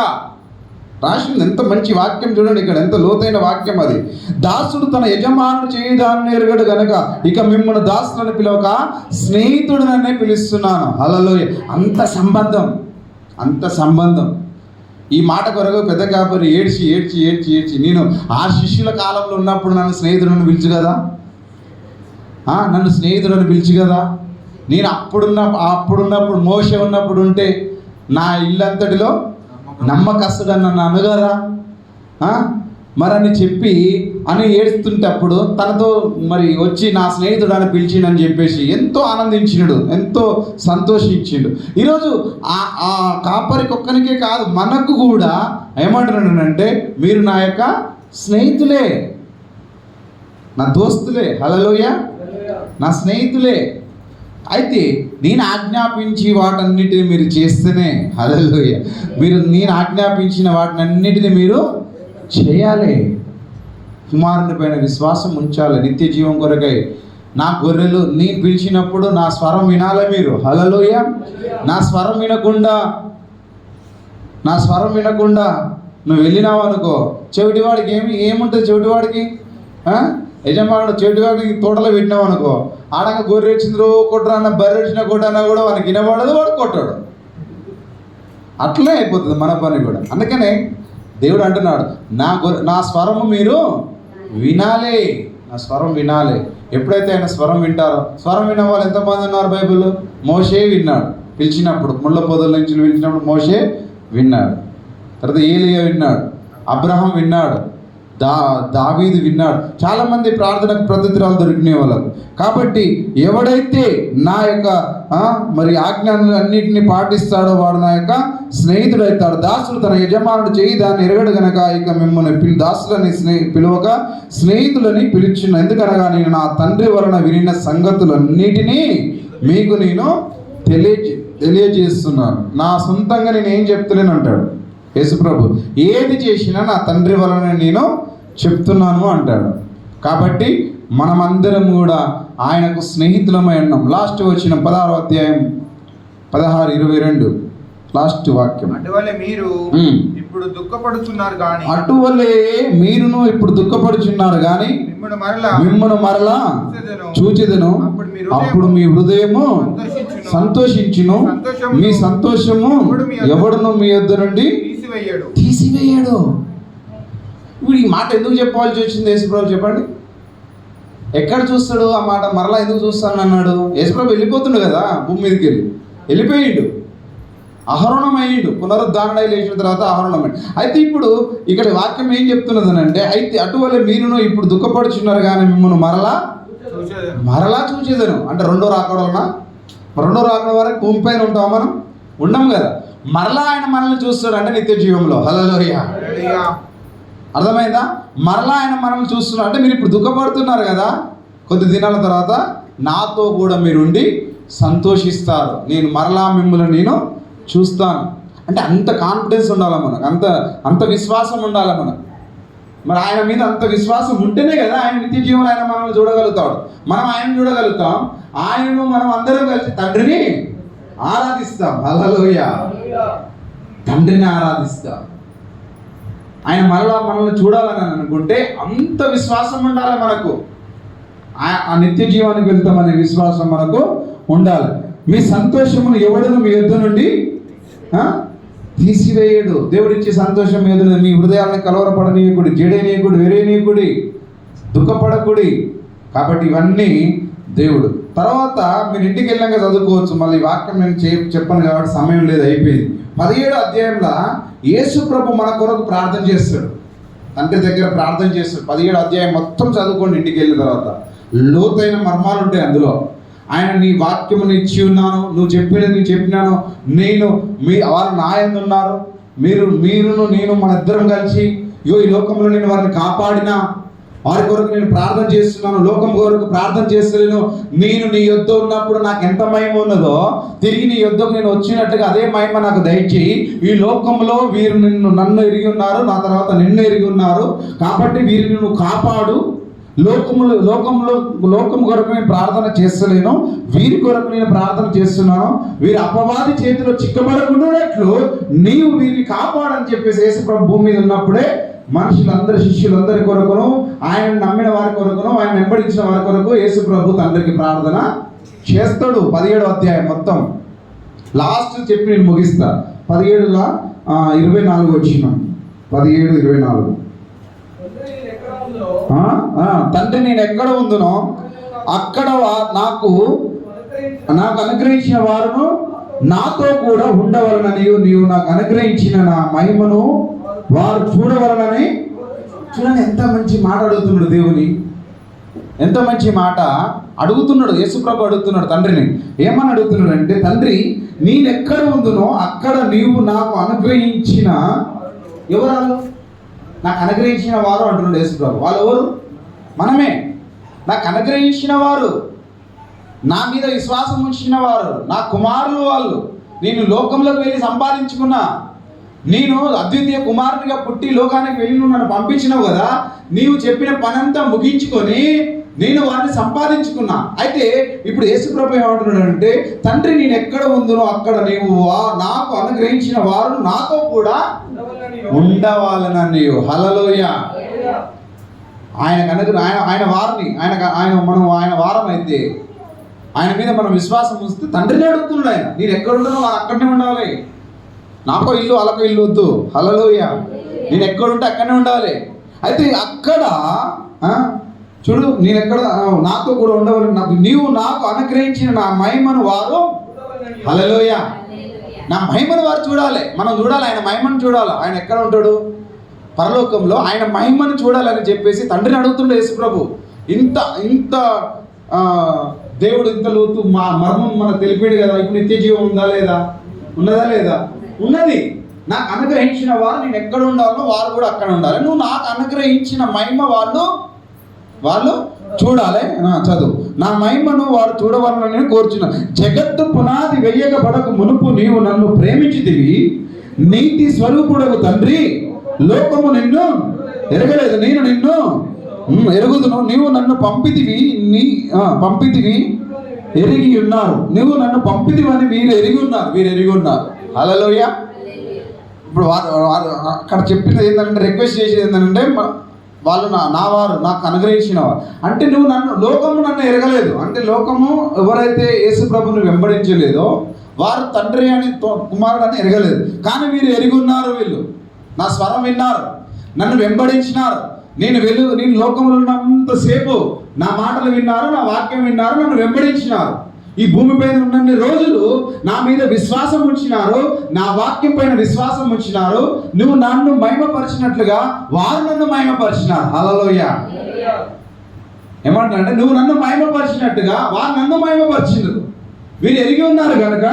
S3: రాసింది ఎంత మంచి వాక్యం చూడండి ఇక్కడ, ఎంత లోతైన వాక్యం అది. దాసుడు తన యజమానుడు చెయ్యి దానిని ఎరగడు గనుక ఇక మిమ్మల్ని దాసులను పిలవక స్నేహితుడిననే పిలుస్తున్నాను. హల్లెలూయా. అంత సంబంధం. ఈ మాట కొరకు పెద్ద కాపరి ఏడ్చి నేను ఆ శిష్యుల కాలంలో ఉన్నప్పుడు నన్ను స్నేహితుడని పిలిచి కదా, నేను అప్పుడున్నప్పుడు మోషే ఉన్నప్పుడు ఉంటే నా ఇల్లంతటిలో నమ్మకస్తుడని నన్ను అనుగారా మరని చెప్పి అని ఏడుస్తుంటే అప్పుడు తనతో మరి వచ్చి నా స్నేహితుడు అని పిలిచిండని చెప్పేసి ఎంతో ఆనందించినాడు, ఎంతో సంతోషించిండు. ఈరోజు ఆ కాపరికి ఒక్కనికే కాదు, మనకు కూడా ఏమంటున్నాడంటే మీరు నా యొక్క స్నేహితులే, నా దోస్తులే. హల్లెలూయా. నా స్నేహితులే. అయితే నేను ఆజ్ఞాపించి వాటన్నిటిని మీరు చేస్తేనే, హల్లెలూయా, నేను ఆజ్ఞాపించిన వాటినన్నిటిని మీరు చేయాలి. కుమారుని పైన విశ్వాసం ఉంచాలి. నిత్య జీవం కొరకై నా గొర్రెలు నేను పిలిచినప్పుడు నా స్వరం వినాలి మీరు. హల్లెలూయా. నా స్వరం వినకుండా నువ్వు వెళ్ళినావు అనుకో, చెవిటివాడికి ఏముంటుంది? చెవిటివాడికి యజమానుడు చెవిటివాడికి తోటలో పెట్టినావు అనుకో, ఆడంగా గొర్రె వచ్చింది కొట్టరన్న, బర్రె వచ్చినా కొట్టన్నా కూడా వాడికి వినబడదు, వాడు కొట్టాడు. అట్లే అయిపోతుంది మన పని కూడా. అందుకనే దేవుడు అంటున్నాడు, నా స్వరము మీరు వినాలి. నా స్వరం వినాలి. ఎప్పుడైతే ఆయన స్వరం వింటారో, స్వరం విన్న వాళ్ళు ఎంతమంది ఉన్నారు బైబిల్లో? మోషే విన్నాడు పిలిచినప్పుడు, ముళ్ళ పొదల నుంచి పిలిచినప్పుడు మోషే విన్నాడు. తర్వాత ఏలియా విన్నాడు, అబ్రహాం విన్నాడు, దావీదు విన్నాడు. చాలామంది ప్రార్థనకు ప్రత్యుత్తరాలు దొరికినాయి వాళ్ళకు. కాబట్టి ఎవడైతే నా యొక్క మరి ఆజ్ఞలు అన్నింటినీ పాటిస్తాడో వాడు నా యొక్క స్నేహితుడు అవుతాడు. దాసుడు తన యజమానుడు చేయి దాన్ని ఎరగడు గనక ఇక మిమ్మల్ని దాసులని పిలువక స్నేహితులని పిలుచున్న. ఎందుకనగా నేను నా తండ్రి వలన వినిన సంగతులన్నిటినీ మీకు నేను తెలియజేస్తున్నాను. నా సొంతంగా నేను ఏం చెప్తలేను అంటాడు యేసుప్రభు. ఏది చేసినా నా తండ్రి వలన నేను చెప్తున్నాను అంటాడు. కాబట్టి మనమందరం కూడా ఆయనకు స్నేహితులమై ఉన్నాం. లాస్ట్ వచ్చిన 16వ అధ్యాయం 16:22 లాస్ట్ వాక్యం.
S2: అటువలే మీరు ఇప్పుడు దుఃఖపడుతున్నారు కానీ,
S3: అటువలే మీరును ఇప్పుడు దుఃఖపడుచున్నారు కానీ మిమ్మను మరలా చూచెదను, అప్పుడు మీ హృదయము సంతోషించును, మీ సంతోషము ఎవడును మీ యొద్ద నుండి తీసివేయడు. ఇప్పుడు ఈ మాట ఎందుకు చెప్పాల్సి వచ్చింది యేసుప్రభు చెప్పండి? ఎక్కడ చూస్తాడు ఆ మాట? మరలా ఎందుకు చూస్తాను అన్నాడు? యేసుప్రభు వెళ్ళిపోతుండు కదా భూమి మీదకి వెళ్ళిపోయిండు, అహరణమయ్యిండు. పునరుద్ధారణ లేచిన తర్వాత అహరణమైండు. అయితే ఇప్పుడు ఇక్కడ వాక్యం ఏం చెప్తున్నది అంటే, అయితే అటువలే మీరును ఇప్పుడు దుఃఖపడుచున్నారు కానీ మిమ్మల్ని మరలా చూసేదను. అంటే రెండో రాకడ వరకు భూమి పైన ఉంటాం మనం? ఉండం కదా. మరలా ఆయన మనల్ని చూస్తాడు అంటే నిత్య జీవంలో. హల్లెలూయా. అర్థమైందా? మరలా ఆయన మనల్ని చూస్తున్నాడు అంటే, మీరు ఇప్పుడు దుఃఖపడుతున్నారు కదా, కొద్ది దినాల తర్వాత నాతో కూడా మీరుండి సంతోషిస్తారు, నేను మరలా మిమ్మల్ని నేను చూస్తాను. అంటే అంత కాన్ఫిడెన్స్ ఉండాలి మనకు, అంత విశ్వాసం ఉండాలి మనకు. మరి ఆయన మీద అంత విశ్వాసం ఉంటేనే కదా ఆయన నిత్య జీవనం ఆయన మనల్ని చూడగలుగుతాడు. మనం ఆయన చూడగలుగుతాం. ఆయనను మనం అందరం కలిసి తండ్రిని ఆరాధిస్తాం. హల్లెలూయా. తండ్రిని ఆరాధిస్తాం. ఆయన మరలా మనల్ని చూడాలని అనుకుంటే అంత విశ్వాసం ఉండాలి మనకు. ఆ నిత్య జీవానికి వెళ్తామనే విశ్వాసం మనకు ఉండాలి. మీ సంతోషమును ఎవడును మీ యొద్ద నుండి తీసివేయడు. దేవుడిచ్చే సంతోషం మీద మీ హృదయాలను కలవరపడనీయకుడి, జడేనీయకుడి, వెరేనీయకుడి, దుఃఖపడకుడి. కాబట్టి ఇవన్నీ దేవుడు. తర్వాత మీరు ఇంటికి వెళ్ళాక చదువుకోవచ్చు. మళ్ళీ వాక్యం నేను చెప్పను కాబట్టి సమయం లేదు, అయిపోయింది. 17వ అధ్యాయంలో యేసు ప్రభు మన కొరకు ప్రార్థన చేస్తాడు, తండ్రి దగ్గర ప్రార్థన చేస్తాడు. 17వ అధ్యాయం మొత్తం చదువుకోండి ఇంటికి వెళ్ళిన తర్వాత. లోతైన మర్మాలు ఉంటాయి అందులో. ఆయన నీ వాక్యమును ఇచ్చి ఉన్నాను, నువ్వు చెప్పినది నేను చెప్పినాను, వారు నా యందు ఉన్నారు, మీరును నేను మన ఇద్దరం కలిసి ఈ లోకంలో నేను వారిని కాపాడినా, వారి కొరకు నేను ప్రార్థన చేస్తున్నాను, లోకం కొరకు ప్రార్థన చేస్తున్నాను. నేను నీ యొద్ద ఉన్నప్పుడు నాకు ఎంత మహిమ ఉన్నదో తిరిగి నీ యొద్దకు నేను వచ్చినట్టుగా అదే మహిమ నాకు దయచేయి. ఈ లోకంలో వీరు నన్ను ఎరిగి ఉన్నారు, నా తర్వాత నిన్ను ఎరిగి ఉన్నారు, కాబట్టి వీరిని నువ్వు కాపాడు. లోకం కొరకు నేను ప్రార్థన చేస్తలేను, వీరి కొరకు నేను ప్రార్థన చేస్తున్నాను. వీరి అపవాది చేతిలో చిక్కబడకుండాట్లు నీవు వీరిని కాపాడని చెప్పేసి యేసుప్రభు భూమి మీద ఉన్నప్పుడే మనుషులందరి శిష్యులందరి కొరకును, ఆయన నమ్మిన వారి కొరకును, ఆయన వెంబడించిన వారి కొరకు యేసుప్రభు తండ్రికి ప్రార్థన చేస్తాడు. 17వ అధ్యాయం మొత్తం లాస్ట్ చెప్పి నేను ముగిస్తా. 17లో 24 వచ్చిన 17:24. తండ్రి నేను ఎక్కడ ఉందునో అక్కడ నాకు అనుగ్రహించిన వారును నాతో కూడా ఉండవలనని, నీవు నాకు అనుగ్రహించిన నా మహిమను వారు చూడవలనని. చూడండి ఎంత మంచి మాట అడుగుతున్నాడు దేవుని, ఎంత మంచి మాట అడుగుతున్నాడు యేసుప్రభు. అడుగుతున్నాడు తండ్రిని. ఏమని అడుగుతున్నాడు అంటే, తండ్రి నేనెక్కడ ఉందునో అక్కడ నీవు నాకు అనుగ్రహించిన, ఎవరు నాకు అనుగ్రహించిన వారు అంటున్నాడు యేసుప్రభు. వాళ్ళు ఎవరు? మనమే. నాకు అనుగ్రహించిన వారు, నా మీద విశ్వాసం ఉంచిన వారు, నా కుమారులు వాళ్ళు. నేను లోకంలోకి వెళ్ళి సంపాదించుకున్నా, నేను అద్వితీయ కుమారునిగా పుట్టి లోకానికి వెళ్ళి నువ్వు నన్ను పంపించినావు కదా, నీవు చెప్పిన పనంతా ముగించుకొని నేను వారిని సంపాదించుకున్నా. అయితే ఇప్పుడు యేసుప్రభు ఏమంటున్నాడు అంటే, తండ్రి నేను ఎక్కడ ఉందునో అక్కడ నీవు నాకు అనుగ్రహించిన వారు నాతో కూడా ఉండవాలని. హల్లెలూయా. ఆయన వారిని ఆయన వారం అయితే ఆయన మీద మనం విశ్వాసం ఉంచితే తండ్రిని అడుగుతున్నాడు. ఆయన నేను ఎక్కడ ఉండనో అక్కడనే ఉండాలి, నాకో ఇల్లు వాళ్ళకో ఇల్లు వద్దు. హల్లెలూయా. నేను ఎక్కడుంటే అక్కడనే ఉండాలి. అయితే అక్కడ చూడు, నేను ఎక్కడ నాతో కూడా ఉండవాలి, నీవు నాకు అనుగ్రహించిన నా మహిమను వారు, హల్లెలూయా, నా మహిమను వారు చూడాలి. మనం చూడాలి, ఆయన మహిమను చూడాలి. ఆయన ఎక్కడ ఉంటాడు? పరలోకంలో. ఆయన మహిమను చూడాలని చెప్పేసి తండ్రిని అడుగుతుండే యేసుప్రభు. ఇంత దేవుడు ఇంత లోతు మర్మం మనకు తెలిపాడు కదా. ఇప్పుడు నిత్య జీవం ఉందా లేదా? ఉన్నదా లేదా? ఉన్నది. నాకు అనుగ్రహించిన వారు నేను ఎక్కడ ఉండాలో వారు కూడా అక్కడ ఉండాలి. నువ్వు నాకు అనుగ్రహించిన మహిమ వాళ్ళు చూడాలి. చదువు. నా మహిమను వారు చూడవాలని కోరుచున్నాను. జగత్తు పునాది వెయ్యకబడక మునుపు నీవు నన్ను ప్రేమించితివి. నీతి స్వరూపుడకు తండ్రి, లోకము నిన్ను ఎరగలేదు, నేను నిన్ను ఎరుగుదును. నీవు నన్ను పంపితివి, పంపితివి ఎరిగి ఉన్నారు. నువ్వు నన్ను పంపితివి అని వీరు ఎరిగి ఉన్నారు. హల్లెలూయా. ఇప్పుడు వారు అక్కడ చెప్పినది ఏంటంటే, రిక్వెస్ట్ చేసేది ఏంటంటే, వాళ్ళు నా వారు, నాకు అనుగ్రహించిన వారు. అంటే నువ్వు లోకము నన్ను ఎరగలేదు. అంటే లోకము ఎవరైతే యేసు ప్రభుని వెంబడించలేదో వారు తండ్రి అని కుమారుడు అని ఎరగలేదు. కానీ వీరు ఎరిగి ఉన్నారు. వీళ్ళు నా స్వరం విన్నారు, నన్ను వెంబడించినారు. నేను లోకంలో ఉన్నంతసేపు నా మాటలు విన్నారు, నా వాక్యం విన్నారు, నన్ను వెంబడించినారు. ఈ భూమిపైన ఉన్నన్ని రోజులు నా మీద విశ్వాసం ఉంచినారు, నా వాక్యం పైన విశ్వాసం ఉంచినారు. నువ్వు నన్ను మహిమపరిచినట్లుగా వారు నన్ను మహిమపరిచినారు. హల్లెలూయా. ఏమంటారంటే, నువ్వు నన్ను మహిమపరిచినట్టుగా వారు నన్ను మహిమపరిచినారు. వీరు ఎరిగి ఉన్నారు కనుక,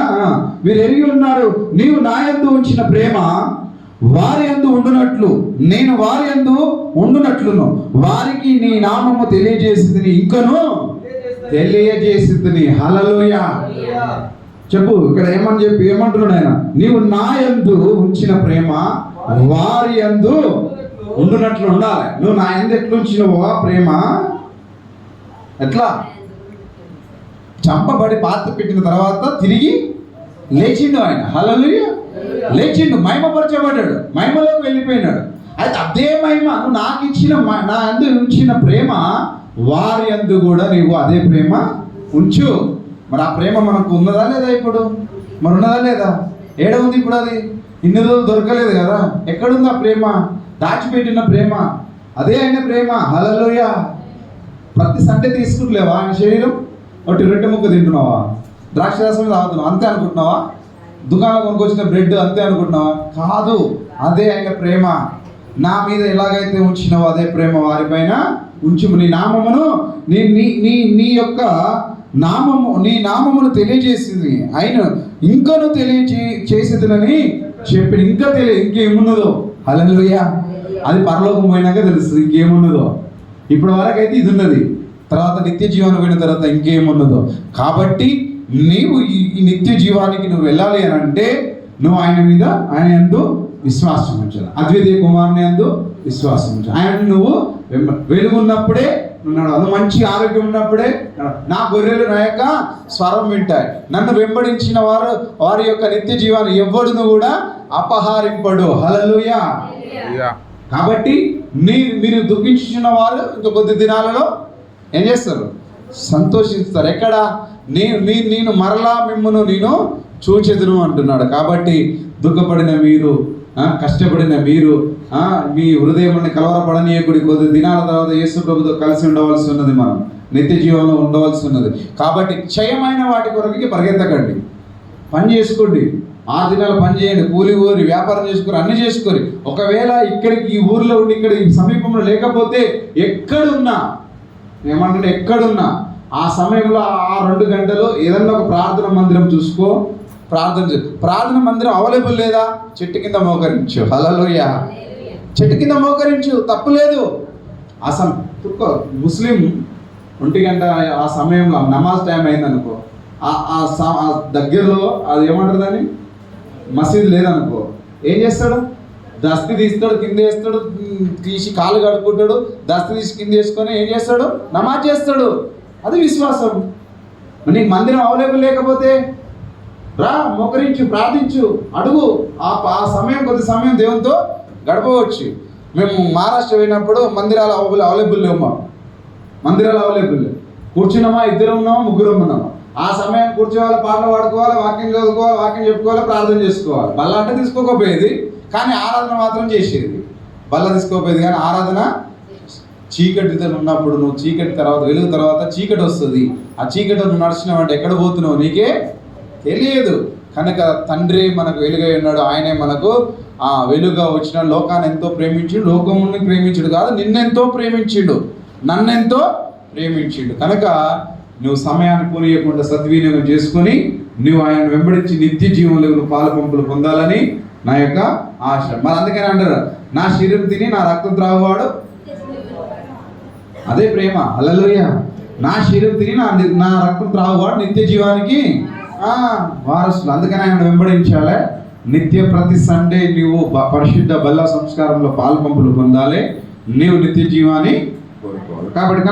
S3: వీరు ఎరిగి ఉన్నారు. నీవు నా యందు ఉంచిన ప్రేమ వారి యందు ఉండునట్లు నేను వారి యందు ఉండునట్లును వారికి నీ నామము తెలియజేసింది, ఇంకను తెలియజేసింది. హల్లెలూయా. చెప్పు ఇక్కడ ఏమంటున్నాడు ఆయన? నీవు నా యందు ఉంచిన ప్రేమ వారి యందు ఉండునట్లు ఉండాలి. నువ్వు నా యందు ఎట్లు ఉంచినవో ఆ ప్రేమ, ఎట్లా చంపబడి పాత్ర పెట్టిన తర్వాత తిరిగి లేచిండు ఆయన. హల్లెలూయా. లేచిండు, మహిమపరచబడ్డాడు, మహిమలోకి వెళ్ళిపోయినాడు. అయితే అదే మహిమ నువ్వు నాకు ఇచ్చిన, నా యందు ఉంచిన ప్రేమ వారి యందు కూడా నీవు అదే ప్రేమ ఉంచు. మరి ఆ ప్రేమ మనకు ఉన్నదా లేదా? ఇప్పుడు మరి ఉన్నదా లేదా? ఏడ ఉంది ఇప్పుడు? అది ఇన్ని రోజులు దొరకలేదు కదా. ఎక్కడుంది ఆ ప్రేమ? దాచిపెట్టిన ప్రేమ, అదే ఆయన ప్రేమ. హల్లెలూయా. ప్రతి సండే తీసుకుంటలేవా ఆయన శరీరం? ఒకటి రొట్టె ముక్క తింటున్నావా? ద్రాక్షరసం తాగుతున్నావా? అంతే అనుకుంటున్నావా? దుకాణం కొనుక్కొచ్చిన బ్రెడ్ అంతే అనుకుంటున్నావా? కాదు, అదే ఆయన ప్రేమ. నా మీద ఎలాగైతే ఉంచినావో అదే ప్రేమ వారిపైన ఉంచుము. నీ నామమును నీ యొక్క నామము, నీ నామమును తెలియజేసింది ఆయన, ఇంకను తెలియచేసేదని చెప్పి ఇంకా ఇంకేమున్నదో. హల్లెలూయా. అది పరలోకం పోయినాక తెలుస్తుంది ఇంకేమున్నదో. ఇప్పటి వరకు అయితే ఇది ఉన్నది, తర్వాత నిత్య జీవానికి పోయిన తర్వాత ఇంకేమున్నదో. కాబట్టి నీవు ఈ నిత్య జీవానికి నువ్వు వెళ్ళాలి అని అంటే నువ్వు ఆయన యందు విశ్వాసం ఉంచాలి. అద్వితీయ కుమారుని యందు విశ్వాసం ఉంచాలి. ఆయన నువ్వు వెలుగున్నప్పుడే నువ్వు మంచి ఆరోగ్యం ఉన్నప్పుడే నా గొర్రెలు నా యొక్క స్వరం వింటాయి. నన్ను వెంబడించిన వారి యొక్క నిత్య జీవాన్ని ఎవ్వడును కూడా అపహరింపడు. హల్లెలూయా. కాబట్టి మీరు దుఃఖించుచున్న వారు ఇంక కొద్ది దినాలలో ఏం చేస్తారు? సంతోషిస్తారు. ఎక్కడ? నేను మరలా మిమ్మును నేను చూచెదను అంటున్నాడు. కాబట్టి దుఃఖపడిన మీరు, కష్టపడిన మీరు, మీ హృదయంలోని కలవరపడనీయకుడి. కొద్ది దినాల తర్వాత యేసు ప్రభుతో కలిసి ఉండవలసి ఉన్నది, మనం నిత్య జీవంలో ఉండవలసి ఉన్నది. కాబట్టి క్షయమైన వాటి కొరకి పరిగెత్తకండి, పని చేసుకోండి. 6 దినాలు పని చేయండి, కూలి ఊరి వ్యాపారం చేసుకోరు, అన్ని చేసుకోరు. ఒకవేళ ఇక్కడికి ఈ ఊరిలో ఉండి ఇక్కడ ఈ సమీపంలో లేకపోతే ఎక్కడున్నా, ఏమంటే ఎక్కడున్నా ఆ సమయంలో ఆ 2 గంటలు ఏదన్నా ఒక ప్రార్థన మందిరం చూసుకో, ప్రార్థన మందిరం అవైలబుల్ లేదా? చెట్టు కింద మోకరించు. హల్లెలూయా. చెట్టు కింద మోకరించు, తప్పు లేదు. ముస్లిం 1 గంట ఆ సమయంలో నమాజ్ టైం అయిందనుకో, ఆ దగ్గరలో అది ఏమంటారు దాన్ని, మసీదు లేదనుకో, ఏం చేస్తాడు? దస్తి తీస్తాడు, కింద వేస్తాడు, తీసి కాలు కడుక్కుంటాడు, దస్తి తీసి కింద వేసుకొని ఏం చేస్తాడు? నమాజ్ చేస్తాడు. అది విశ్వాసం. నీకు మందిరం అవైలబుల్ లేకపోతే రా, మోకరించు, ప్రార్థించు, అడుగు. ఆ సమయం, కొద్ది సమయం దేవునితో గడపవచ్చు. మేము మహారాష్ట్ర పోయినప్పుడు మందిరాలు అవైలబుల్ లేవు. మందిరాలు అవైలబుల్ లేవు. కూర్చున్నామా, 2 ఉన్నామా, 3 ఉన్నామా, ఆ సమయం కూర్చోవాలి, పాటలు పాడుకోవాలి, వాక్యం చదువుకోవాలి, వాక్యం చెప్పుకోవాలి, ప్రార్థన చేసుకోవాలి. బల్ల అంటే తీసుకోకపోయేది, కానీ ఆరాధన మాత్రం చేసేది. బల్ల తీసుకోకపోయేది కానీ ఆరాధన. చీకటితో ఉన్నప్పుడు, నువ్వు చీకటి తర్వాత, వెలుగు తర్వాత చీకటి వస్తుంది. ఆ చీకటి నువ్వు నడిచినావంటే ఎక్కడ పోతున్నావు నీకే తెలియదు. కనుక తండ్రి మనకు వెలుగై ఉన్నాడు, ఆయనే మనకు వెలుగుగా వచ్చిన. లోకాన్ని ఎంతో ప్రేమించిండు, లోకముని ప్రేమించుడు కాదు, నిన్నెంతో ప్రేమించిండు, నన్నెంతో ప్రేమించిండు. కనుక నువ్వు సమయాన్ని పోనీయకుండా సద్వినియోగం చేసుకొని నువ్వు ఆయన వెంబడించి నిత్య జీవంలో నువ్వు పాలు పంపులు పొందాలని నా యొక్క ఆశ. మరి అందుకని అంటారు, నా శరీరం తిని నా రక్తం త్రాగువాడు అదే ప్రేమ. హల్లెలూయా. నా శరీరం తిని నా రక్తం త్రాగువాడు నిత్య జీవానికి వారసులు. అందుకని ఆయన వెంబడించాలి. నిత్య ప్రతి సండే నీవు పరిశుద్ధ బల్ల సంస్కారంలో పాల్పంపులు పొందాలి. నీవు నిత్య జీవాన్ని కోరుకోవాలి. కాబట్టి